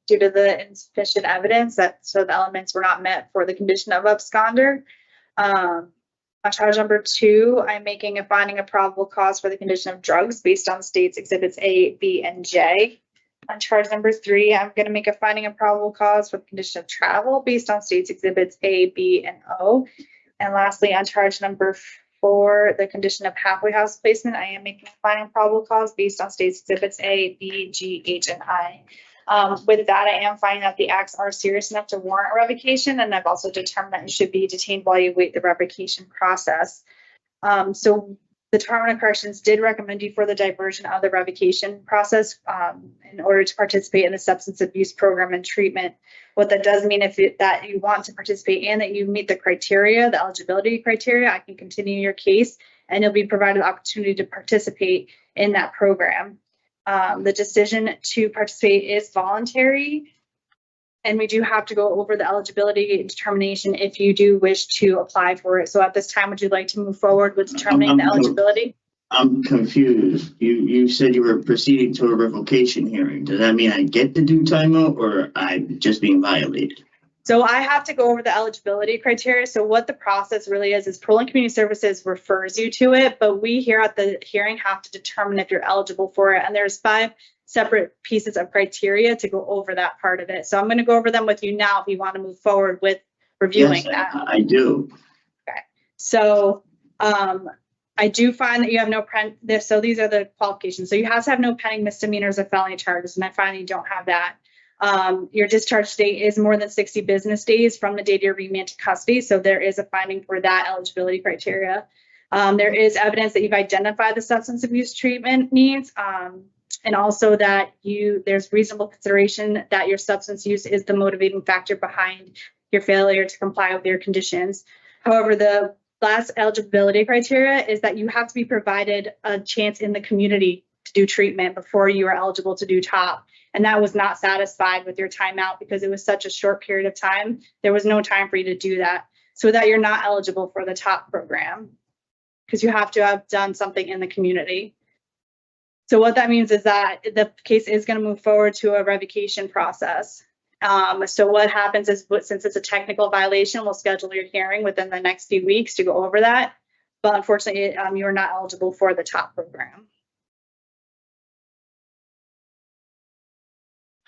Speaker 1: due to the insufficient evidence that so the elements were not met for the condition of absconder. On charge number 2, I'm making a finding of probable cause for the condition of drugs based on state's exhibits A, B, and J. On charge number 3, I'm going to make a finding of probable cause for the condition of travel based on state's exhibits A, B, and O. And lastly, on charge number 4, the condition of halfway house placement, I am making a finding of probable cause based on state's exhibits A, B, G, H, and I. With that, I am finding that the acts are serious enough to warrant a revocation, and I've also determined that you should be detained while you wait the revocation process. So the Department of Corrections did recommend you for the diversion of the revocation process in order to participate in the substance abuse program and treatment. What that does mean that you want to participate and that you meet the criteria, the eligibility criteria, I can continue your case and you'll be provided the opportunity to participate in that program. The decision to participate is voluntary, and we do have to go over the eligibility determination if you do wish to apply for it. So at this time, would you like to move forward with determining the eligibility?
Speaker 11: I'm confused. You said you were proceeding to a revocation hearing. Does that mean I get to do timeout or I'm just being violated?
Speaker 1: So I have to go over the eligibility criteria. So what the process really is Parole and Community Services refers you to it, but we here at the hearing have to determine if you're eligible for it. And there's 5 separate pieces of criteria to go over that part of it. So I'm going to go over them with you now if you want to move forward with reviewing that.
Speaker 11: I do.
Speaker 1: Okay. So I do find that you have no so these are the qualifications. So you have to have no pending misdemeanors or felony charges, and I find you don't have that. Your discharge date is more than 60 business days from the date of your remand to custody. So there is a finding for that eligibility criteria. There is evidence that you've identified the substance abuse treatment needs, and also that there's reasonable consideration that your substance use is the motivating factor behind your failure to comply with your conditions. However, the last eligibility criteria is that you have to be provided a chance in the community to do treatment before you are eligible to do TOP. And that was not satisfied with your timeout because it was such a short period of time. There was no time for you to do that. So that you're not eligible for the TOP program because you have to have done something in the community. So what that means is that the case is going to move forward to a revocation process. So what happens is, since it's a technical violation, we'll schedule your hearing within the next few weeks to go over that. But unfortunately, you are not eligible for the TOP program.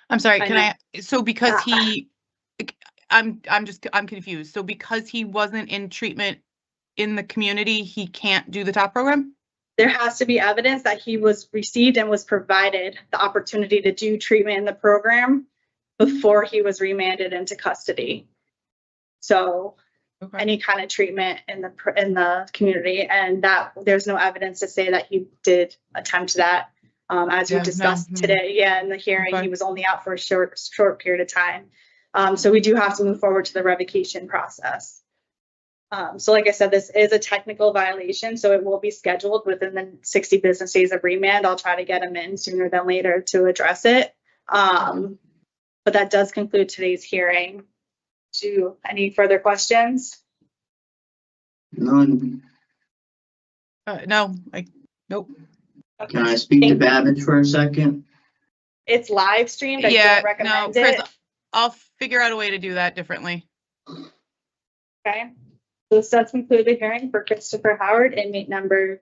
Speaker 10: I'm sorry, so because I'm confused. So because he wasn't in treatment in the community, he can't do the TOP program?
Speaker 1: There has to be evidence that he was received and was provided the opportunity to do treatment in the program before he was remanded into custody. So any kind of treatment in the community, and that there's no evidence to say that he did attempt that. As we discussed today, in the hearing, he was only out for a short period of time. So we do have to move forward to the revocation process. So like I said, this is a technical violation, so it will be scheduled within the 60 business days of remand. I'll try to get him in sooner than later to address it. But that does conclude today's hearing. Any further questions?
Speaker 11: None.
Speaker 10: No, nope.
Speaker 11: Can I speak to Babbage for a second?
Speaker 1: It's live streamed. I
Speaker 10: Yeah,
Speaker 1: don't
Speaker 10: no,
Speaker 1: recommend
Speaker 10: Chris,
Speaker 1: it.
Speaker 10: I'll figure out a way to do that differently.
Speaker 1: Okay. So this does conclude the hearing for Christopher Howard, inmate number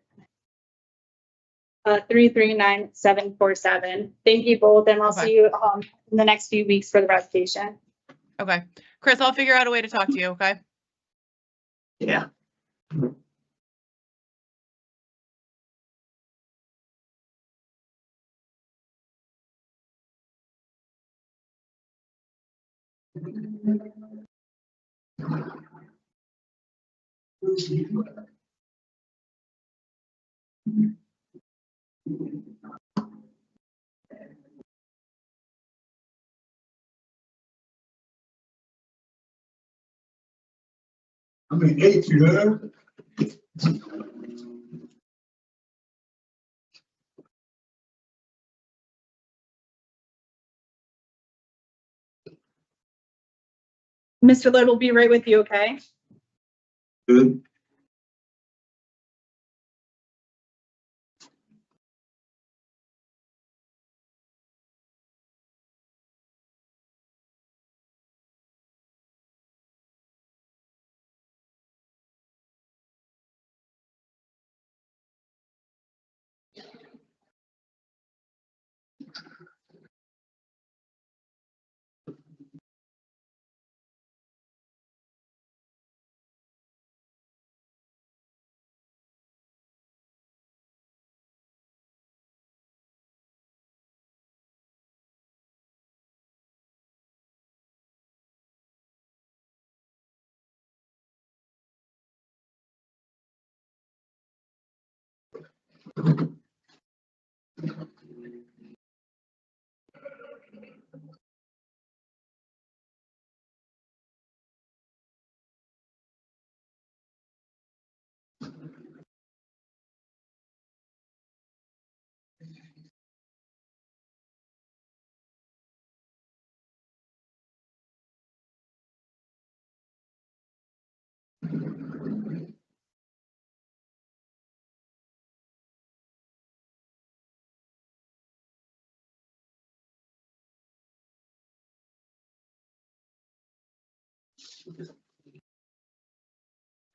Speaker 1: 339747. Thank you both, and I'll
Speaker 10: Okay.
Speaker 1: see you in the next few weeks for the revocation.
Speaker 10: Okay. Chris, I'll figure out a way to talk to you, okay?
Speaker 11: Yeah.
Speaker 6: I mean, eight, you know?
Speaker 1: Mr. Lloyd will be right with you, okay?
Speaker 6: Good.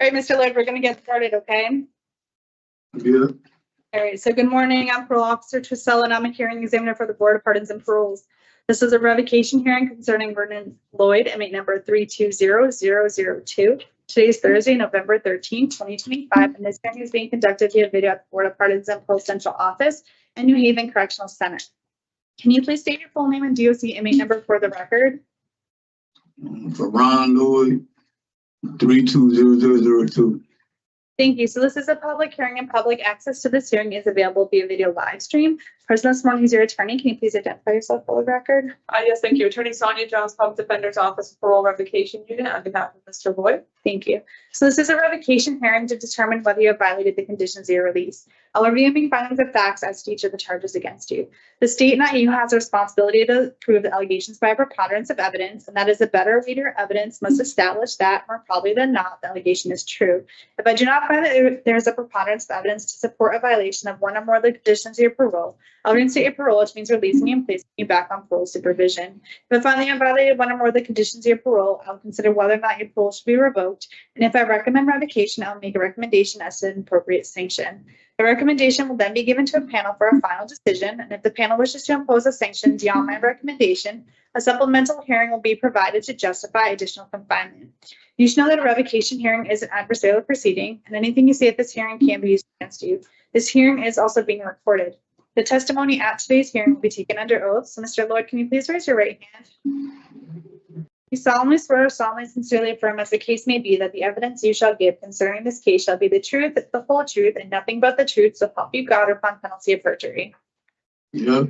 Speaker 1: All right, Mr. Lloyd, we're gonna get started, okay?
Speaker 6: Yeah.
Speaker 1: All right, so good morning. I'm Parole Officer Trisella, and I'm a hearing examiner for the Board of Pardons and Paroles. This is a revocation hearing concerning Vernon Lloyd, inmate number 320002. Today is Thursday, November 13, 2025, and this hearing is being conducted via video at the Board of Pardons and Parole Central Office and New Haven Correctional Center. Can you please state your full name and DOC inmate number for the record?
Speaker 6: For Ron Lloyd, 320002.
Speaker 1: Thank you. So this is a public hearing, and public access to this hearing is available via video live stream. Present this morning is your attorney. Can you please identify yourself for the record?
Speaker 5: Yes, thank you. Attorney Sonia Jones, Public Defender's Office, Parole Revocation Unit, on behalf of Mr. Lloyd.
Speaker 1: Thank you. So this is a revocation hearing to determine whether you have violated the conditions of your release. I'll review and make findings of facts as to each of the charges against you. The state, not you, has a responsibility to prove the allegations by a preponderance of evidence, and that is a better reader evidence must establish that, more probably than not, the allegation is true. If I do not find that there is a preponderance of evidence to support a violation of one or more of the conditions of your parole, I'll reinstate your parole, which means releasing you and placing you back on parole supervision. If I find that you have violated one or more of the conditions of your parole, I'll consider whether or not your parole should be revoked. And if I recommend revocation, I'll make a recommendation as to an appropriate sanction. The recommendation will then be given to a panel for a final decision, and if the panel wishes to impose a sanction beyond my recommendation, a supplemental hearing will be provided to justify additional confinement. You should know that a revocation hearing is an adversarial proceeding, and anything you say at this hearing can be used against you. This hearing is also being recorded. The testimony at today's hearing will be taken under oath. So, Mr. Lloyd, can you please raise your right hand? You solemnly swear or solemnly sincerely affirm, as the case may be, that the evidence you shall give concerning this case shall be the truth, the whole truth, and nothing but the truth, so help you God, or upon penalty of perjury.
Speaker 6: Yep.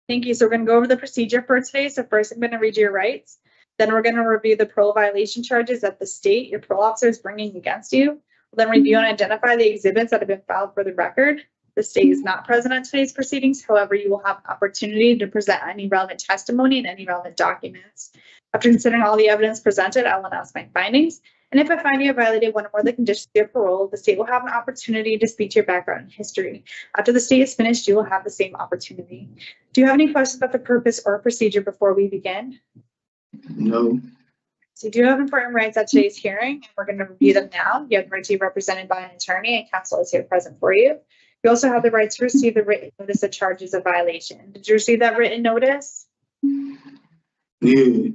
Speaker 1: Thank you. So we're going to go over the procedure for today. So first, I'm going to read your rights. Then we're going to review the parole violation charges that the state, your parole officer, is bringing against you. We'll then review and identify the exhibits that have been filed for the record. The state is not present at today's proceedings. However, you will have opportunity to present any relevant testimony and any relevant documents. After considering all the evidence presented, I will announce my findings. And if I find you have violated one or more of the conditions of your parole, the state will have an opportunity to speak to your background and history. After the state is finished, you will have the same opportunity. Do you have any questions about the purpose or procedure before we begin?
Speaker 6: No.
Speaker 1: So you do have important rights at today's hearing, and we're going to review them now. You have the right to be represented by an attorney, and counsel is here present for you. You also have the right to receive the written notice of charges of violation. Did you receive that written notice?
Speaker 6: Yeah.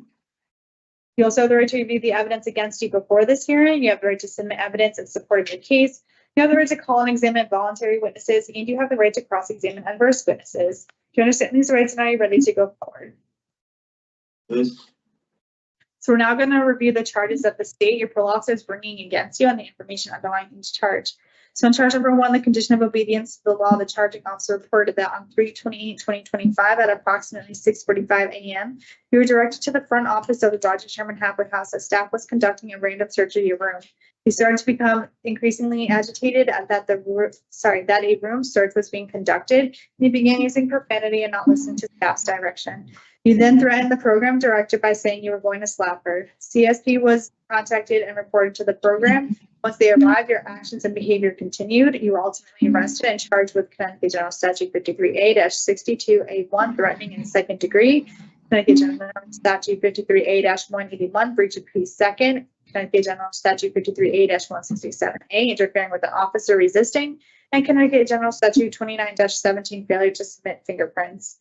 Speaker 1: You also have the right to review the evidence against you before this hearing. You have the right to submit evidence in support of your case. You have the right to call and examine voluntary witnesses, and you have the right to cross-examine adverse witnesses. Do you understand these rights and are you ready to go forward?
Speaker 6: Yes.
Speaker 1: So we're now going to review the charges that the state, your parole officer, is bringing against you and the information underlying each charge. So in charge number 1, the condition of obedience to the law, the charging officer reported that on 3/28/2025 at approximately 6:45 a.m., you were directed to the front office of the Dodger Sherman Halfway House as staff was conducting a random search of your room. You started to become increasingly agitated that a room search was being conducted, and you began using profanity and not listening to staff's direction. You then threatened the program director by saying you were going to slap her. CSP was contacted and reported to the program. Once they arrived, your actions and behavior continued. You were ultimately arrested and charged with Connecticut General Statute 53A-62A1, threatening in second degree, Connecticut General Statute 53A-181, breach of peace second, Connecticut General Statute 53A-167A, interfering with an officer resisting, and Connecticut General Statute 29-17, failure to submit fingerprints.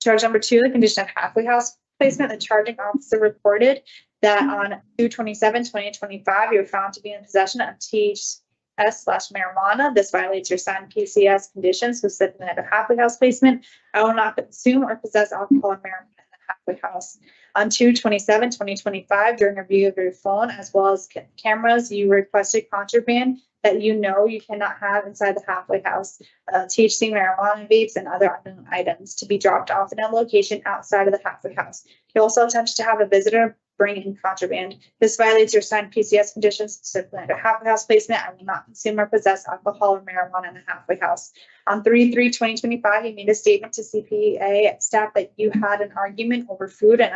Speaker 1: Charge number 2, the condition of halfway house placement. The charging officer reported that on 2/27/2025, you were found to be in possession of THC/marijuana. This violates your signed PCS conditions, specifically under halfway house placement. I will not consume or possess alcohol or marijuana in the halfway house. On 2/27/2025, during a review of your phone as well as cameras, you requested contraband that you know you cannot have inside the halfway house, THC, marijuana, vapes, and other unknown items to be dropped off in a location outside of the halfway house. You also attempted to have a visitor bring in contraband. This violates your signed PCS conditions, specifically under halfway house placement. I will not consume or possess alcohol or marijuana in the halfway house. On 3/3/2025, you made a statement to CPA staff that you had an argument over food and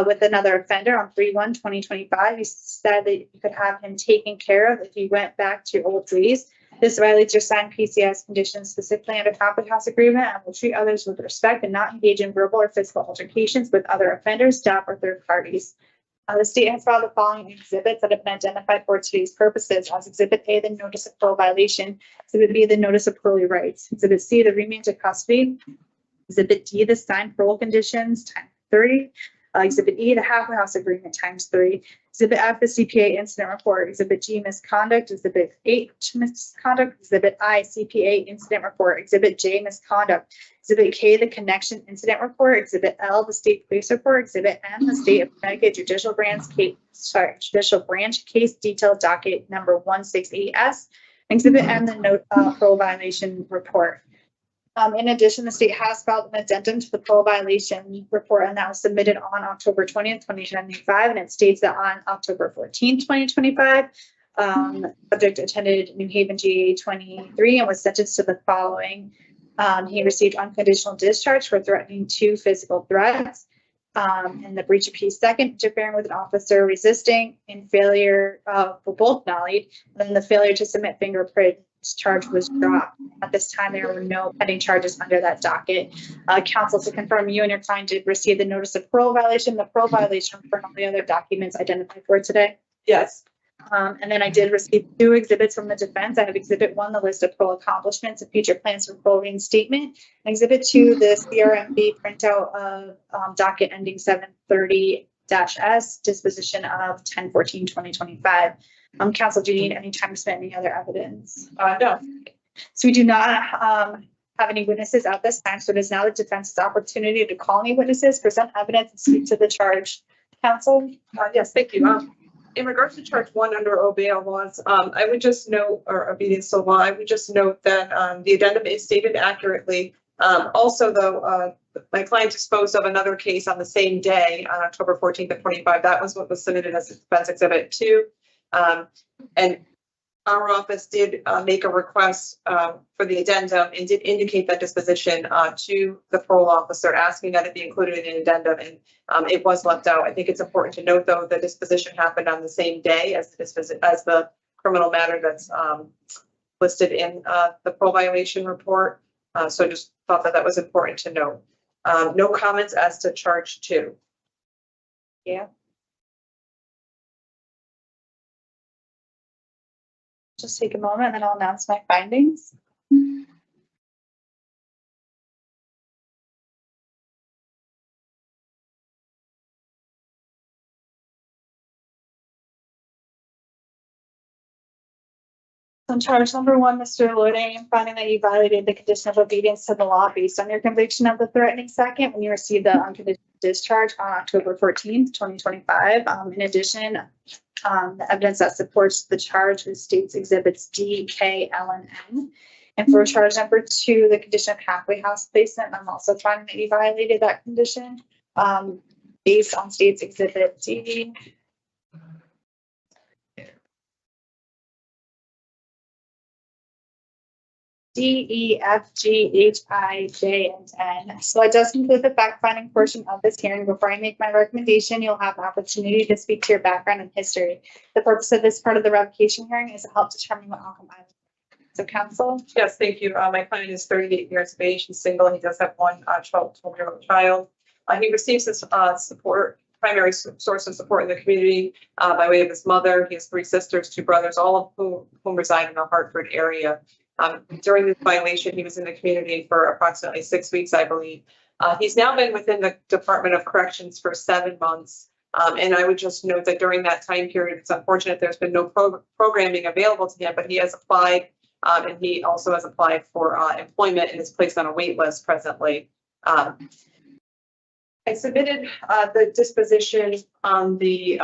Speaker 1: with another offender. On 3/1/2025, you said that you could have him taken care of if you went back to your old ways. This violates your signed PCS conditions, specifically under halfway house agreement, and will treat others with respect and not engage in verbal or physical altercations with other offenders, staff, or third parties. The state has filed the following exhibits that have been identified for today's purposes as Exhibit A, the notice of parole violation; Exhibit B, the notice of parole rights; Exhibit C, the remand to custody; Exhibit D, the signed parole conditions times 3; Exhibit E, the halfway house agreement times 3; Exhibit F, the CPA incident report; Exhibit G, misconduct; Exhibit H, misconduct; Exhibit I, CPA incident report; Exhibit J, misconduct; Exhibit K, the connection incident report; Exhibit L, the state police report; Exhibit M, the state of Connecticut judicial branch case detailed docket number 168S; Exhibit M, the note parole violation report. In addition, the state has filed an addendum to the parole violation report, and that was submitted on October 20th, 2025. And it states that on October 14th, 2025, subject attended New Haven GA 23 and was sentenced to the following. He received unconditional discharge for threatening 2 physical threats, and the breach of peace second, interfering with an officer, resisting, and failure for both nollied. And then the failure to submit fingerprint charge was dropped. At this time, there were no pending charges under that docket. Counsel, to confirm, you and your client did receive the notice of parole violation, the parole violation for all the other documents identified for today.
Speaker 5: Yes.
Speaker 1: And then I did receive 2 exhibits from the defense. I have Exhibit 1, the list of parole accomplishments and future plans for parole reinstatement, and Exhibit 2, the CRMB printout of docket ending 730-S, disposition of 10/14/2025. Counsel, do you need any time to submit any other evidence?
Speaker 5: No.
Speaker 1: So we do not have any witnesses at this time. So it is now the defense's opportunity to call any witnesses, present evidence, and speak to the charge. Counsel?
Speaker 5: Yes, thank you. In regards to charge 1 under bail laws, I would just note, or obedience to law, I would just note that the addendum is stated accurately. Also, though, my client disposed of another case on the same day, on October 14th of 25. That was what was submitted as defense exhibit 2. And our office did make a request for the addendum and did indicate that disposition to the parole officer, asking that it be included in the addendum, and it was left out. I think it's important to note, though, the disposition happened on the same day as the criminal matter that's listed in the parole violation report. So just thought that was important to note. No comments as to charge 2.
Speaker 1: Yeah. Just take a moment and then I'll announce my findings. On charge number 1, Mr. Lloyd, I am finding that you violated the condition of obedience to the law based on your conviction of the threatening second when you received the unconditional discharge on October 14th, 2025. In addition, the evidence that supports the charge is states exhibits D, K, L, and N. And for charge number 2, the condition of halfway house placement, I'm also finding that you violated that condition based on states exhibit D, D, E, F, G, H, I, J, and N. So it does conclude the fact-finding portion of this hearing. Before I make my recommendation, you'll have an opportunity to speak to your background and history. The purpose of this part of the revocation hearing is to help determine what outcome I will. So counsel?
Speaker 5: Yes, thank you. My client is 38 years of age. He's single. He does have one 12-year-old child. He receives his primary source of support in the community by way of his mother. He has 3 sisters, 2 brothers, all of whom reside in the Hartford area. During this violation, he was in the community for approximately 6 weeks, I believe. He's now been within the Department of Corrections for 7 months. And I would just note that during that time period, it's unfortunate there's been no programming available to him, but he has applied, and he also has applied for employment and is placed on a wait list presently. I submitted the disposition on the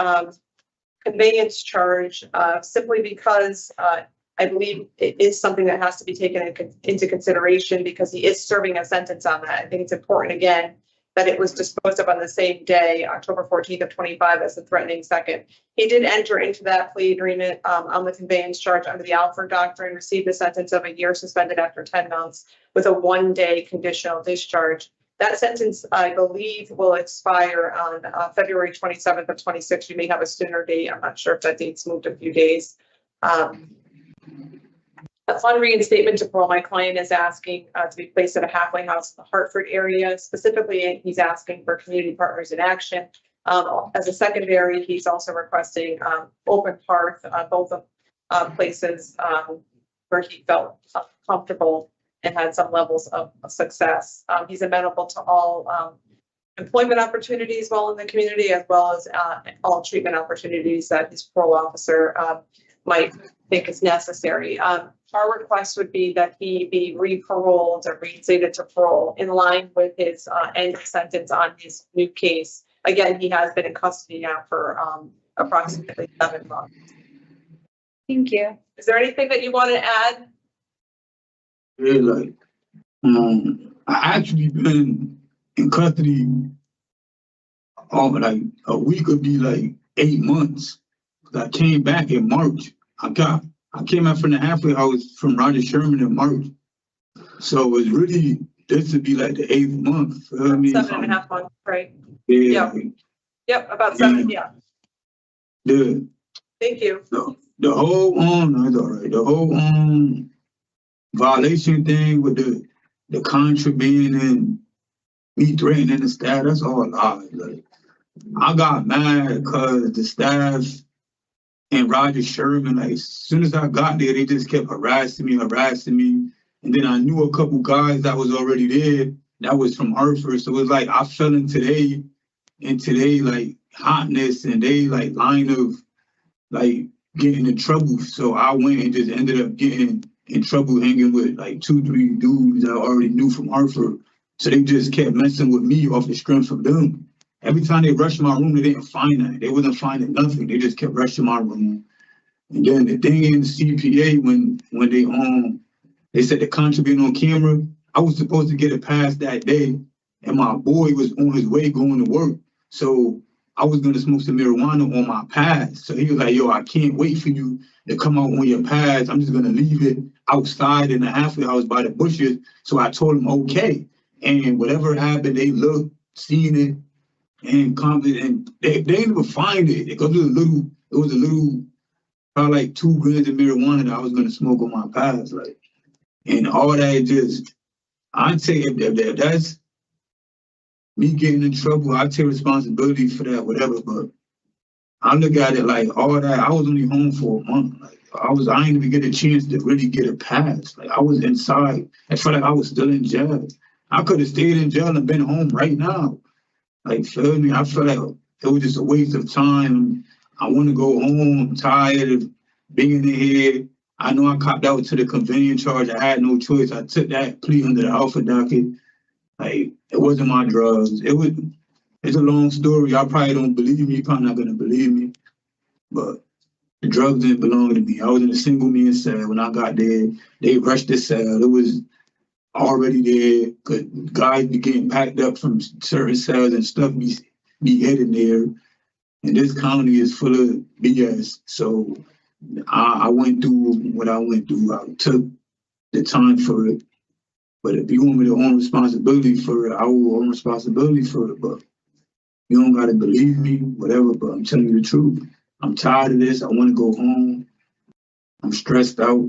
Speaker 5: conveyance charge simply because I believe it is something that has to be taken into consideration because he is serving a sentence on that. I think it's important, again, that it was disposed of on the same day, October 14th of 25, as the threatening second. He did enter into that plea agreement on the conveyance charge under the Alford Doctrine, received a sentence of 1 year suspended after 10 months with a 1-day conditional discharge. That sentence, I believe, will expire on February 27th of 26. You may have a sooner date. I'm not sure if that date's moved a few days. Upon reinstatement to parole, my client is asking to be placed at a halfway house in the Hartford area. Specifically, he's asking for community partners in action. As a secondary, he's also requesting open hearth, both of places where he felt comfortable and had some levels of success. He's amenable to all employment opportunities while in the community, as well as all treatment opportunities that his parole officer might think is necessary. Our request would be that he be re-paroled or reinstated to parole in line with his end of sentence on his new case. Again, he has been in custody now for approximately 7 months.
Speaker 1: Thank you.
Speaker 5: Is there anything that you want to add?
Speaker 6: Yeah, like, I actually been in custody like a week would be like 8 months. I came back in March. I came out from the halfway house from Roger Sherman in March. So it's really, this would be like the 8th month. I mean,
Speaker 5: 7.5 months, right?
Speaker 6: Yeah.
Speaker 5: Yep, about 7, yeah. Thank you.
Speaker 6: The whole, that's all right. The whole violation thing with the contraband and me threatening the staff, that's all lies. Like, I got mad because the staff and Roger Sherman, like, as soon as I got there, they just kept harassing me. And then I knew a couple guys that was already there that was from Hartford. So it was like I fell into they like hotness and they like line of like getting in trouble. So I went and just ended up getting in trouble hanging with like 2-3 dudes I already knew from Hartford. So they just kept messing with me off the strength of them. Every time they rushed my room, they didn't find that. They wasn't finding nothing. They just kept rushing my room. And then the thing in the CPA, when they said the contraband on camera, I was supposed to get it passed that day, and my boy was on his way going to work. So I was gonna smoke some marijuana on my pass. So he was like, yo, I can't wait for you to come out on your pass. I'm just gonna leave it outside in the halfway house by the bushes. So I told him, okay. And whatever happened, they looked, seen it, and commented, and they didn't even find it. Because it was a little, probably like 2 grams of marijuana that I was gonna smoke on my pass. Like, and all that just, I'd say if that's me getting in trouble, I take responsibility for that, whatever. But I look at it like all that. I was only home for a month. Like I didn't even get a chance to really get a pass. Like I was inside. I felt like I was still in jail. I could have stayed in jail and been home right now. Like, feel me? I feel like it was just a waste of time. I want to go home. I'm tired of being in here. I know I copped out to the convenience charge. I had no choice. I took that plea under the alpha docket. Like, it wasn't my drugs. It's a long story. Y'all probably don't believe me. You're probably not gonna believe me. But the drugs didn't belong to me. I was in a single man cell. When I got there, they rushed the cell. It was already there. Cause guys be getting packed up from certain cells and stuff be heading there. And this county is full of BS. So I went through what I went through. I took the time for it. But if you want me to own responsibility for it, I will own responsibility for it. But you don't gotta believe me, whatever, but I'm telling you the truth. I'm tired of this. I wanna go home. I'm stressed out.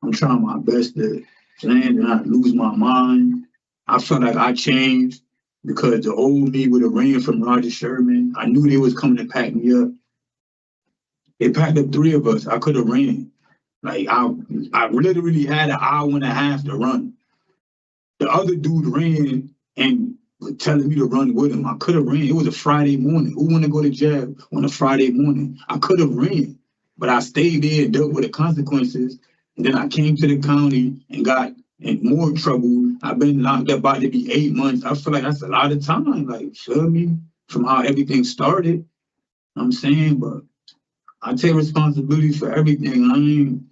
Speaker 6: I'm trying my best to plan and not lose my mind. I felt like I changed because the old me would have ran from Roger Sherman. I knew they was coming to pack me up. They packed up 3 of us. I could have ran. Like I literally had an hour and a half to run. The other dude ran and was telling me to run with him. I could have ran. It was a Friday morning. Who want to go to jail on a Friday morning? I could have ran, but I stayed there and dealt with the consequences. And then I came to the county and got in more trouble. I've been locked up about to be 8 months. I feel like that's a lot of time. Like, feel me? From how everything started. I'm saying, but I take responsibility for everything.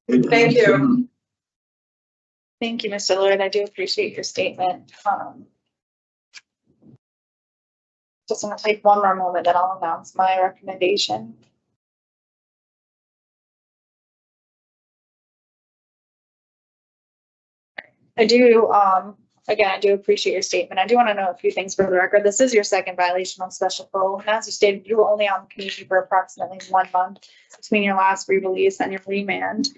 Speaker 5: Thank you.
Speaker 1: Thank you, Mr. Lloyd. I do appreciate your statement. Just gonna take one more moment, then I'll announce my recommendation. I do, again, I do appreciate your statement. I do want to know a few things for the record. This is your second violation on special parole. And as you stated, you were only on the community for approximately 1 month between your last re-release and your remand.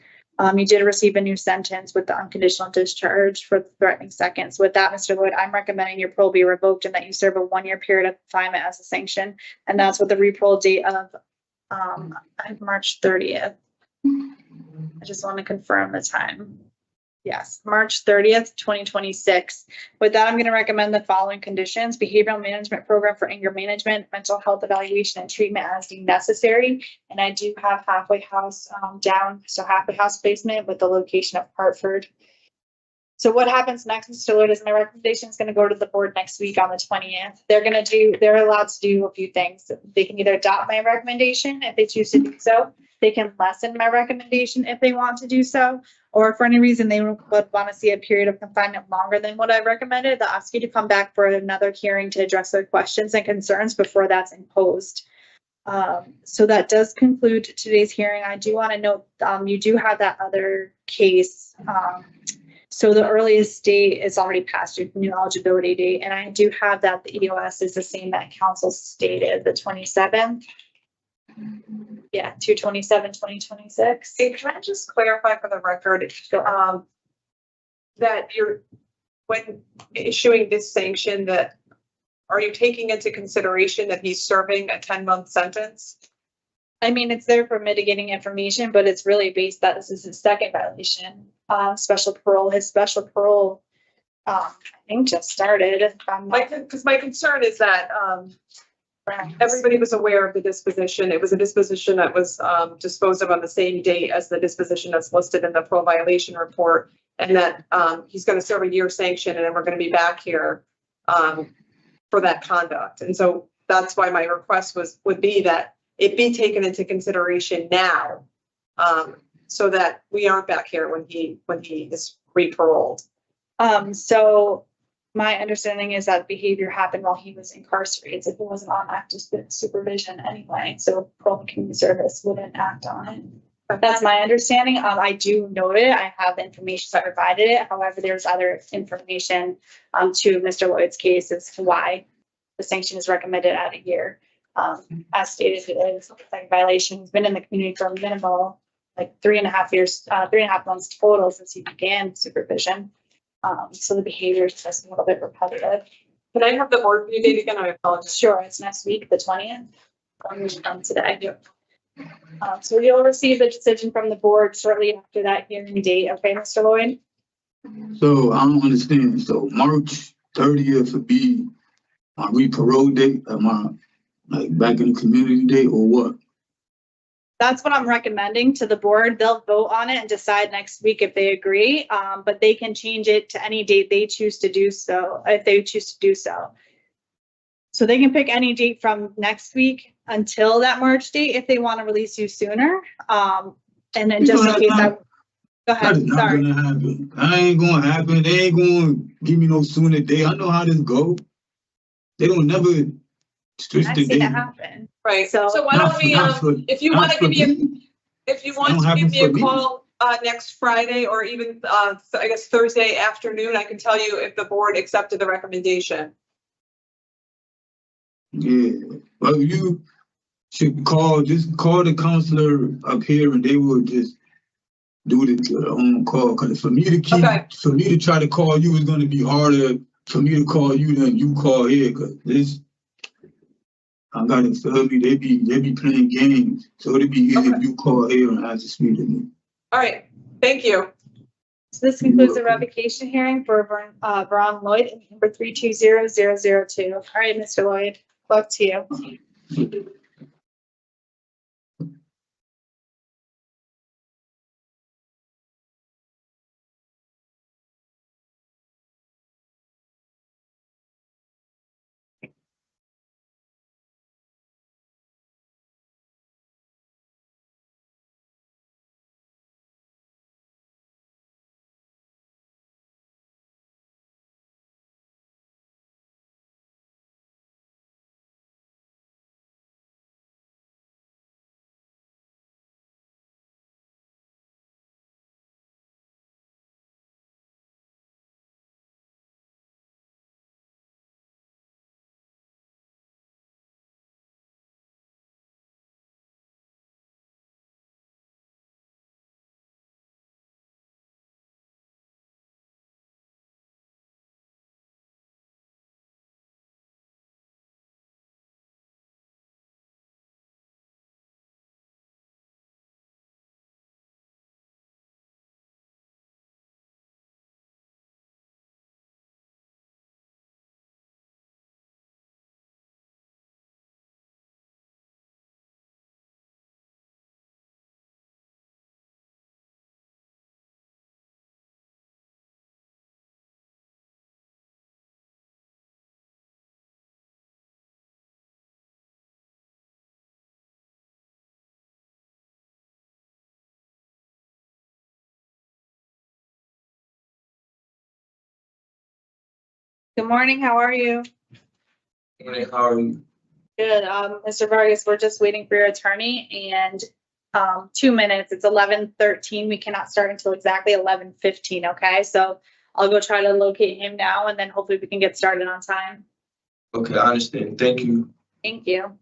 Speaker 1: You did receive a new sentence with the unconditional discharge for threatening seconds. With that, Mr. Lloyd, I'm recommending your parole be revoked and that you serve a 1-year period of confinement as a sanction. And that's with the re-parole date of March 30th. I just want to confirm the time. Yes, March 30th, 2026. With that, I'm going to recommend the following conditions: behavioral management program for anger management, mental health evaluation and treatment as deemed necessary. And I do have halfway house down, so halfway house placement with the location of Hartford. So what happens next, Mr. Lloyd, is my recommendation is going to go to the board next week on the 20th. They're allowed to do a few things. They can either adopt my recommendation if they choose to do so. They can lessen my recommendation if they want to do so, or if for any reason they would want to see a period of confinement longer than what I recommended, they'll ask you to come back for another hearing to address their questions and concerns before that's imposed. So that does conclude today's hearing. I do want to note you do have that other case. So the earliest date is already past your new eligibility date, and I do have that the EOS is the same that council stated, the 27th. Yeah, 2/27/2026.
Speaker 5: Hey, can I just clarify for the record, that when issuing this sanction, that are you taking into consideration that he's serving a 10-month sentence?
Speaker 1: I mean, it's there for mitigating information, but it's really based that this is his second violation. Special parole, his special parole, I think just started.
Speaker 5: Because my concern is that everybody was aware of the disposition. It was a disposition that was disposed of on the same date as the disposition that's listed in the parole violation report, and that he's going to serve a year sanction, and then we're going to be back here for that conduct. And so that's why my request would be that it be taken into consideration now, so that we aren't back here when he is re-paroled.
Speaker 1: So My understanding is that behavior happened while he was incarcerated. So it wasn't on active supervision anyway. So parole and community service wouldn't act on it. That's my understanding. I do note it. I have the information, so I provided it. However, there's other information to Mr. Lloyd's case as to why the sanction is recommended at a year. As stated, it is a violation. He's been in the community for a minimal, like 3.5 years, 3.5 months total since he began supervision. So the behavior is just a little bit repetitive.
Speaker 5: Can I have the board review date again? I apologize.
Speaker 1: Sure, it's next week, the 20th. From today. So you'll receive the decision from the board shortly after that hearing date. Okay, Mr. Lloyd?
Speaker 6: So I don't understand. So March 30th would be my re-parole date, my like back in the community date, or what?
Speaker 1: That's what I'm recommending to the board. They'll vote on it and decide next week if they agree. But they can change it to any date they choose to do so, if they choose to do so. So they can pick any date from next week until that March date if they want to release you sooner. And then just in case
Speaker 6: Go
Speaker 1: ahead,
Speaker 6: That's not
Speaker 1: sorry.
Speaker 6: gonna happen. That ain't gonna happen. They ain't gonna give me no sooner date. I know how this go. They don't never switch
Speaker 1: I've
Speaker 6: the
Speaker 1: seen
Speaker 6: date.
Speaker 1: it happen.
Speaker 5: Right,
Speaker 1: So-
Speaker 5: so why don't we, if you want to give me, if you want to give me a call, next Friday or even, I guess Thursday afternoon, I can tell you if the board accepted the recommendation.
Speaker 6: Yeah, well, you should just call the counselor up here and they will just do the own call. Cause for me to try to call you is gonna be harder for me to call you than you call here. Cause this, I gotta feel me, they be playing games. So it'd be easy if you call here and ask to speak to me.
Speaker 5: All right, thank you.
Speaker 1: So this concludes the revocation hearing for Veron Lloyd, number 320002. All right, Mr. Lloyd, back to you. Good morning, how are you?
Speaker 4: How are you?
Speaker 1: Good, Mr. Vargas, we're just waiting for your attorney and 2 minutes, it's 11:13. We cannot start until exactly 11:15, okay? So I'll go try to locate him now and then hopefully we can get started on time.
Speaker 4: Okay, I understand. Thank you.
Speaker 1: Thank you.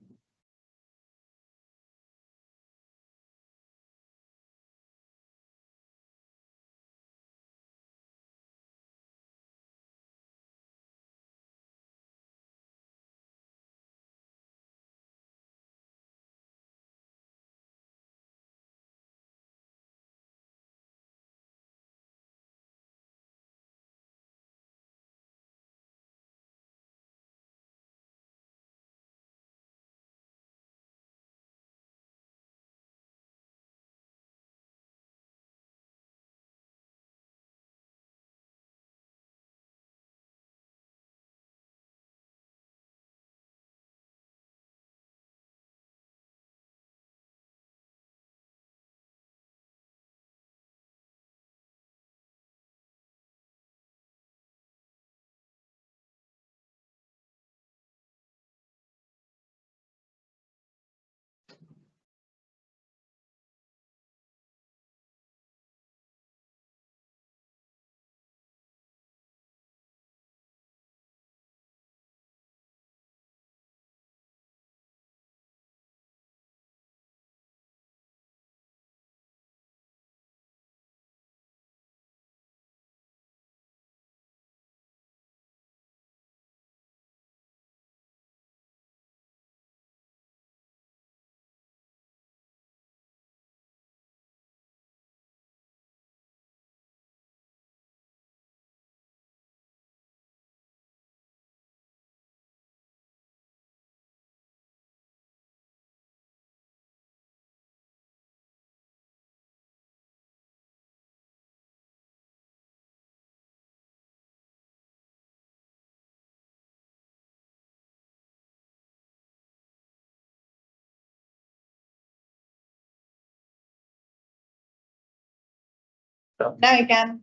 Speaker 1: Now again.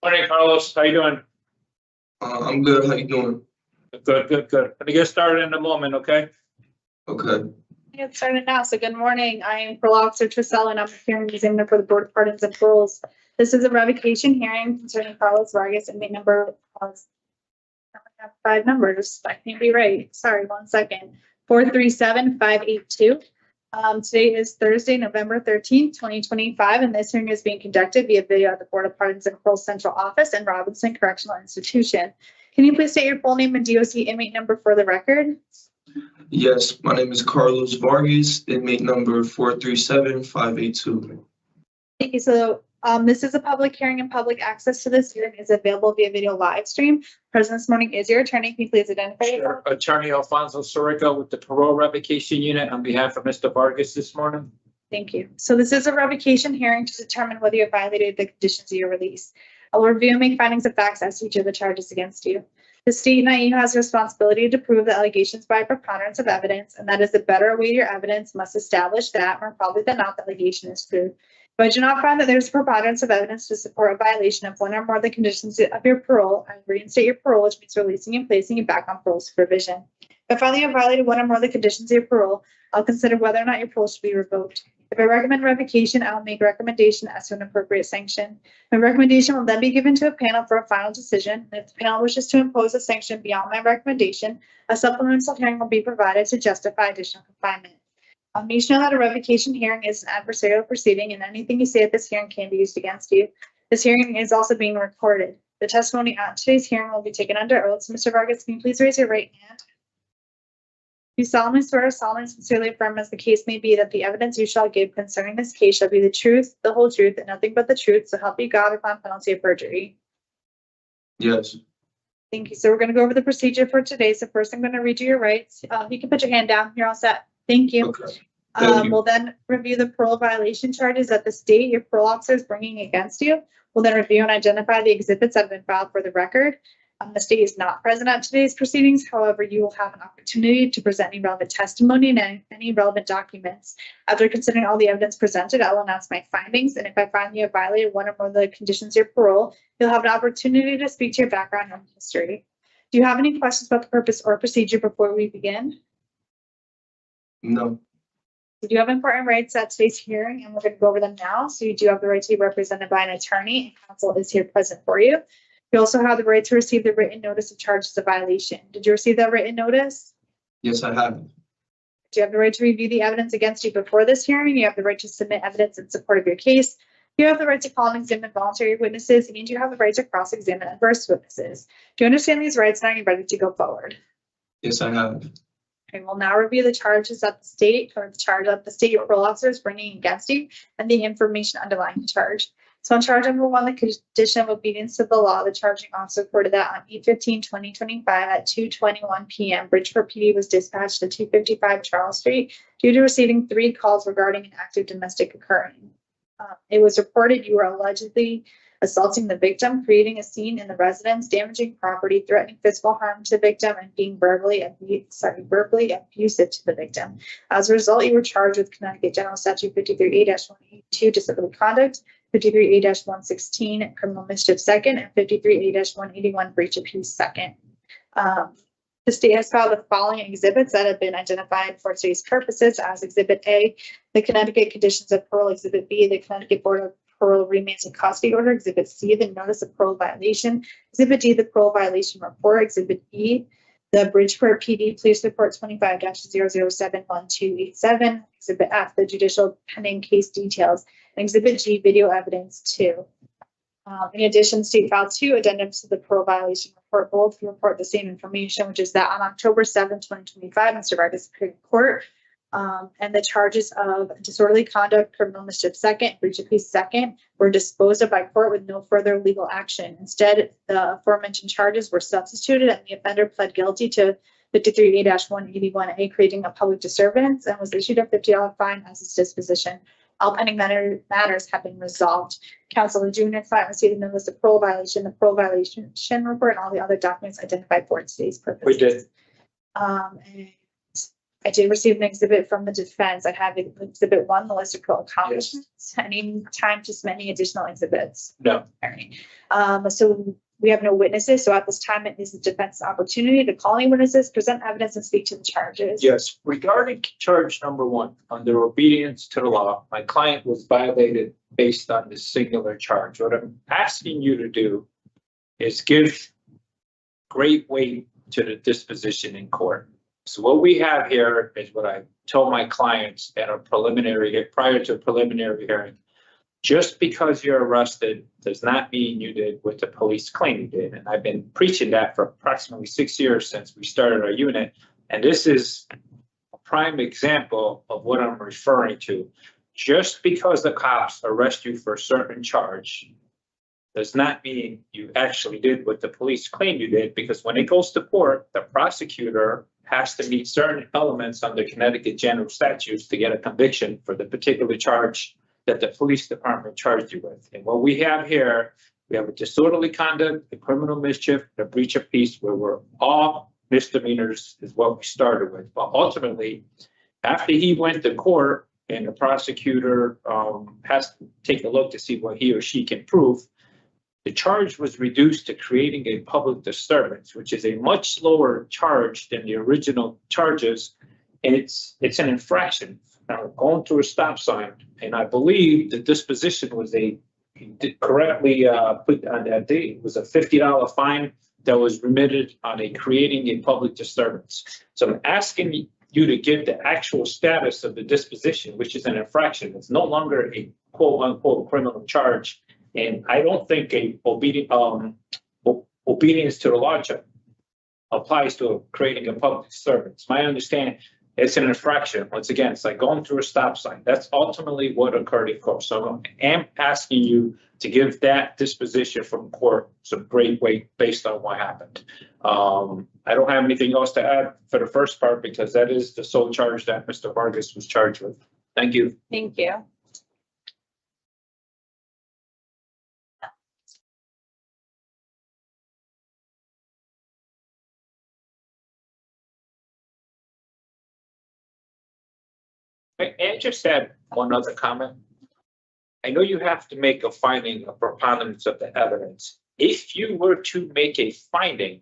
Speaker 12: Morning, Carlos. How you doing?
Speaker 13: I'm good. How you doing?
Speaker 12: Good. Gonna get started in a moment, okay?
Speaker 13: Okay.
Speaker 1: Get started now. So good morning. I am Parole Officer Trisell and I'm the hearing examiner for the Board of Pardons and Paroles. This is a revocation hearing concerning Carlos Vargas, inmate number I have 5 numbers. I can't be right. Sorry, 1 second. 437582. Today is Thursday, November 13th, 2025, and this hearing is being conducted via video at the Board of Pardons and Paroles Central Office and Robinson Correctional Institution. Can you please state your full name and DOC inmate number for the record?
Speaker 13: Yes, my name is Carlos Vargas, inmate number 437582.
Speaker 1: Thank you. So this is a public hearing and public access to this hearing is available via video live stream. Present this morning is your attorney. Can you please identify yourself?
Speaker 12: Attorney Alfonso Sorica with the Parole Revocation Unit on behalf of Mr. Vargas this morning.
Speaker 1: Thank you. So this is a revocation hearing to determine whether you have violated the conditions of your release. I'll review and make findings of facts as to each of the charges against you. The state, not you, has a responsibility to prove the allegations by preponderance of evidence, and that is the better weight your evidence must establish that, more probably than not, the allegation is true. If I do not find that there's a preponderance of evidence to support a violation of one or more of the conditions of your parole, I reinstate your parole, which means releasing and placing you back on parole supervision. If I find that you have violated one or more of the conditions of your parole, I'll consider whether or not your parole should be revoked. If I recommend revocation, I will make a recommendation as to an appropriate sanction. My recommendation will then be given to a panel for a final decision. And if the panel wishes to impose a sanction beyond my recommendation, a supplemental hearing will be provided to justify additional confinement. You should know that a revocation hearing is an adversarial proceeding, and anything you say at this hearing can be used against you. This hearing is also being recorded. The testimony at today's hearing will be taken under oath. So Mr. Vargas, can you please raise your right hand? You solemnly swear or solemnly sincerely affirm, as the case may be, that the evidence you shall give concerning this case shall be the truth, the whole truth, and nothing but the truth, so help you God upon penalty of perjury.
Speaker 13: Yes.
Speaker 1: Thank you. So we're going to go over the procedure for today. So first I'm going to read you your rights. You can put your hand down. You're all set. Thank you.
Speaker 13: Okay. Thank you.
Speaker 1: We'll then review the parole violation charges that the state, your parole officer, is bringing against you. We'll then review and identify the exhibits that have been filed for the record. The state is not present at today's proceedings. However, you will have an opportunity to present any relevant testimony and any relevant documents. After considering all the evidence presented, I will announce my findings. And if I find you have violated one or more of the conditions of your parole, you'll have an opportunity to speak to your background and history. Do you have any questions about the purpose or procedure before we begin?
Speaker 13: No.
Speaker 1: You do have important rights at today's hearing, and we're going to go over them now. So you do have the right to be represented by an attorney, and counsel is here present for you. You also have the right to receive the written notice of charges of violation. Did you receive that written notice?
Speaker 13: Yes, I have.
Speaker 1: Do you have the right to review the evidence against you before this hearing? You have the right to submit evidence in support of your case. You have the right to call and examine voluntary witnesses, and you have the right to cross-examine adverse witnesses. Do you understand these rights, and are you ready to go forward?
Speaker 13: Yes, I have.
Speaker 1: Okay, we'll now review the charges that the state, or the charge that the state parole officer is bringing against you, and the information underlying the charge. So on charge number 1, the condition of obedience to the law, the charging officer reported that on 8/15/2025 at 2:21 p.m., Bridgeport PD was dispatched to 255 Charles Street due to receiving 3 calls regarding an active domestic occurring. It was reported you were allegedly assaulting the victim, creating a scene in the residence, damaging property, threatening physical harm to the victim, and being verbally abusive to the victim. As a result, you were charged with Connecticut General Statute 53A-182, disorderly conduct, 53A-116, criminal mischief second, and 53A-181, breach of peace second. The state has filed the following exhibits that have been identified for today's purposes as Exhibit A, the Connecticut Conditions of Parole, Exhibit B, the Connecticut Board of Parole Remains in Custody Order, Exhibit C, the Notice of Parole Violation, Exhibit D, the Parole Violation Report, Exhibit E, the Bridgeport PD Police Report 25-0071287, Exhibit F, the Judicial Pending Case Details, and Exhibit G, Video Evidence 2. In addition, state filed 2 addendums to the Parole Violation Report, both report the same information, which is that on October 7, 2025, Mr. Vargas appeared in court. And the charges of disorderly conduct, criminal mischief second, breach of peace second were disposed of by court with no further legal action. Instead, the aforementioned charges were substituted and the offender pled guilty to 53A-181A, creating a public disturbance, and was issued a $50 fine as its disposition. All pending matters have been resolved. Counsel, the junior client received the notice of parole violation, the parole violation report, and all the other documents identified for today's purpose.
Speaker 12: We did.
Speaker 1: And I did receive an exhibit from the defense. I have exhibit 1, the list of pro accomplishments. Any time to submit any additional exhibits?
Speaker 12: No.
Speaker 1: All right. So we have no witnesses. So at this time, it is the defense's opportunity to call any witnesses, present evidence, and speak to the charges.
Speaker 12: Yes, regarding charge number 1, under obedience to the law, my client was violated based on this singular charge. What I'm asking you to do is give great weight to the disposition in court. So what we have here is what I told my clients at a preliminary, prior to a preliminary hearing. Just because you're arrested does not mean you did what the police claim you did. And I've been preaching that for approximately 6 years since we started our unit. And this is a prime example of what I'm referring to. Just because the cops arrest you for a certain charge does not mean you actually did what the police claim you did, because when it goes to court, the prosecutor has to meet certain elements under Connecticut general statutes to get a conviction for the particular charge that the police department charged you with. And what we have here, we have a disorderly conduct, a criminal mischief, and a breach of peace, where we're all misdemeanors is what we started with. But ultimately, after he went to court and the prosecutor has to take a look to see what he or she can prove, the charge was reduced to creating a public disturbance, which is a much lower charge than the original charges. And it's an infraction. Now, going through a stop sign, and I believe the disposition was correctly put on that date. It was a $50 fine that was remitted on creating a public disturbance. So I'm asking you to give the actual status of the disposition, which is an infraction. It's no longer a quote unquote criminal charge. And I don't think a obedience to the law applies to creating a public disturbance. My understanding, it's an infraction. Once again, it's like going through a stop sign. That's ultimately what occurred in court. So I am asking you to give that disposition from court some great weight based on what happened. I don't have anything else to add for the first part, because that is the sole charge that Mr. Vargas was charged with. Thank you.
Speaker 1: Thank you.
Speaker 12: And just add one other comment. I know you have to make a finding of preponderance of the evidence. If you were to make a finding,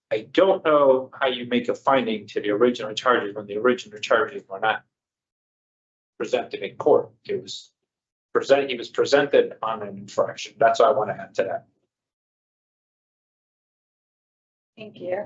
Speaker 12: I don't know how you make a finding to the original charges when the original charges were not presented in court. He was presented on an infraction. That's all I want to add to that.
Speaker 1: Thank you.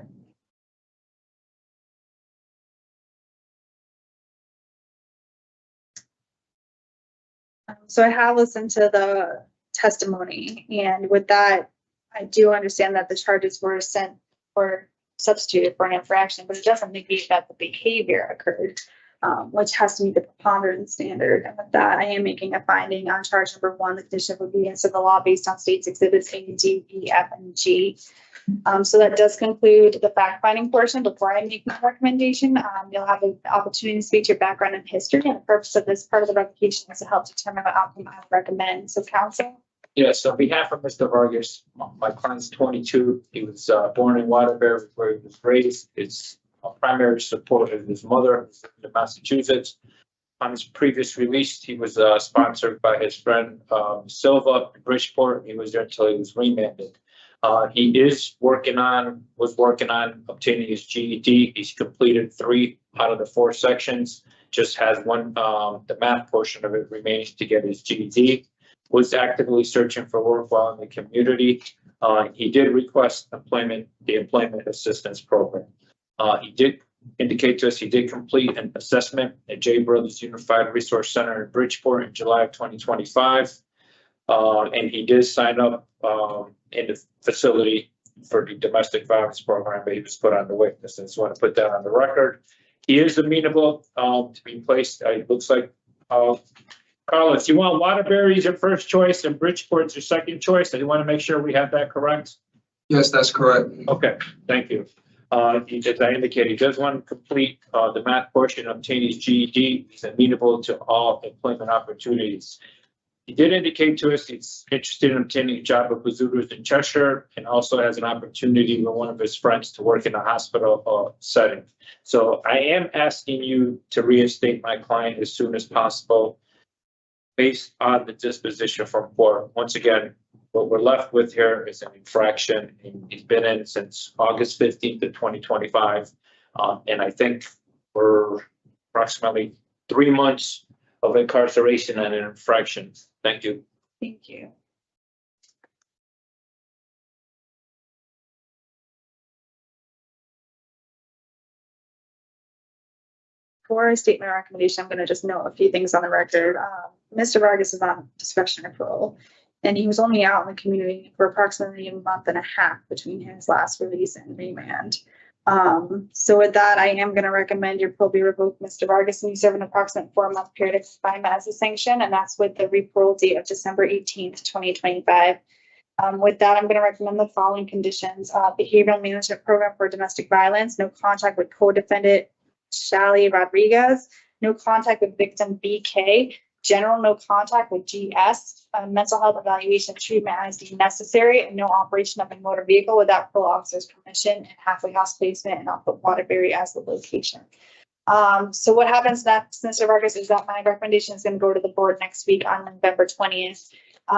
Speaker 1: So I have listened to the testimony, and with that, I do understand that the charges were sent or substituted for an infraction, but it doesn't negate that the behavior occurred, which has to meet the preponderance standard. And with that, I am making a finding on charge number 1, the condition of obedience to the law based on state's exhibits A, D, E, F, and G. So that does conclude the fact-finding portion. Before I make my recommendation, you'll have an opportunity to speak to your background and history. And the purpose of this part of the revocation is to help determine what outcome I recommend. So, counsel?
Speaker 12: Yes, on behalf of Mr. Vargas, my client's 22. He was born in Waterbury, where he was raised. His primary support is his mother, who's in Massachusetts. On his previous release, he was sponsored by his friend Silva in Bridgeport. He was there until he was remanded. He was working on obtaining his GED. He's completed 3 out of the 4 sections. Just has one, the math portion of it remaining to get his GED. Was actively searching for work while in the community. He did request the employment assistance program. He did indicate to us he did complete an assessment at J. Brothers Unified Resource Center in Bridgeport in July of 2025. And he did sign up in the facility for the domestic violence program, but he was put on the wait list. I just want to put that on the record. He is amenable to be placed. It looks like, Carlos, you want Waterbury as your first choice and Bridgeport's your second choice? I want to make sure we have that correct.
Speaker 13: Yes, that's correct.
Speaker 12: Okay, thank you. As I indicated, he does want to complete the math portion, obtain his GED. He's amenable to all employment opportunities. He did indicate to us he's interested in obtaining a job at Bazookas in Cheshire and also has an opportunity with one of his friends to work in a hospital setting. So I am asking you to reinstate my client as soon as possible based on the disposition from court. Once again, what we're left with here is an infraction. He's been in since August 15th of 2025. And I think we're approximately 3 months of incarceration and an infraction. Thank you.
Speaker 1: Thank you. Before I state my recommendation, I'm going to just note a few things on the record. Mr. Vargas is on discretionary parole, and he was only out in the community for approximately a month and a half between his last release and remand. So with that, I am going to recommend your parole be revoked, Mr. Vargas, and you serve an approximate 4-month period of confinement as a sanction, and that's with the re-parole date of December 18th, 2025. With that, I'm going to recommend the following conditions. Behavioral management program for domestic violence, no contact with co-defendant Shally Rodriguez, no contact with victim BK, general no contact with GS, mental health evaluation treatment as deemed necessary, and no operation of a motor vehicle without parole officer's permission, and halfway house placement, and I'll put Waterbury as the location. So what happens next, Mr. Vargas, is that my recommendation is going to go to the board next week on November 20th.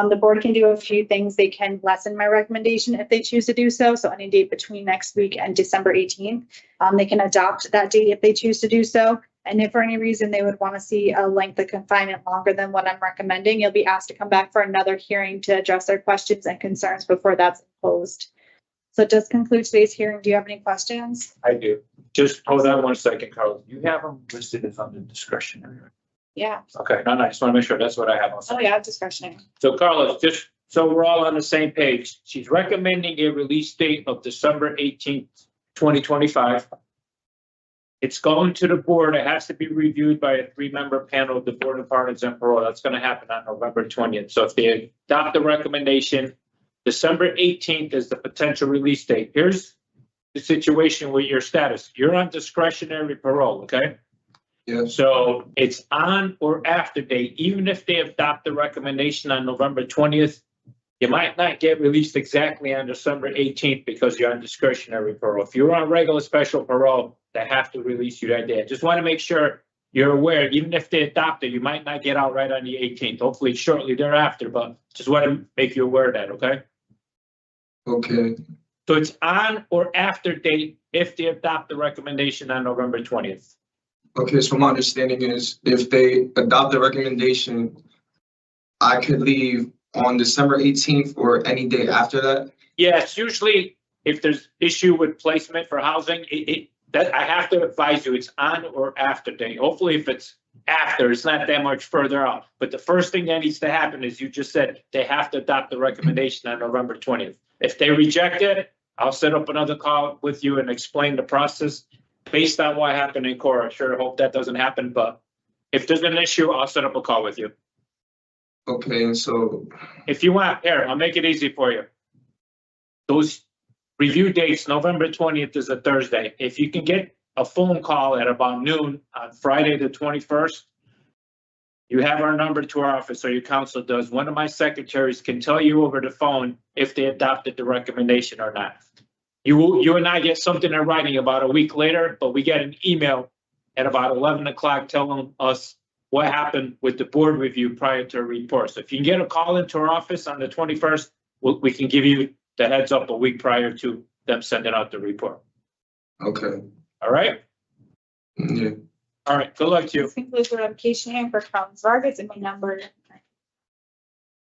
Speaker 1: The board can do a few things. They can lessen my recommendation if they choose to do so. So any date between next week and December 18th, they can adopt that date if they choose to do so. And if for any reason they would want to see a length of confinement longer than what I'm recommending, you'll be asked to come back for another hearing to address their questions and concerns before that's imposed. So it does conclude today's hearing. Do you have any questions?
Speaker 12: I do. Just hold on 1 second, Carlos. You have them listed as under discretionary.
Speaker 1: Yeah.
Speaker 12: Okay, no, I just want to make sure that's what I have.
Speaker 1: Oh yeah, discretionary.
Speaker 12: So Carlos, just so we're all on the same page, she's recommending a release date of December 18th, 2025. It's going to the board. It has to be reviewed by a 3-member panel of the Board of Pardons and Parole. That's going to happen on November 20th. So if they adopt the recommendation, December 18th is the potential release date. Here's the situation with your status. You're on discretionary parole, okay?
Speaker 13: Yeah.
Speaker 12: So it's on or after date. Even if they adopt the recommendation on November 20th, you might not get released exactly on December 18th because you're on discretionary parole. If you're on regular special parole, they have to release you that day. I just want to make sure you're aware, even if they adopt it, you might not get out right on the 18th, hopefully shortly thereafter, but just want to make you aware of that, okay?
Speaker 13: Okay.
Speaker 12: So it's on or after date if they adopt the recommendation on November 20th.
Speaker 13: Okay, so my understanding is if they adopt the recommendation, I could leave on December 18th or any day after that?
Speaker 12: Yeah, it's usually if there's issue with placement for housing, that I have to advise you, it's on or after date. Hopefully if it's after, it's not that much further out. But the first thing that needs to happen is you just said they have to adopt the recommendation on November 20th. If they reject it, I'll set up another call with you and explain the process based on what happened in court. I sure hope that doesn't happen, but if there's an issue, I'll set up a call with you.
Speaker 13: Okay, and so
Speaker 12: If you want, here, I'll make it easy for you. Those review dates, November 20th is a Thursday. If you can get a phone call at about noon on Friday, the 21st, you have our number to our office, or your counsel does. One of my secretaries can tell you over the phone if they adopted the recommendation or not. You and I get something in writing about a week later, but we get an email at about 11 o'clock telling us what happened with the board review prior to a report. So if you can get a call into our office on the 21st, we can give you the heads up a week prior to them sending out the report.
Speaker 13: okay.
Speaker 12: All right?
Speaker 13: Yeah.
Speaker 12: All right, good luck to you.
Speaker 1: This concludes the revocation hearing for Carlos Vargas and my number.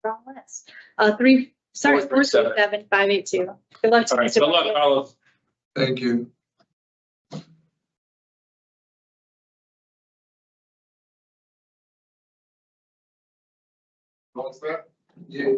Speaker 1: Wrong list. 437-582. Good luck to
Speaker 12: All right,
Speaker 1: Mr.
Speaker 12: good luck,
Speaker 1: Vargas.
Speaker 12: Carlos.
Speaker 13: Thank you.
Speaker 8: What's that?
Speaker 13: Yeah.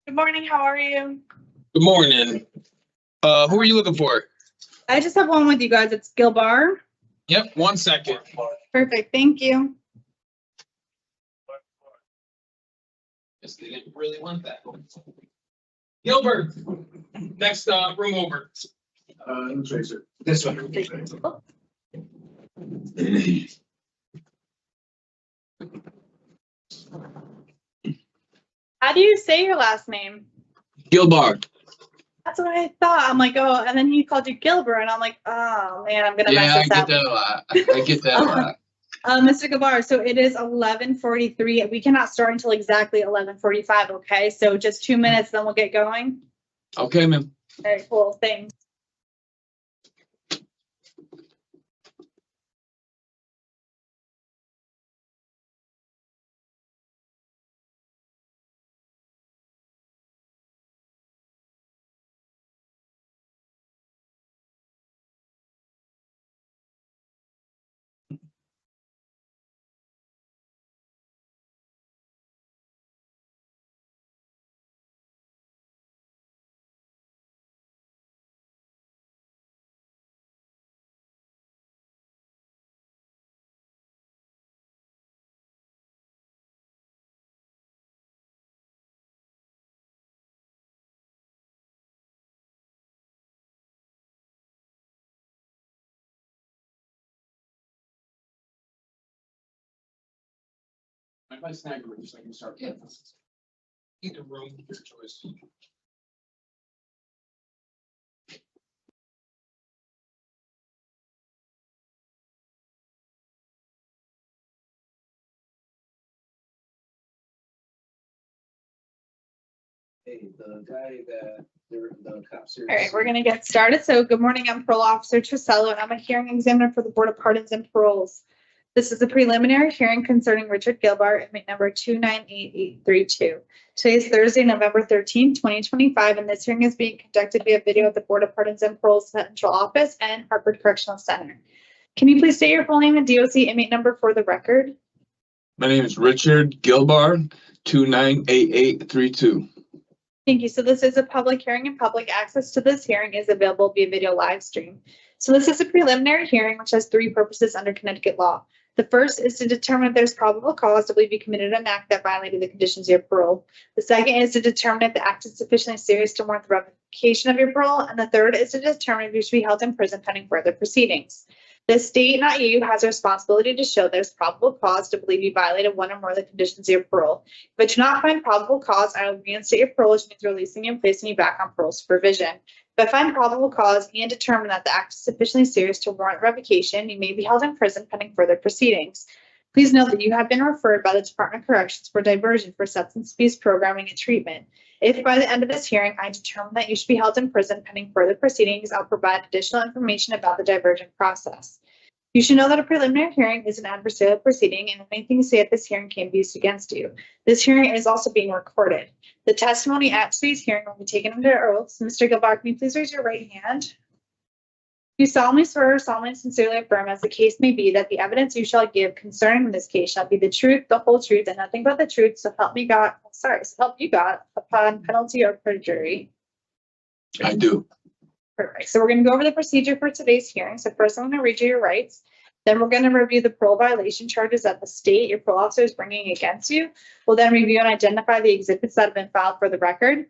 Speaker 1: Good morning, how are you?
Speaker 14: Good morning. Who are you looking for?
Speaker 1: I just have one with you guys. It's Gilbar.
Speaker 14: Yep, 1 second.
Speaker 1: Perfect, thank you.
Speaker 14: Guess they didn't really want that. Gilbert, next room over.
Speaker 2: Tracer.
Speaker 14: This one.
Speaker 1: How do you say your last name?
Speaker 14: Gilbert.
Speaker 1: That's what I thought. I'm like, oh, and then he called you Gilbert, and I'm like, oh man, I'm gonna
Speaker 14: Yeah,
Speaker 1: mess
Speaker 14: I
Speaker 1: this
Speaker 14: get
Speaker 1: up.
Speaker 14: that a lot. I get that a lot.
Speaker 1: Mr. Gilbar, so it is 11:43. We cannot start until exactly 11:45. Okay, so just 2 minutes, then we'll get going.
Speaker 14: Okay, ma'am.
Speaker 1: Very cool. Thanks.
Speaker 14: If I snag a room, just so I can start. Either room, your choice. Hey, the guy that the cops are.
Speaker 1: All right, we're going to get started. So good morning, I'm Parole Officer Trisello, and I'm a hearing examiner for the Board of Pardons and Paroles. This is a preliminary hearing concerning Richard Gilbar, inmate number 298832. Today is Thursday, November 13th, 2025, and this hearing is being conducted via video at the Board of Pardons and Paroles Central Office and Hartford Correctional Center. Can you please state your full name and DOC inmate number for the record?
Speaker 2: My name is Richard Gilbar, 298832.
Speaker 1: Thank you. So this is a public hearing, and public access to this hearing is available via video live stream. So this is a preliminary hearing which has three purposes under Connecticut law. The first is to determine if there's probable cause to believe you committed an act that violated the conditions of your parole. The second is to determine if the act is sufficiently serious to warrant the revocation of your parole. And the third is to determine if you should be held in prison pending further proceedings. The state, not you, has a responsibility to show there's probable cause to believe you violated one or more of the conditions of your parole. If I do not find probable cause, I will reinstate your parole, which means releasing you and placing you back on parole supervision. If I find probable cause and determine that the act is sufficiently serious to warrant revocation, you may be held in prison pending further proceedings. Please note that you have been referred by the Department of Corrections for diversion for substance abuse programming and treatment. If by the end of this hearing I determine that you should be held in prison pending further proceedings, I'll provide additional information about the diversion process. You should know that a preliminary hearing is an adversarial proceeding, and anything you say at this hearing can be used against you. This hearing is also being recorded. The testimony at today's hearing will be taken under oath. So Mr. Gilbar, can you please raise your right hand? You solemnly swear or solemnly and sincerely affirm, as the case may be, that the evidence you shall give concerning this case shall be the truth, the whole truth, and nothing but the truth, so help me God, so help you God, upon penalty of perjury.
Speaker 2: I do.
Speaker 1: Perfect. So we're going to go over the procedure for today's hearing. So first, I'm going to read you your rights. Then we're going to review the parole violation charges that the state, your parole officer, is bringing against you. We'll then review and identify the exhibits that have been filed for the record.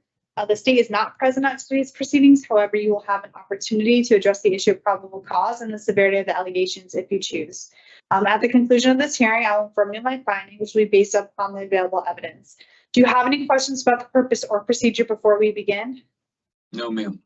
Speaker 1: The state is not present at today's proceedings. However, you will have an opportunity to address the issue of probable cause and the severity of the allegations if you choose. At the conclusion of this hearing, I will inform you of my findings, which will be based upon the available evidence. Do you have any questions about the purpose or procedure before we begin?
Speaker 2: No, ma'am.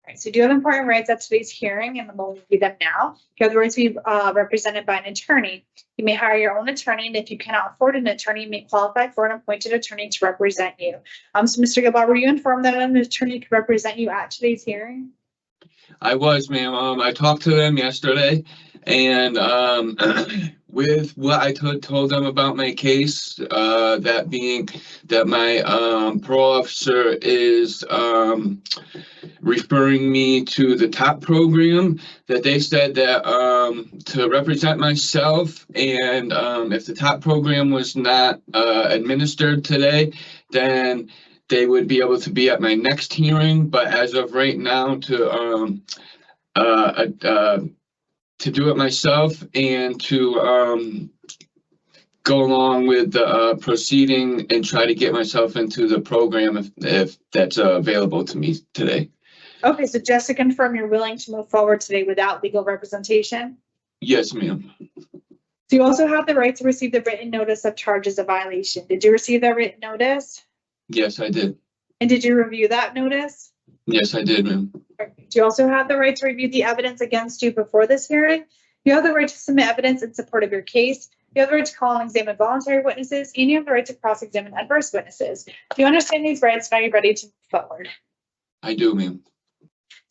Speaker 1: All right, so do you have important rights at today's hearing, and we'll review them now. You have the right to be represented by an attorney. You may hire your own attorney, and if you cannot afford an attorney, you may qualify for an appointed attorney to represent you. So Mr. Gilbar, were you informed that an attorney could represent you at today's hearing?
Speaker 2: I was, ma'am. I talked to them yesterday, and with what I told them about my case, that being that my parole officer is referring me to the TOP program, that they said that to represent myself, and if the TOP program was not administered today, then they would be able to be at my next hearing, but as of right now, to do it myself and to go along with the proceeding and try to get myself into the program if that's available to me today.
Speaker 1: Okay, so just to confirm, you're willing to move forward today without legal representation?
Speaker 2: Yes, ma'am.
Speaker 1: So you also have the right to receive the written notice of charges of violation. Did you receive that written notice?
Speaker 2: Yes, I did.
Speaker 1: And did you review that notice?
Speaker 2: Yes, I did, ma'am.
Speaker 1: Do you also have the right to review the evidence against you before this hearing? You have the right to submit evidence in support of your case. You have the right to call and examine voluntary witnesses, and you have the right to cross-examine adverse witnesses. Do you understand these rights? Now you're ready to move forward.
Speaker 2: I do, ma'am.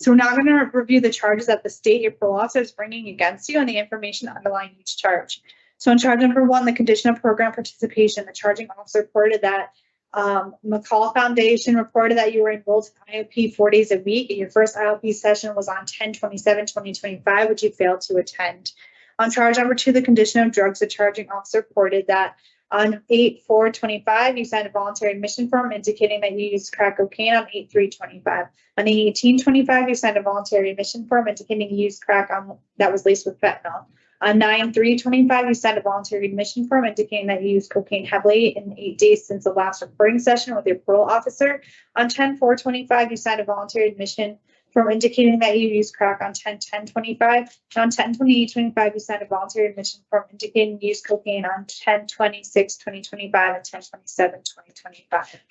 Speaker 1: So we're now going to review the charges that the state your parole officer is bringing against you and the information underlying each charge. So in charge number 1, the condition of program participation, the charging officer reported that McCall Foundation reported that you were enrolled in IOP 4 days a week, and your first IOP session was on 10/27/2025, which you failed to attend. On charge number 2, the condition of drugs, the charging officer reported that on 8/4/25, you signed a voluntary admission form indicating that you used crack cocaine on 8/3/25. On 8/18/25, you signed a voluntary admission form indicating you used crack that was laced with fentanyl. On 9/3/25, you signed a voluntary admission form indicating that you used cocaine heavily in 8 days since the last reporting session with your parole officer. On 10/4/25, you signed a voluntary admission form indicating that you used crack on 10/10/25. And on 10/28/25, you signed a voluntary admission form indicating you used cocaine on 10/26/2025 and 10/27/2025.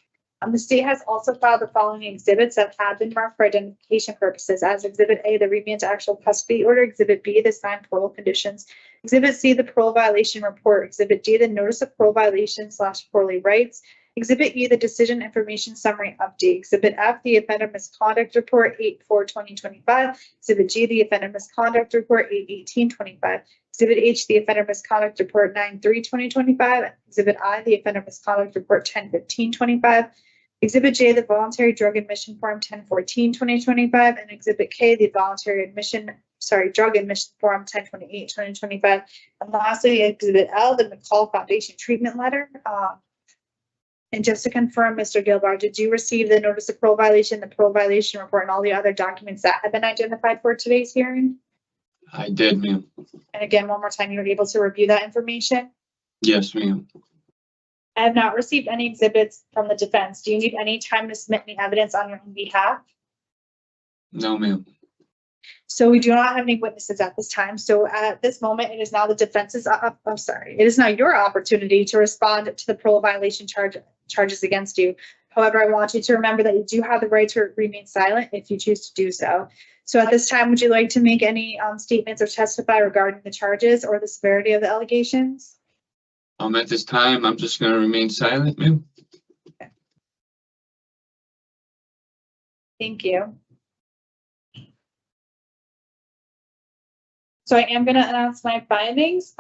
Speaker 1: The state has also filed the following exhibits that have been marked for identification purposes as Exhibit A, the remand to actual custody order, Exhibit B, the signed parole conditions, Exhibit C, the parole violation report, Exhibit D, the notice of parole violation / parolee rights, Exhibit E, the decision information summary update, Exhibit F, the offender misconduct report 8/4/2025, Exhibit G, the offender misconduct report 8/18/25, Exhibit H, the offender misconduct report 9/3/2025, Exhibit I, the offender misconduct report 10/15/25, Exhibit J, the voluntary drug admission form 10/14/2025, and Exhibit K, the voluntary drug admission form 10/28/2025. And lastly, Exhibit L, the McCall Foundation treatment letter. And just to confirm, Mr. Gilbar, did you receive the notice of parole violation, the parole violation report, and all the other documents that have been identified for today's hearing?
Speaker 2: I did, ma'am.
Speaker 1: And again, one more time, you were able to review that information?
Speaker 2: Yes, ma'am.
Speaker 1: I have not received any exhibits from the defense. Do you need any time to submit any evidence on your own behalf?
Speaker 2: No, ma'am.
Speaker 1: So we do not have any witnesses at this time. So at this moment, it is now the defense's, it is now your opportunity to respond to the parole violation charges against you. However, I want you to remember that you do have the right to remain silent if you choose to do so. So at this time, would you like to make any statements or testify regarding the charges or the severity of the allegations?
Speaker 2: At this time, I'm just going to remain silent, ma'am.
Speaker 1: Okay. Thank you. So I am going to announce my findings.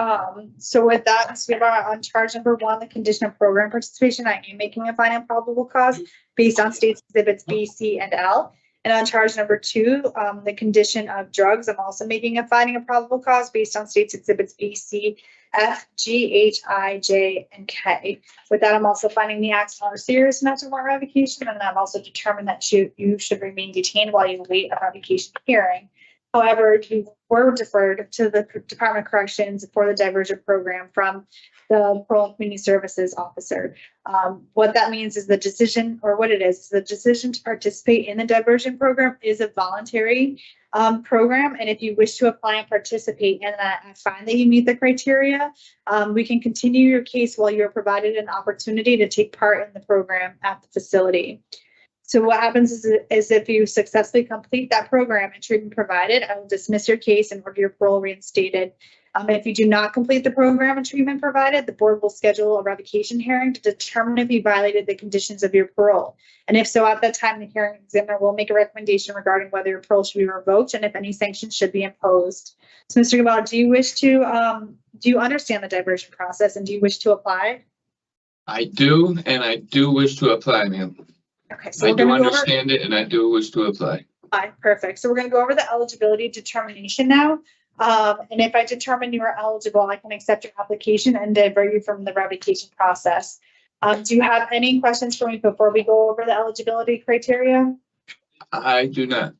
Speaker 1: So with that, Ms. Guevara, on charge number 1, the condition of program participation, I am making a finding of probable cause based on state's exhibits B, C, and L. And on charge number 2, the condition of drugs, I'm also making a finding of probable cause based on state's exhibits B, C, F, G, H, I, J, and K. With that, I'm also finding the acts are serious enough to warrant revocation, and I've also determined that you should remain detained while you await a revocation hearing. However, you were deferred to the Department of Corrections for the diversion program from the Parole and Community Services officer. What that means is the decision, or what it is the decision to participate in the diversion program is a voluntary program. And if you wish to apply and participate in that and find that you meet the criteria, we can continue your case while you're provided an opportunity to take part in the program at the facility. So what happens is if you successfully complete that program and treatment provided, I will dismiss your case and order your parole reinstated. If you do not complete the program and treatment provided, the board will schedule a revocation hearing to determine if you violated the conditions of your parole. And if so, at that time, the hearing examiner will make a recommendation regarding whether your parole should be revoked and if any sanctions should be imposed. So, Mr. Gabal, do you understand the diversion process and do you wish to apply?
Speaker 2: I do, and I do wish to apply, ma'am.
Speaker 1: Okay, so
Speaker 2: I do understand it, and I do wish to apply.
Speaker 1: Perfect. So we're going to go over the eligibility determination now. And if I determine you are eligible, I can accept your application and divert you from the revocation process. Do you have any questions for me before we go over the eligibility criteria?
Speaker 2: I do not.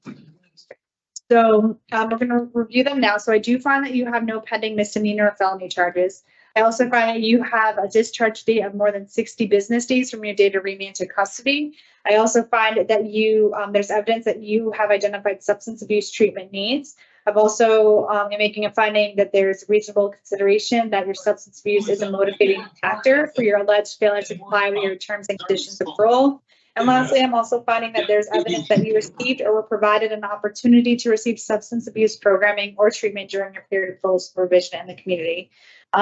Speaker 1: So we're going to review them now. So I do find that you have no pending misdemeanor or felony charges. I also find that you have a discharge date of more than 60 business days from your date of remand to custody. I also find that you there's evidence that you have identified substance abuse treatment needs. I've also making a finding that there's reasonable consideration that your substance abuse is a motivating factor for your alleged failure to comply with your terms and conditions of parole. And lastly, I'm also finding that there's evidence that you received or were provided an opportunity to receive substance abuse programming or treatment during your period of full supervision in the community.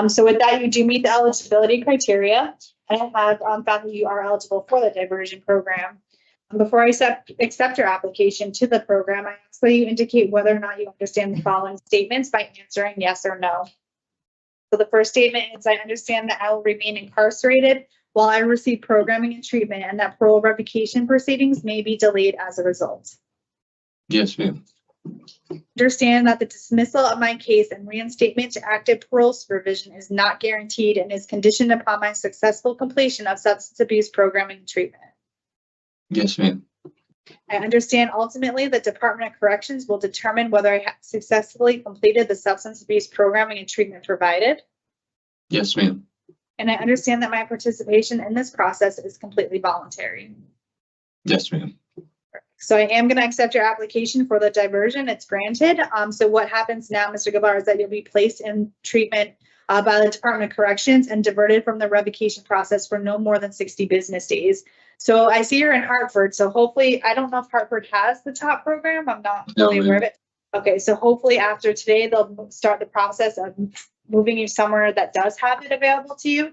Speaker 1: So with that, you do meet the eligibility criteria, and I have found that you are eligible for the diversion program. Before I accept your application to the program, I ask that you indicate whether or not you understand the following statements by answering yes or no. So the first statement is, I understand that I will remain incarcerated while I receive programming and treatment, and that parole revocation proceedings may be delayed as a result.
Speaker 2: Yes, ma'am.
Speaker 1: Understand that the dismissal of my case and reinstatement to active parole supervision is not guaranteed and is conditioned upon my successful completion of substance abuse programming and treatment.
Speaker 2: Yes, ma'am.
Speaker 1: I understand ultimately the Department of Corrections will determine whether I have successfully completed the substance abuse programming and treatment provided.
Speaker 2: Yes, ma'am.
Speaker 1: And I understand that my participation in this process is completely voluntary.
Speaker 2: Yes, ma'am.
Speaker 1: So I am going to accept your application for the diversion. It's granted. So what happens now, Mr. Gabar, is that you'll be placed in treatment by the Department of Corrections and diverted from the revocation process for no more than 60 business days. So I see you're in Hartford. So hopefully, I don't know if Hartford has the top program. I'm not really aware of it. Okay, so hopefully after today, they'll start the process of moving you somewhere that does have it available to you.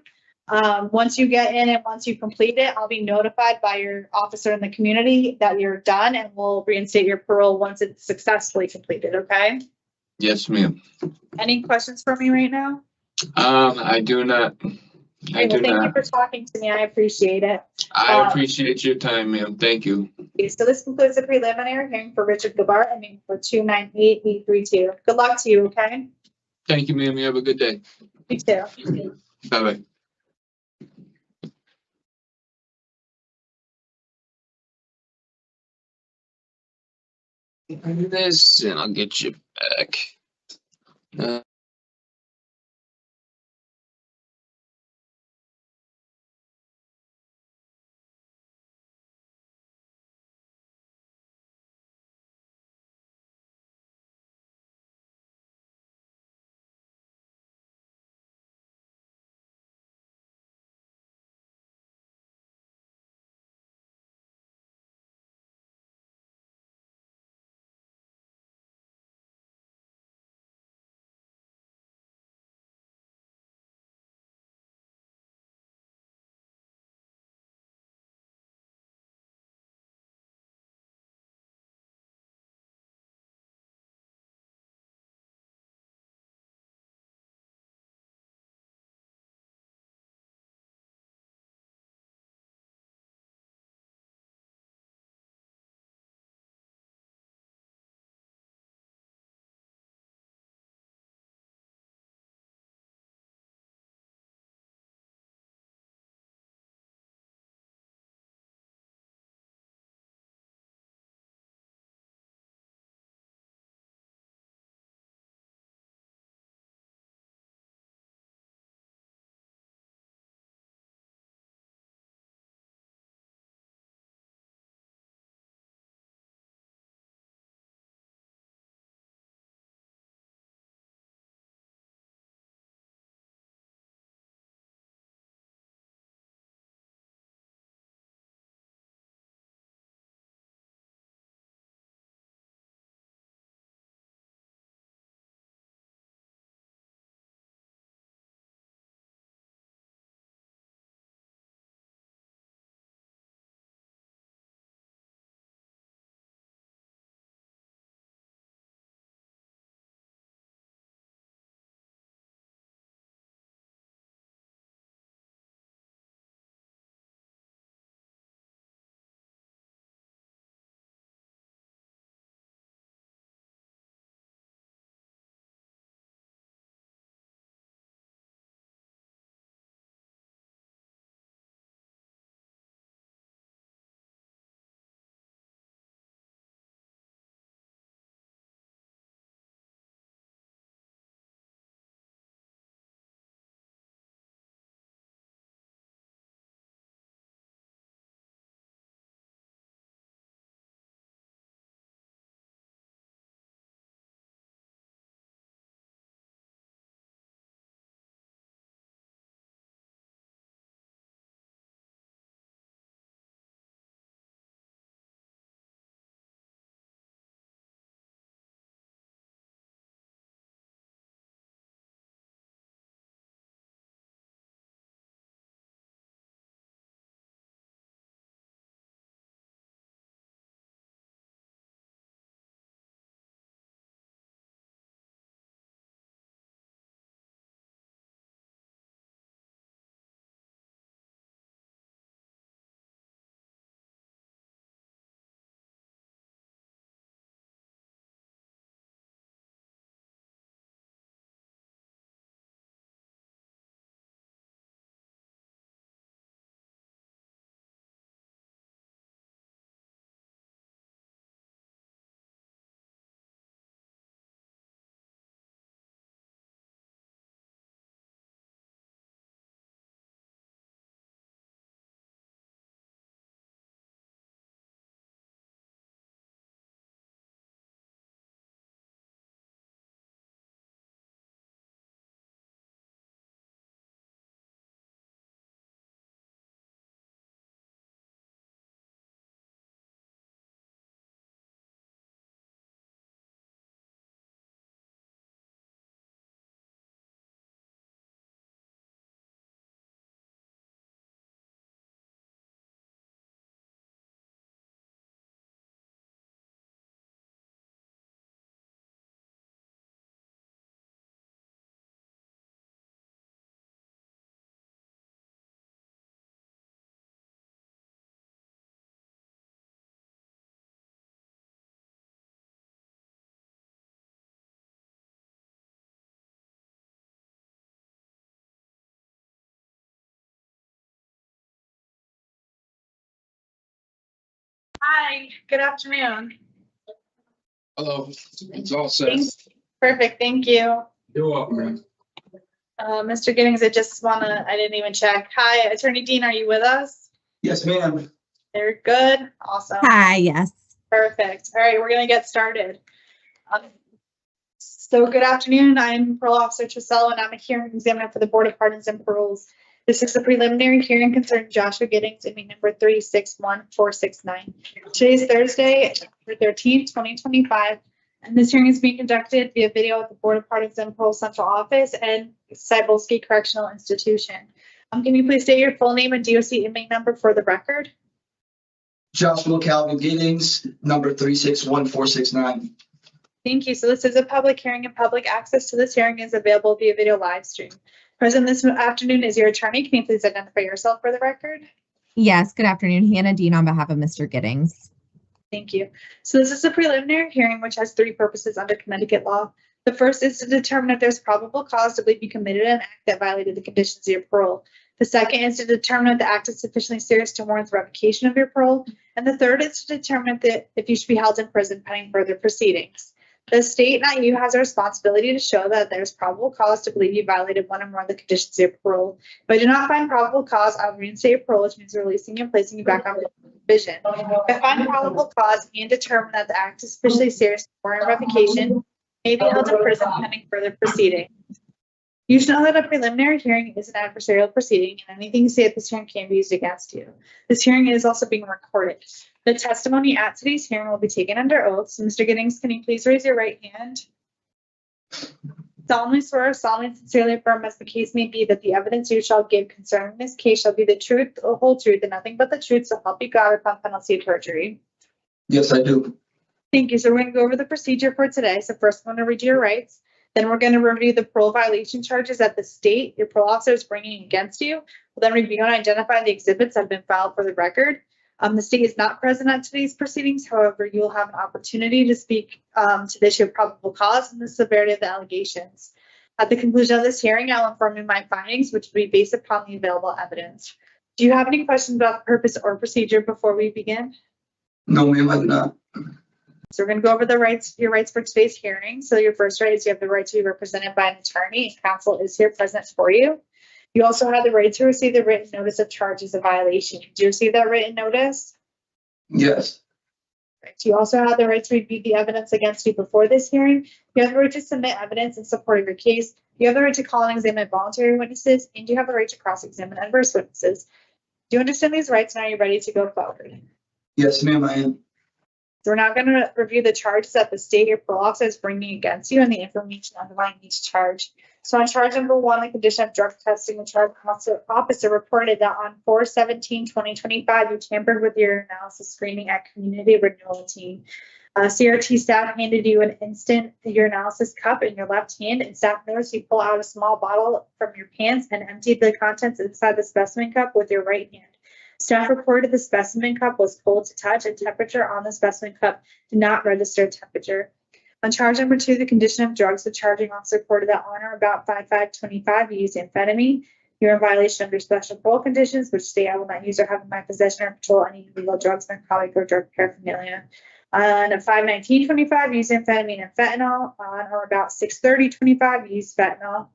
Speaker 1: Once you get in and once you complete it, I'll be notified by your officer in the community that you're done, and we'll reinstate your parole once it's successfully completed, okay?
Speaker 2: Yes, ma'am.
Speaker 1: Any questions for me right now?
Speaker 2: I do not. I do
Speaker 1: Thank you
Speaker 2: not.
Speaker 1: for talking to me. I appreciate it.
Speaker 2: I appreciate your time, ma'am. Thank you.
Speaker 1: Okay, so this concludes the preliminary hearing for Richard Gabar, ending for 298-832. Good luck to you, okay?
Speaker 2: Thank you, ma'am. You have a good day.
Speaker 1: You too.
Speaker 2: Bye-bye. Do this and I'll get you back.
Speaker 1: Hi, good afternoon.
Speaker 14: Hello, it's all set.
Speaker 1: Thanks. Perfect, thank you.
Speaker 14: You're welcome.
Speaker 1: Mr. Giddings, I didn't even check. Hi, Attorney Dean, are you with us?
Speaker 13: Yes, ma'am.
Speaker 1: They're good, awesome.
Speaker 15: Hi, yes.
Speaker 1: Perfect. All right, we're gonna get started. So good afternoon. I'm Parole Officer Trisell, and I'm a hearing examiner for the Board of Pardons and Paroles. This is a preliminary hearing concerning Joshua Giddings, inmate number 361469. Today is Thursday, November 13th, 2025, and this hearing is being conducted via video at the Board of Pardons and Paroles Central Office and Cybulski Correctional Institution. Can you please state your full name and DOC inmate number for the record?
Speaker 13: Joshua Calvin Giddings, number 361469.
Speaker 1: Thank you. So this is a public hearing, and public access to this hearing is available via video live stream. Present this afternoon is your attorney. Can you please identify yourself for the record?
Speaker 15: Yes, good afternoon. Hannah Dean on behalf of Mr. Giddings.
Speaker 1: Thank you. So this is a preliminary hearing which has three purposes under Connecticut law. The first is to determine if there's probable cause to believe you committed an act that violated the conditions of your parole. The second is to determine if the act is sufficiently serious to warrant the revocation of your parole. And the third is to determine if you should be held in prison pending further proceedings. The state, not you, has a responsibility to show that there's probable cause to believe you violated one or more of the conditions of your parole. If I do not find probable cause, I'll reinstate your parole, which means releasing you and placing you back on vision. If I find probable cause and determine that the act is sufficiently serious to warrant revocation, may be held in prison pending further proceedings. You should know that a preliminary hearing is an adversarial proceeding, and anything you say at this hearing can be used against you. This hearing is also being recorded. The testimony at today's hearing will be taken under oath. So, Mr. Giddings, can you please raise your right hand? Solemnly swear, solemnly and sincerely affirm, as the case may be, that the evidence you shall give concerning this case shall be the truth, the whole truth, and nothing but the truth, so help you God upon penalty of perjury.
Speaker 13: Yes, I do.
Speaker 1: Thank you. So we're going to go over the procedure for today. So first, I'm going to read your rights. Then we're going to review the parole violation charges that the state, your parole officer, is bringing against you. We'll then review and identify the exhibits that have been filed for the record. The state is not present at today's proceedings. However, you will have an opportunity to speak to the issue of probable cause and the severity of the allegations. At the conclusion of this hearing, I'll inform you of my findings, which will be based upon the available evidence. Do you have any questions about the purpose or procedure before we begin?
Speaker 13: No, ma'am, I do not.
Speaker 1: So we're going to go over your rights for today's hearing. So your first right is you have the right to be represented by an attorney, and counsel is here present for you. You also have the right to receive the written notice of charges of violation. Did you receive that written notice?
Speaker 13: Yes.
Speaker 1: Right. You also have the right to review the evidence against you before this hearing. You have the right to submit evidence in support of your case. You have the right to call and examine voluntary witnesses, and you have the right to cross-examine adverse witnesses. Do you understand these rights, and are you ready to go forward?
Speaker 13: Yes, ma'am, I am.
Speaker 1: So we're now going to review the charges that the state or parole officer is bringing against you and the information underlying each charge. So on charge number 1, the condition of drug testing, the charge officer reported that on 4/17/2025, you tampered with your analysis screening at Community Renewal Team. CRT staff handed you an instant urinalysis cup in your left hand, and staff noticed you pull out a small bottle from your pants and emptied the contents inside the specimen cup with your right hand. Staff reported the specimen cup was cold to touch, and temperature on the specimen cup did not register temperature. On charge number 2, the condition of drugs, the charging officer reported that on or about 5/5/25, you used amphetamine. You're in violation of your special parole conditions, which state I will not use or have in my possession or control any illegal drugs, narcotic, or drug paraphernalia. On 5/19/25, you used amphetamine and fentanyl. On or about 6/30/25, you used fentanyl.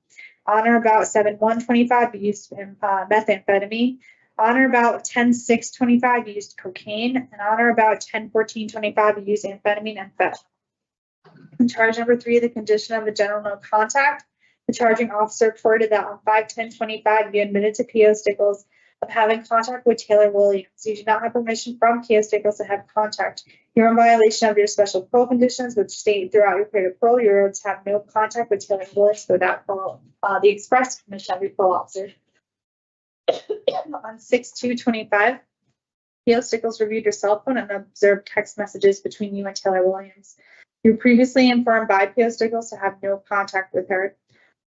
Speaker 1: On or about 7/1/25, you used methamphetamine. On or about 10/6/25, you used cocaine, and on or about 10/14/25, you used amphetamine and fentanyl. In charge number 3, the condition of a general no contact, the charging officer reported that on 5/10/25, you admitted to P.O. Stickles of having contact with Taylor Williams. You do not have permission from P.O. Stickles to have contact. You're in violation of your special parole conditions, which state throughout your period of parole, you're to have no contact with Taylor Williams without parole, the express permission of your parole officer. On 6/2/25, P.O. Stickles reviewed your cell phone and observed text messages between you and Taylor Williams. You were previously informed by P.O. Stickles to have no contact with her.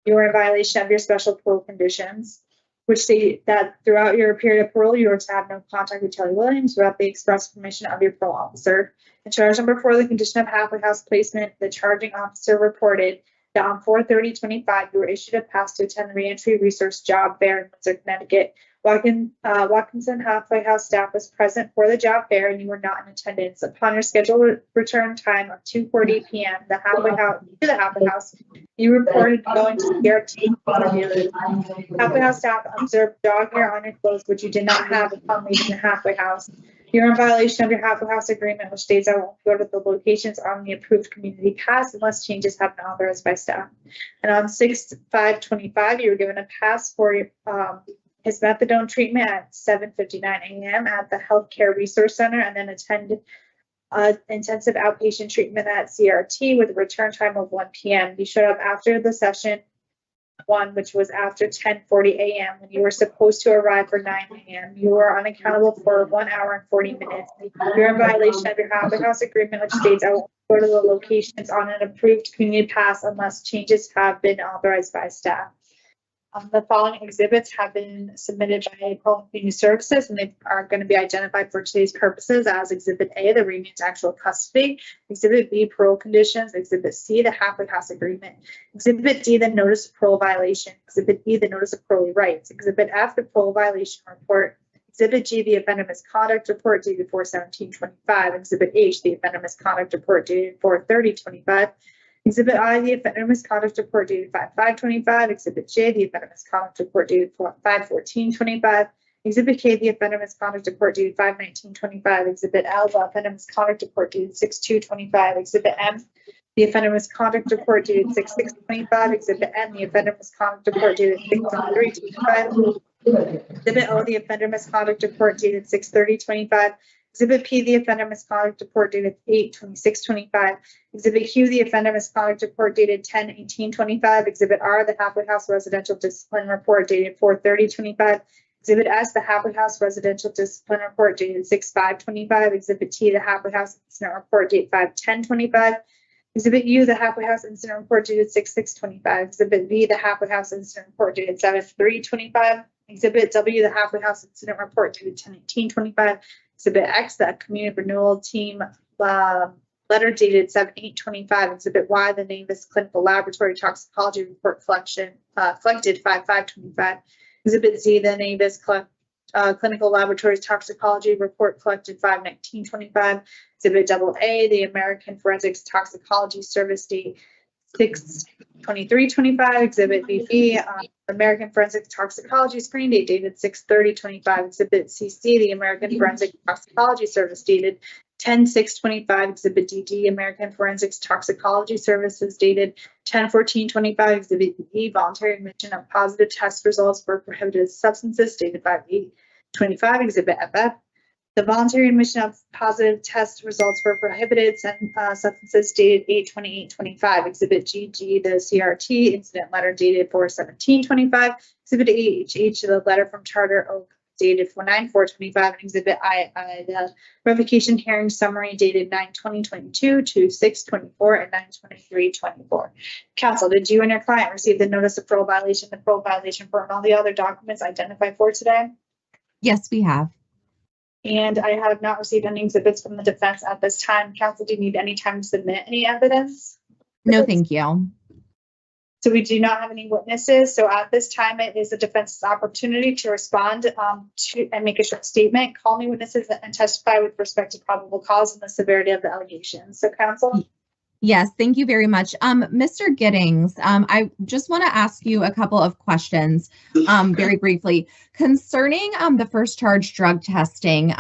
Speaker 1: You were in violation of your special parole conditions, which state that throughout your period of parole, you were to have no contact with Taylor Williams without the express permission of your parole officer. In charge number 4, the condition of halfway house placement, the charging officer reported that on 4/30/25, you were issued a pass to attend the reentry resource job fair in Windsor, Connecticut, Watkinson Halfway House staff was present for the job fair and you were not in attendance. Upon your scheduled return time of 2:40 p.m., the Halfway House, you reported going to CRT. Halfway House staff observed dog hair on your clothes, which you did not have upon leaving the Halfway House. You're in violation of your Halfway House agreement, which states I won't go to the locations on the approved community pass unless changes have been authorized by staff. And on 6/5/25, you were given a pass for his methadone treatment at 7:59 a.m. at the Healthcare Resource Center, and then attend intensive outpatient treatment at CRT with a return time of 1 p.m. You showed up after the session one, which was after 10:40 a.m. when you were supposed to arrive for 9 a.m. You were unaccountable for 1 hour and 40 minutes. You're in violation of your Halfway House agreement, which states I won't go to the locations on an approved community pass unless changes have been authorized by staff. The following exhibits have been submitted by Parole Community Services, and they are going to be identified for today's purposes as Exhibit A, the remand to actual custody, Exhibit B, parole conditions, Exhibit C, the Halfway House agreement, Exhibit D, the notice of parole violation, Exhibit E, the notice of parolee rights, Exhibit F, the parole violation report, Exhibit G, the offender misconduct report dated 4/17/25, Exhibit H, the offender misconduct report dated 4/30/25, Exhibit I, the offender misconduct report dated 5/5/25. Exhibit J, the offender misconduct report dated 5/14/25. Exhibit K, the offender misconduct report dated 5/19/25. Exhibit L, the offender misconduct report dated 6/2/25. Exhibit M, the offender misconduct report dated 6/6/25. Exhibit N, the offender misconduct report dated 6/3/25. Exhibit O, the offender misconduct report dated 6/30/25. Exhibit P, the offender misconduct report dated 8/26/25. Exhibit Q, the offender misconduct report dated 10/18/25. Exhibit R, the Halfway House residential discipline report dated 4/30/25. Exhibit S, the Halfway House residential discipline report dated 6/5/25. Exhibit T, the Halfway House incident report dated 5/10/25. Exhibit U, the Halfway House incident report dated 6/6/25. Exhibit V, the Halfway House incident report dated 7/3/25. Exhibit W, the Halfway House incident report dated 10/18/25. Exhibit X, the community renewal team letter dated 7/8/25. Exhibit Y, the Navis clinical laboratory toxicology report collected 5/5/25. Exhibit Z, the Navis clinical laboratories toxicology report collected 5/19/25. Exhibit AA, the American Forensics Toxicology Service date 6/23/25. Exhibit BB, American Forensic Toxicology Screen date dated 6/30/25. Exhibit CC, the American Forensic Toxicology Service dated 10/6/25. Exhibit DD, American Forensics Toxicology Services dated 10/14/25. Exhibit E, voluntary admission of positive test results for prohibited substances dated 5/8/25. Exhibit FF, the voluntary admission of positive test results for prohibited substances dated 8/28/25. Exhibit GG, the CRT incident letter dated 4/17/25. Exhibit HH, the letter from Charter Oak dated 4/9/4/25. And Exhibit I, the revocation hearing summary dated 9/20/22 to 6/24 and 9/23/24. Counsel, did you and your client receive the notice of parole violation, the parole violation form, and all the other documents identified for today?
Speaker 15: Yes, we have.
Speaker 1: And I have not received any exhibits from the defense at this time. Counsel, do you need any time to submit any evidence?
Speaker 15: No, thank you.
Speaker 1: So we do not have any witnesses. So at this time, it is the defense's opportunity to respond to and make a short statement, call any witnesses, and testify with respect to probable cause and the severity of the allegations. So counsel?
Speaker 15: Yes, thank you very much. Mr. Giddings, I just want to ask you a couple of questions very briefly concerning the first charge drug testing,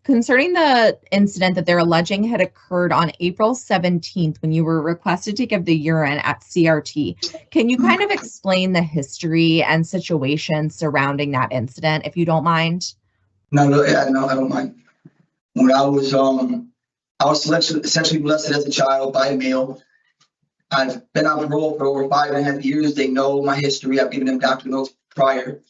Speaker 15: concerning the incident that they're alleging had occurred on April 17th when you were requested to give the urine at CRT. Can you kind of explain the history and situation surrounding that incident, if you don't mind?
Speaker 16: No, I don't mind. When I was essentially molested as a child by a male. I've been on parole for over 5.5 years. They know my history. I've given them doctor notes prior.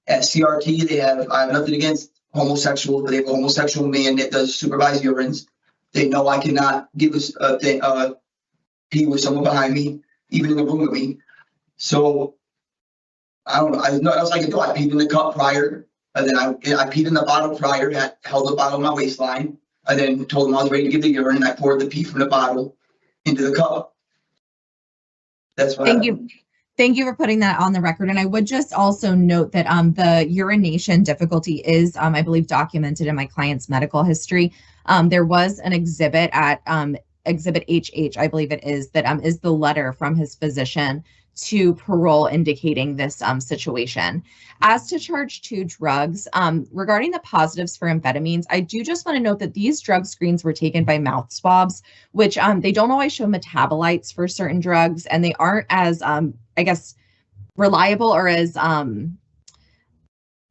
Speaker 16: At CRT, I have nothing against homosexuals, but they have a homosexual man that does supervised urines. They know I cannot give pee with someone behind me, even in the room with me. So I don't know. There's nothing else I can do. I peed in the cup prior, and then I peed in the bottle prior. Held the bottle on my waistline. I then told them I was ready to give the urine, and I poured the pee from the bottle into the cup. That's what
Speaker 15: Thank you. Thank you for putting that on the record. And I would just also note that the urination difficulty is, I believe, documented in my client's medical history. There was an exhibit at Exhibit HH, I believe it is, that is the letter from his physician to Parole indicating this situation. As to charge 2 drugs, regarding the positives for amphetamines, I do just want to note that these drug screens were taken by mouth swabs, which they don't always show metabolites for certain drugs, and they aren't as, I guess, reliable or as, I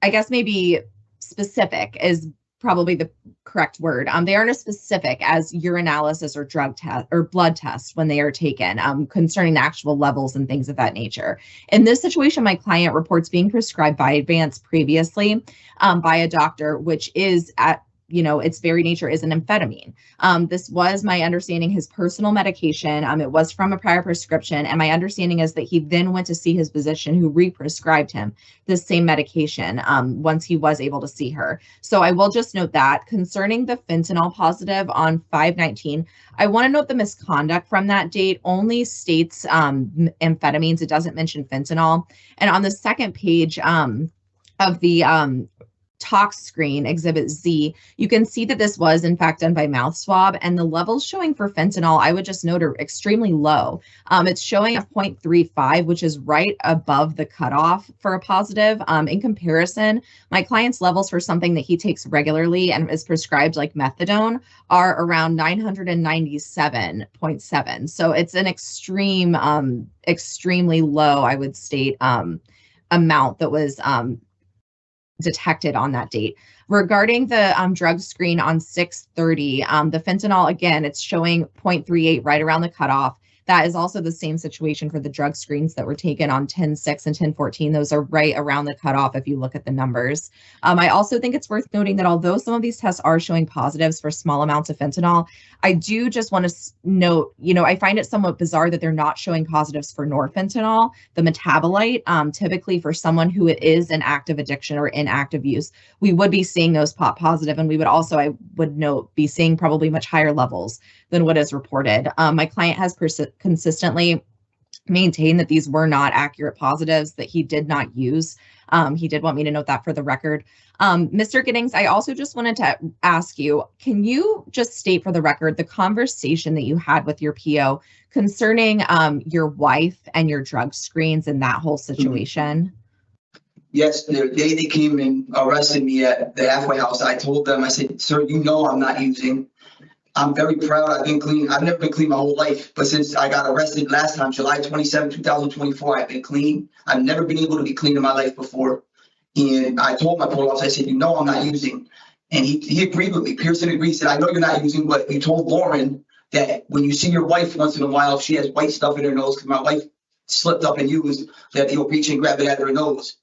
Speaker 15: guess maybe specific is probably the correct word. They aren't as specific as urinalysis or drug test or blood tests when they are taken concerning the actual levels and things of that nature. In this situation, my client reports being prescribed Vyvanse previously by a doctor, which is at its very nature is an amphetamine. This was my understanding, his personal medication. It was from a prior prescription. And my understanding is that he then went to see his physician who re-prescribed him the same medication once he was able to see her. So I will just note that concerning the fentanyl positive on 5/19, I want to note the misconduct from that date only states amphetamines. It doesn't mention fentanyl. And on the second page of the tox screen, Exhibit Z, you can see that this was in fact done by mouth swab, and the levels showing for fentanyl, I would just note, are extremely low. It's showing a 0.35, which is right above the cutoff for a positive. In comparison, my client's levels for something that he takes regularly and is prescribed, like methadone, are around 997.7. So it's an extremely low, I would state, amount that was detected on that date. Regarding the drug screen on 6/30, the fentanyl, again, it's showing 0.38 right around the cutoff. That is also the same situation for the drug screens that were taken on 10/6 and 10/14. Those are right around the cutoff if you look at the numbers. I also think it's worth noting that although some of these tests are showing positives for small amounts of fentanyl, I do just want to note, I find it somewhat bizarre that they're not showing positives for norfentanyl, the metabolite. Typically for someone who it is an active addiction or in active use, we would be seeing those pop positive, and we would also, I would note, be seeing probably much higher levels than what is reported. My client has consistently maintained that these were not accurate positives, that he did not use. He did want me to note that for the record. Mr. Giddings, I also just wanted to ask you, can you just state for the record the conversation that you had with your PO concerning your wife and your drug screens and that whole situation?
Speaker 16: Yes, the day they came and arrested me at the halfway house, I told them, I said, sir, I'm not using. I'm very proud. I've been clean. I've never been clean my whole life, but since I got arrested last time, July 27, 2024, I've been clean. I've never been able to be clean in my life before. And I told my parole officer, I said, I'm not using. And he agreed with me. Pearson agreed, said, I know you're not using, but you told Lauren that when you see your wife once in a while, if she has white stuff in her nose, because my wife slipped up and used, that you'll reach and grab it out of her nose,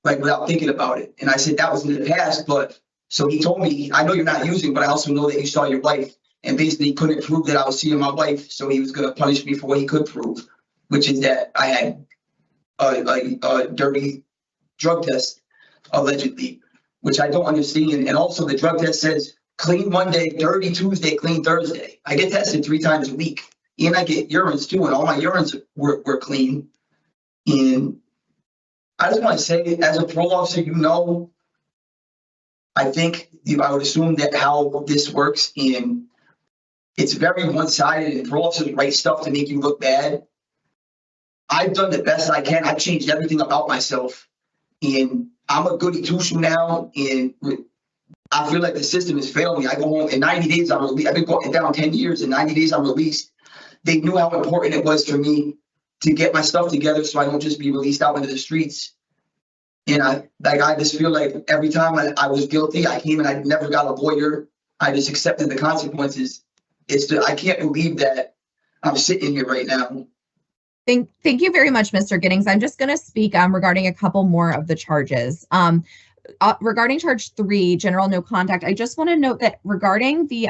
Speaker 16: like without thinking about it. And I said, that was in the past, but so he told me, I know you're not using, but I also know that you saw your wife. And basically couldn't prove that I was seeing my wife, so he was going to punish me for what he could prove, which is that I had a dirty drug test, allegedly, which I don't understand. And also the drug test says clean Monday, dirty Tuesday, clean Thursday. I get tested 3 times a week, and I get urines too, and all my urines were clean. And I just want to say, as a parole officer, I think I would assume that how this works, and it's very one-sided, and parole officers write stuff to make you look bad. I've done the best I can. I've changed everything about myself, and I'm a goody two-shoe now, and I feel like the system has failed me. I go home in 90 days, I'm released. I've been going down 10 years. In 90 days, I'm released. They knew how important it was for me to get my stuff together so I don't just be released out into the streets. And I just feel like every time I was guilty, I came and I never got a lawyer. I just accepted the consequences. I can't believe that I'm sitting here right now.
Speaker 15: Thank you very much, Mr. Giddings. I'm just going to speak regarding a couple more of the charges. Regarding charge 3, general no contact, I just want to note that regarding the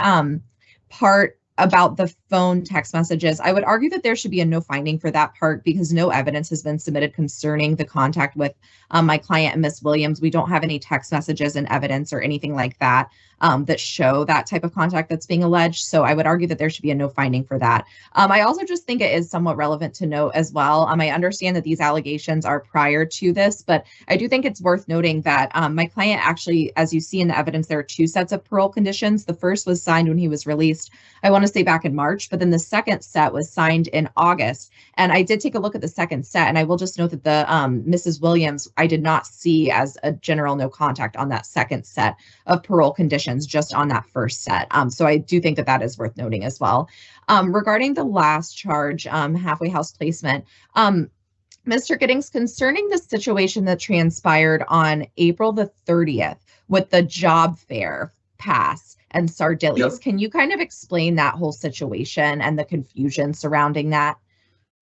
Speaker 15: part about the phone text messages, I would argue that there should be a no finding for that part because no evidence has been submitted concerning the contact with my client and Miss Williams. We don't have any text messages and evidence or anything like that that show that type of contact that's being alleged. So I would argue that there should be a no finding for that. I also just think it is somewhat relevant to note as well. I understand that these allegations are prior to this, but I do think it's worth noting that my client actually, as you see in the evidence, there are 2 sets of parole conditions. The first was signed when he was released, I want to say back in March, but then the second set was signed in August. And I did take a look at the second set, and I will just note that the Mrs. Williams, I did not see as a general no contact on that second set of parole conditions, just on that first set. So I do think that that is worth noting as well. Regarding the last charge, halfway house placement, Mr. Giddings, concerning the situation that transpired on April the 30th with the job fair pass and Sardilli's,
Speaker 16: Yep.
Speaker 15: Can you kind of explain that whole situation and the confusion surrounding that?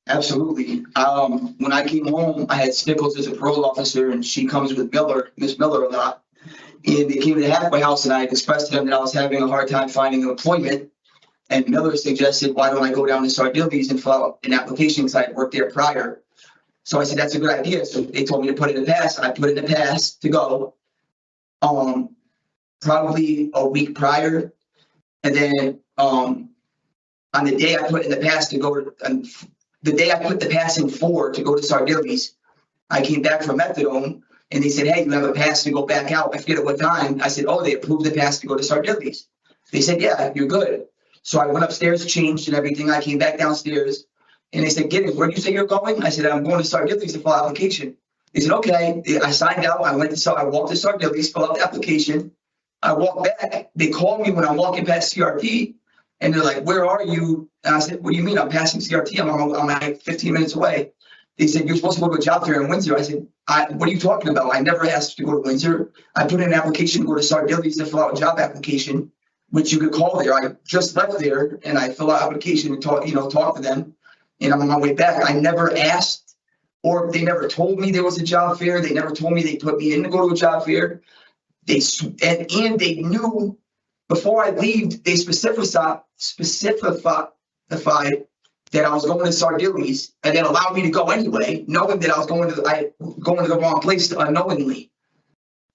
Speaker 16: Absolutely. When I came home, I had Snickles as a parole officer, and she comes with Miss Miller a lot. And they came to the halfway house, and I expressed to them that I was having a hard time finding employment. And Miller suggested, why don't I go down to Sardilli's and fill out an application because I had worked there prior. So I said, that's a good idea. So they told me to put in a pass. I put in a pass to go. Probably a week prior. And then on the day I put in the pass to go, the day I put the pass in for to go to Sardilli's, I came back from methadone and they said, hey, you have a pass to go back out. I forget at what time. I said, oh, they approved the pass to go to Sardilli's. They said, yeah, you're good. So I went upstairs, changed and everything. I came back downstairs and they said, Giddings, where do you say you're going? I said, I'm going to Sardilli's to fill out application. They said, okay. I signed out. I walked to Sardilli's, fill out the application. I walked back. They called me when I'm walking past CRT and they're like, where are you? And I said, what do you mean? I'm passing CRT. I'm like 15 minutes away. They said, you're supposed to go to a job fair in Windsor. I said, what are you talking about? I never asked to go to Windsor. I put in an application to go to Sardilli's to fill out a job application, which you could call there. I just left there and I fill out application and talk to them. And I'm on my way back. I never asked, or they never told me there was a job fair. They never told me they put me in to go to a job fair. And they knew before I leave, they specified that I was going to Sardilli's and then allowed me to go anyway, knowing that I was going to the wrong place unknowingly.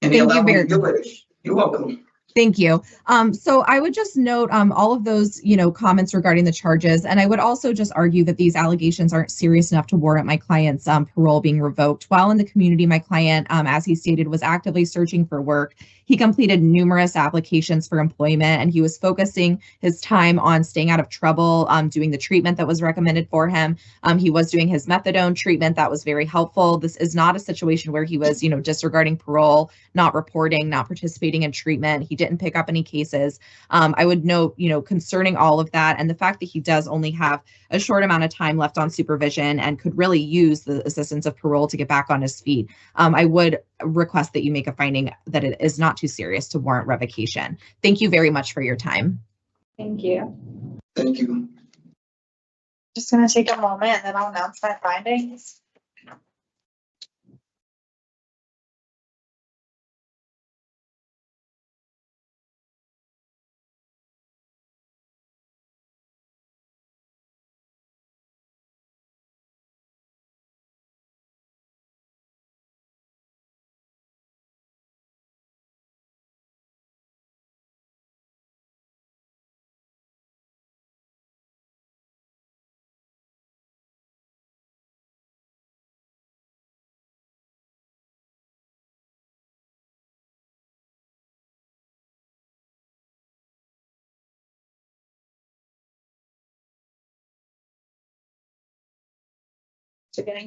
Speaker 16: And they allowed me to do it. You're welcome.
Speaker 15: Thank you. So I would just note all of those, comments regarding the charges. And I would also just argue that these allegations aren't serious enough to warrant my client's parole being revoked. While in the community, my client, as he stated, was actively searching for work. He completed numerous applications for employment, and he was focusing his time on staying out of trouble, doing the treatment that was recommended for him. He was doing his methadone treatment. That was very helpful. This is not a situation where he was, disregarding parole, not reporting, not participating in treatment. He didn't pick up any cases. I would note, concerning all of that and the fact that he does only have a short amount of time left on supervision and could really use the assistance of parole to get back on his feet. I would request that you make a finding that it is not too serious to warrant revocation. Thank you very much for your time.
Speaker 1: Thank you.
Speaker 16: Thank you.
Speaker 1: Just going to take a moment and then I'll announce my findings.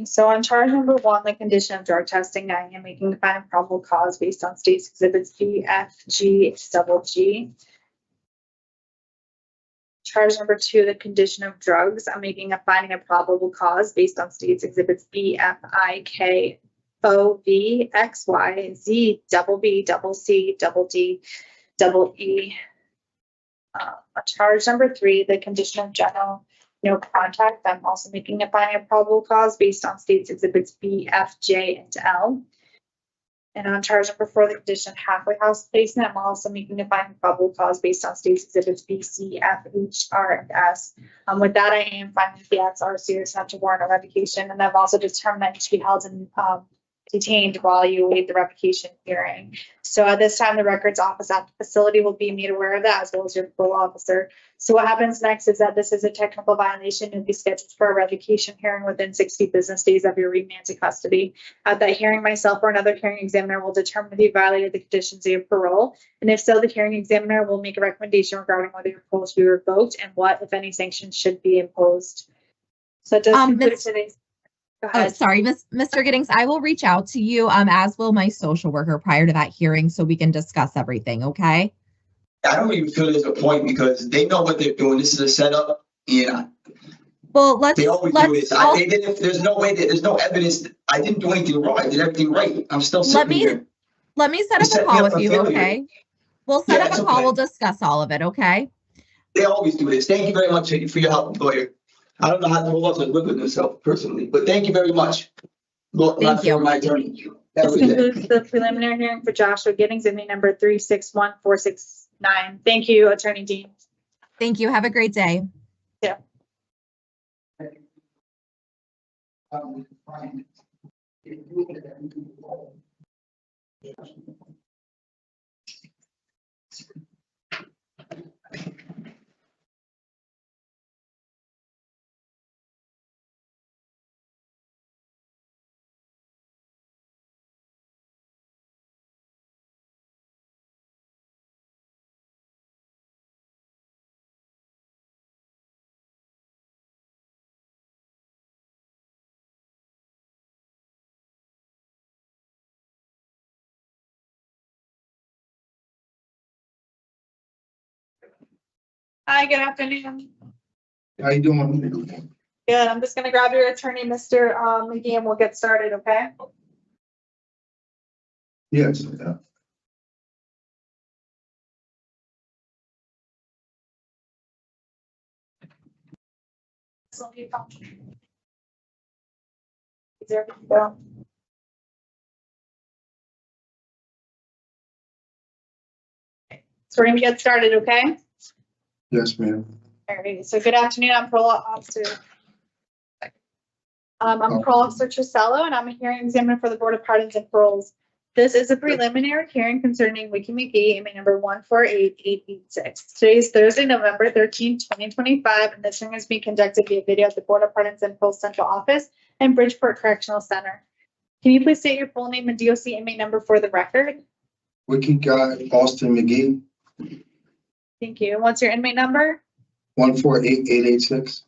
Speaker 1: So on charge number 1, the condition of drug testing, I am making a finding of probable cause based on state's exhibits B, F, G, double G. Charge number 2, the condition of drugs, I'm making a finding of probable cause based on state's exhibits B, F, I, K, O, V, X, Y, Z, double B, double C, double D, double E. Charge number 3, the condition of general no contact. I'm also making a finding of probable cause based on state's exhibits B, F, J, and L. And on charge number 4, the condition of halfway house placement, I'm also making a finding probable cause based on state's exhibits B, C, F, H, R, and S. With that, I am finding that the acts are serious enough to warrant a revocation, and I've also determined that you should be held and detained while you await the revocation hearing. So at this time, the records office at the facility will be made aware of that, as well as your parole officer. So what happens next is that this is a technical violation. You'll be scheduled for a revocation hearing within 60 business days of your remand to custody. At that hearing, myself or another hearing examiner will determine if you violated the conditions of your parole. And if so, the hearing examiner will make a recommendation regarding whether your parole should be revoked and what, if any, sanctions should be imposed. So it does conclude today's.
Speaker 15: Oh, sorry, Mr. Giddings, I will reach out to you, as will my social worker prior to that hearing, so we can discuss everything, okay?
Speaker 16: I don't even feel there's a point because they know what they're doing. This is a setup. Yeah.
Speaker 15: Well,
Speaker 16: They always do this. They didn't, there's no way that there's no evidence. I didn't do anything wrong. I did everything right. I'm still sitting here.
Speaker 15: Let me set up a call with you, okay? We'll set up a call. We'll discuss all of it, okay?
Speaker 16: They always do this. Thank you very much for your help, lawyer. I don't know how to hold on to live with myself personally, but thank you very much.
Speaker 15: Thank you.
Speaker 16: My attorney.
Speaker 1: This concludes the preliminary hearing for Joshua Giddings, inmate number 361469. Thank you, Attorney Dean.
Speaker 15: Thank you. Have a great day.
Speaker 1: Yeah. Hi, good afternoon.
Speaker 6: How you doing?
Speaker 1: Good. I'm just going to grab your attorney, Mr. McGee, and we'll get started, okay?
Speaker 6: Yes.
Speaker 1: Is there everything go? So we're going to get started, okay?
Speaker 6: Yes, ma'am.
Speaker 1: All right. So good afternoon. I'm Parole Officer. I'm Parole Officer Tricello, and I'm a hearing examiner for the Board of Pardons and Paroles. This is a preliminary hearing concerning Wiki McGee, inmate number 148886. Today is Thursday, November 13, 2025, and this hearing is being conducted via video at the Board of Pardons and Paroles Central Office and Bridgeport Correctional Center. Can you please state your full name and DOC inmate number for the record?
Speaker 6: Wiki guy, Austin McGee,
Speaker 1: Thank you. And what's your inmate number?
Speaker 6: 148886.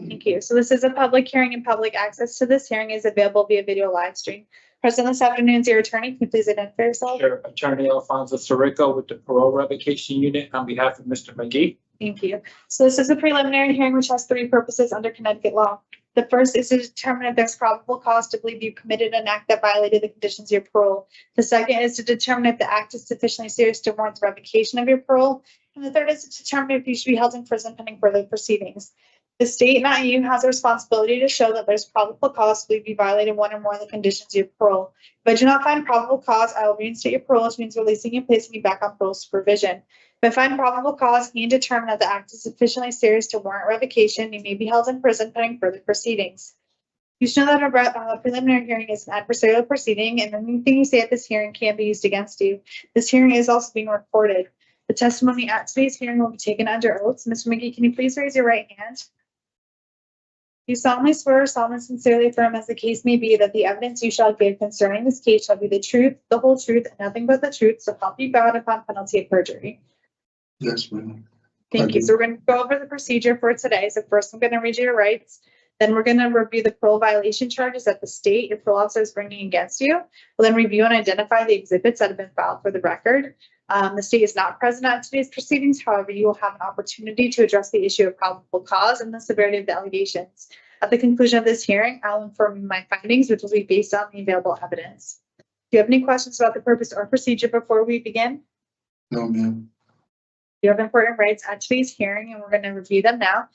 Speaker 1: Thank you. So this is a public hearing, and public access to this hearing is available via video live stream. Present this afternoon is your attorney. Can you please identify yourself?
Speaker 12: Sure. Attorney Alfonso Sirico with the Parole Revocation Unit on behalf of Mr. McGee.
Speaker 1: Thank you. So this is a preliminary hearing which has 3 purposes under Connecticut law. The first is to determine if there's probable cause to believe you committed an act that violated the conditions of your parole. The second is to determine if the act is sufficiently serious to warrant the revocation of your parole. And the third is to determine if you should be held in prison pending further proceedings. The state, not you, has a responsibility to show that there's probable cause to believe you violated one or more of the conditions of your parole. If I do not find probable cause, I will reinstate your parole, which means releasing you and placing you back on parole supervision. If I find probable cause and determine that the act is sufficiently serious to warrant revocation, you may be held in prison pending further proceedings. You should know that a preliminary hearing is an adversarial proceeding, and anything you say at this hearing can be used against you. This hearing is also being recorded. The testimony at today's hearing will be taken under oath. Mr. McGee, can you please raise your right hand? You solemnly swear or solemnly sincerely affirm, as the case may be, that the evidence you shall give concerning this case shall be the truth, the whole truth, and nothing but the truth, so help you God upon penalty of perjury.
Speaker 6: Yes, ma'am.
Speaker 1: Thank you. So we're going to go over the procedure for today. So first, I'm going to read you your rights. Then we're going to review the parole violation charges that the state, your parole officer, is bringing against you. We'll then review and identify the exhibits that have been filed for the record. The state is not present at today's proceedings. However, you will have an opportunity to address the issue of probable cause and the severity of the allegations. At the conclusion of this hearing, I'll inform you my findings, which will be based on the available evidence. Do you have any questions about the purpose or procedure before we begin?
Speaker 6: No, ma'am.
Speaker 1: You have important rights at today's hearing, and we're going to review them now.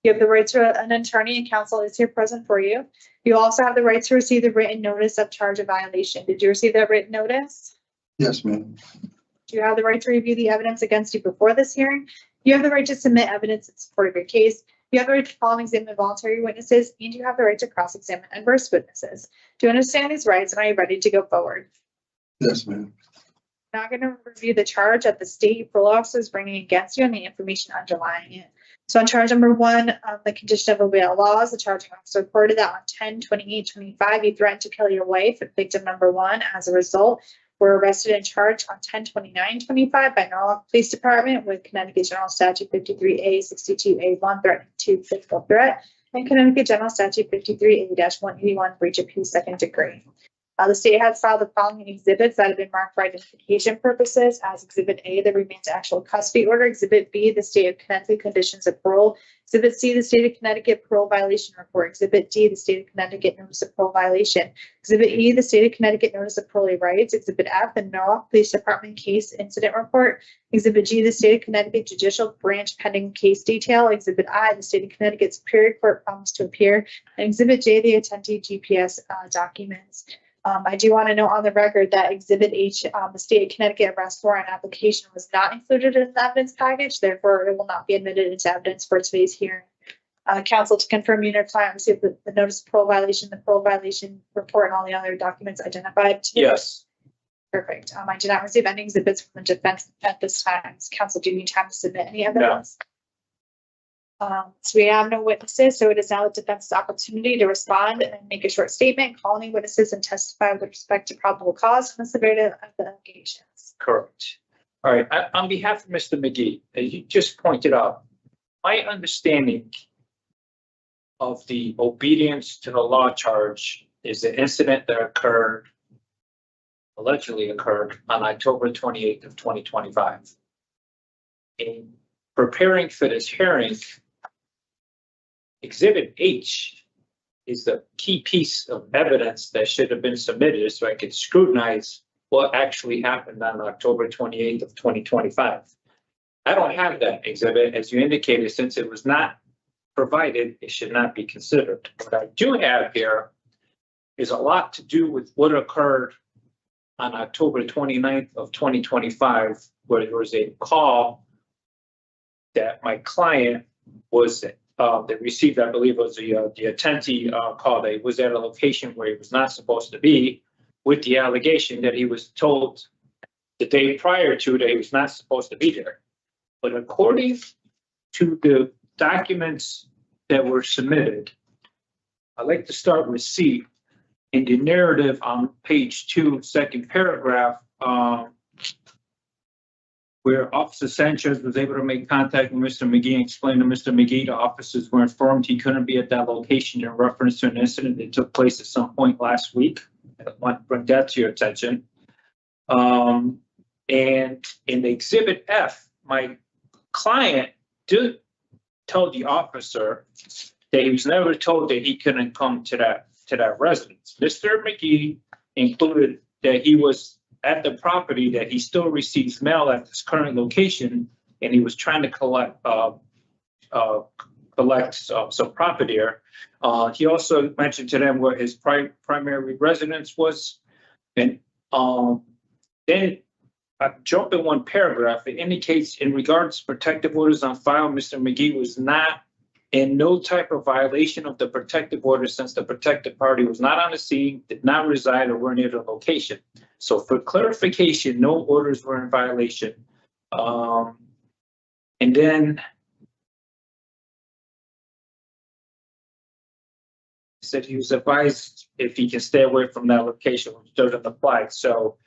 Speaker 1: You have the right to an attorney and counsel is here present for you. You also have the right to receive the written notice of charge of violation. Did you receive that written notice?
Speaker 6: Yes, ma'am.
Speaker 1: Do you have the right to review the evidence against you before this hearing? You have the right to submit evidence in support of your case. You have the right to call and examine voluntary witnesses, and you have the right to cross-examine adverse witnesses. Do you understand these rights, and are you ready to go forward?
Speaker 6: Yes, ma'am.
Speaker 1: I'm not going to review the charge that the state parole officer is bringing against you and the information underlying it. So on charge number 1, the condition of obeying laws, the charging officer reported that on 10/28/25, you threatened to kill your wife, victim number 1. As a result, were arrested and charged on 10/29/25 by Norwalk Police Department with Connecticut General Statute 53A 62A1 threatening to physical threat and Connecticut General Statute 53A-181 breach of peace 2nd degree. The state has filed the following exhibits that have been marked for identification purposes as Exhibit A, the remand to actual custody order. Exhibit B, the state of Connecticut conditions of parole. Exhibit C, the state of Connecticut parole violation report. Exhibit D, the state of Connecticut notice of parole violation. Exhibit E, the state of Connecticut notice of parolee rights. Exhibit F, the Norwalk Police Department case incident report. Exhibit G, the state of Connecticut judicial branch pending case detail. Exhibit I, the state of Connecticut Superior Court promise to appear. And Exhibit J, the attendee GPS documents. I do want to note on the record that Exhibit H, the state of Connecticut arrest warrant application was not included in the evidence package. Therefore, it will not be admitted into evidence for today's hearing. Counsel, to confirm you and your client received the notice of parole violation, the parole violation report, and all the other documents identified today?
Speaker 12: Yes.
Speaker 1: Perfect. I did not receive any exhibits from the defense at this time. Counsel, do you need time to submit any evidence? So we have no witnesses, so it is now the defense's opportunity to respond and make a short statement, call any witnesses, and testify with respect to probable cause and the severity of the allegations.
Speaker 12: Correct. All right. On behalf of Mr. McGee, as you just pointed out, my understanding of the obedience to the law charge is the incident that allegedly occurred on October 28th of 2025. In preparing for this hearing, Exhibit H is the key piece of evidence that should have been submitted so I could scrutinize what actually happened on October 28th of 2025. I don't have that exhibit. As you indicated, since it was not provided, it should not be considered. What I do have here is a lot to do with what occurred on October 29th of 2025, where there was a call that my client was they received. I believe it was the attendee call that he was at a location where he was not supposed to be, with the allegation that he was told the day prior to that he was not supposed to be there. But according to the documents that were submitted, I'd like to start with C. In the narrative on page 2, second paragraph, where Officer Sanchez was able to make contact with Mr. McGee and explain to Mr. McGee the officers were informed he couldn't be at that location in reference to an incident that took place at some point last week. I want to bring that to your attention. And in Exhibit F, my client did tell the officer that he was never told that he couldn't come to that residence. Mr. McGee included that he was at the property, that he still receives mail at this current location, and he was trying to collect some property there. He also mentioned to them where his primary residence was. And then I jump in one paragraph. It indicates in regards to protective orders on file, Mr. McGee was not in no type of violation of the protective order since the protected party was not on the scene, did not reside, or were near the location. So for clarification, no orders were in violation. And then said he was advised if he can stay away from that location, which doesn't apply. So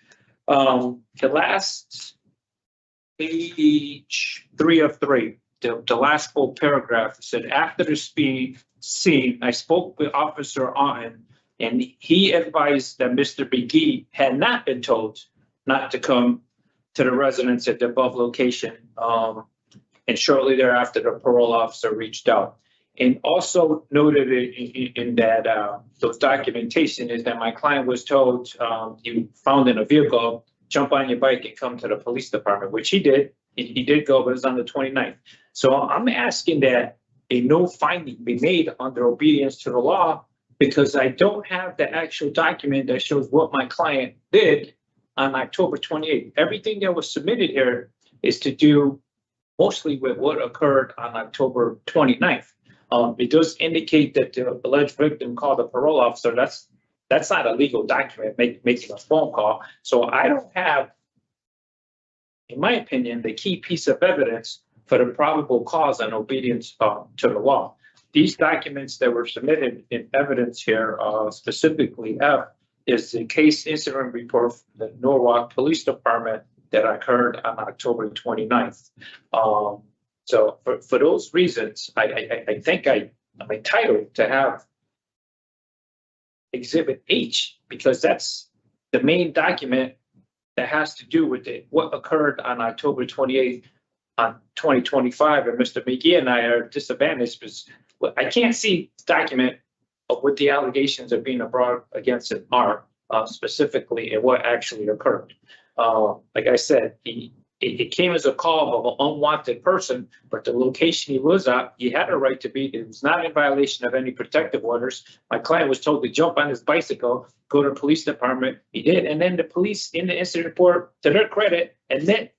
Speaker 12: the last page 3 of 3, the last full paragraph said, after the scene, I spoke with Officer Otten, and he advised that Mr. McGee had not been told not to come to the residence at the above location. And shortly thereafter, the parole officer reached out. And also noted in that those documentation is that my client was told you found in a vehicle, jump on your bike and come to the police department, which he did. He did go, but it was on the 29th. So I'm asking that a no finding be made under obedience to the law because I don't have the actual document that shows what my client did on October 28th. Everything that was submitted here is to do mostly with what occurred on October 29th. It does indicate that the alleged victim called the parole officer. That's not a legal document, making a phone call. So I don't have, in my opinion, the key piece of evidence for the probable cause and obedience to the law. These documents that were submitted in evidence here, specifically F, is the case incident report from the Norwalk Police Department that occurred on October 29th. So for those reasons, I think I'm entitled to have Exhibit H, because that's the main document that has to do with what occurred on October 28th on 2025. And Mr. McGee and I are disadvantaged because I can't see the document of what the allegations are being brought against it are specifically and what actually occurred. Like I said, it came as a call of an unwanted person, but the location he was at, he had a right to be. It was not in violation of any protective orders. My client was told to jump on his bicycle, go to the police department. He did. And then the police in the incident report, to their credit, admit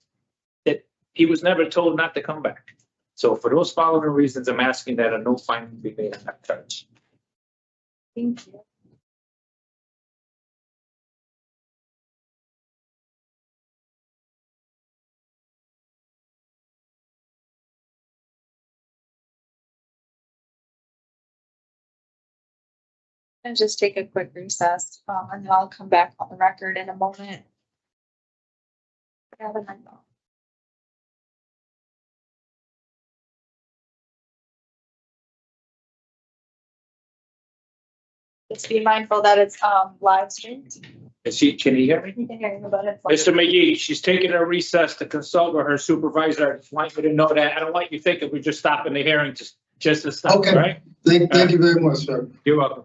Speaker 12: that he was never told not to come back. So for those following reasons, I'm asking that a no finding be made on that charge.
Speaker 1: Thank you. And just take a quick recess, and then I'll come back on the record in a moment. Have a night off. Just be mindful that it's live streamed.
Speaker 12: Can he hear me?
Speaker 1: You can hear me, but it's.
Speaker 12: Mr. McGee, she's taking a recess to consult with her supervisor. I just want you to know that. I don't want you thinking we're just stopping the hearing just to stop,
Speaker 17: Okay.
Speaker 12: right?
Speaker 17: Thank you very much, sir.
Speaker 12: You're welcome.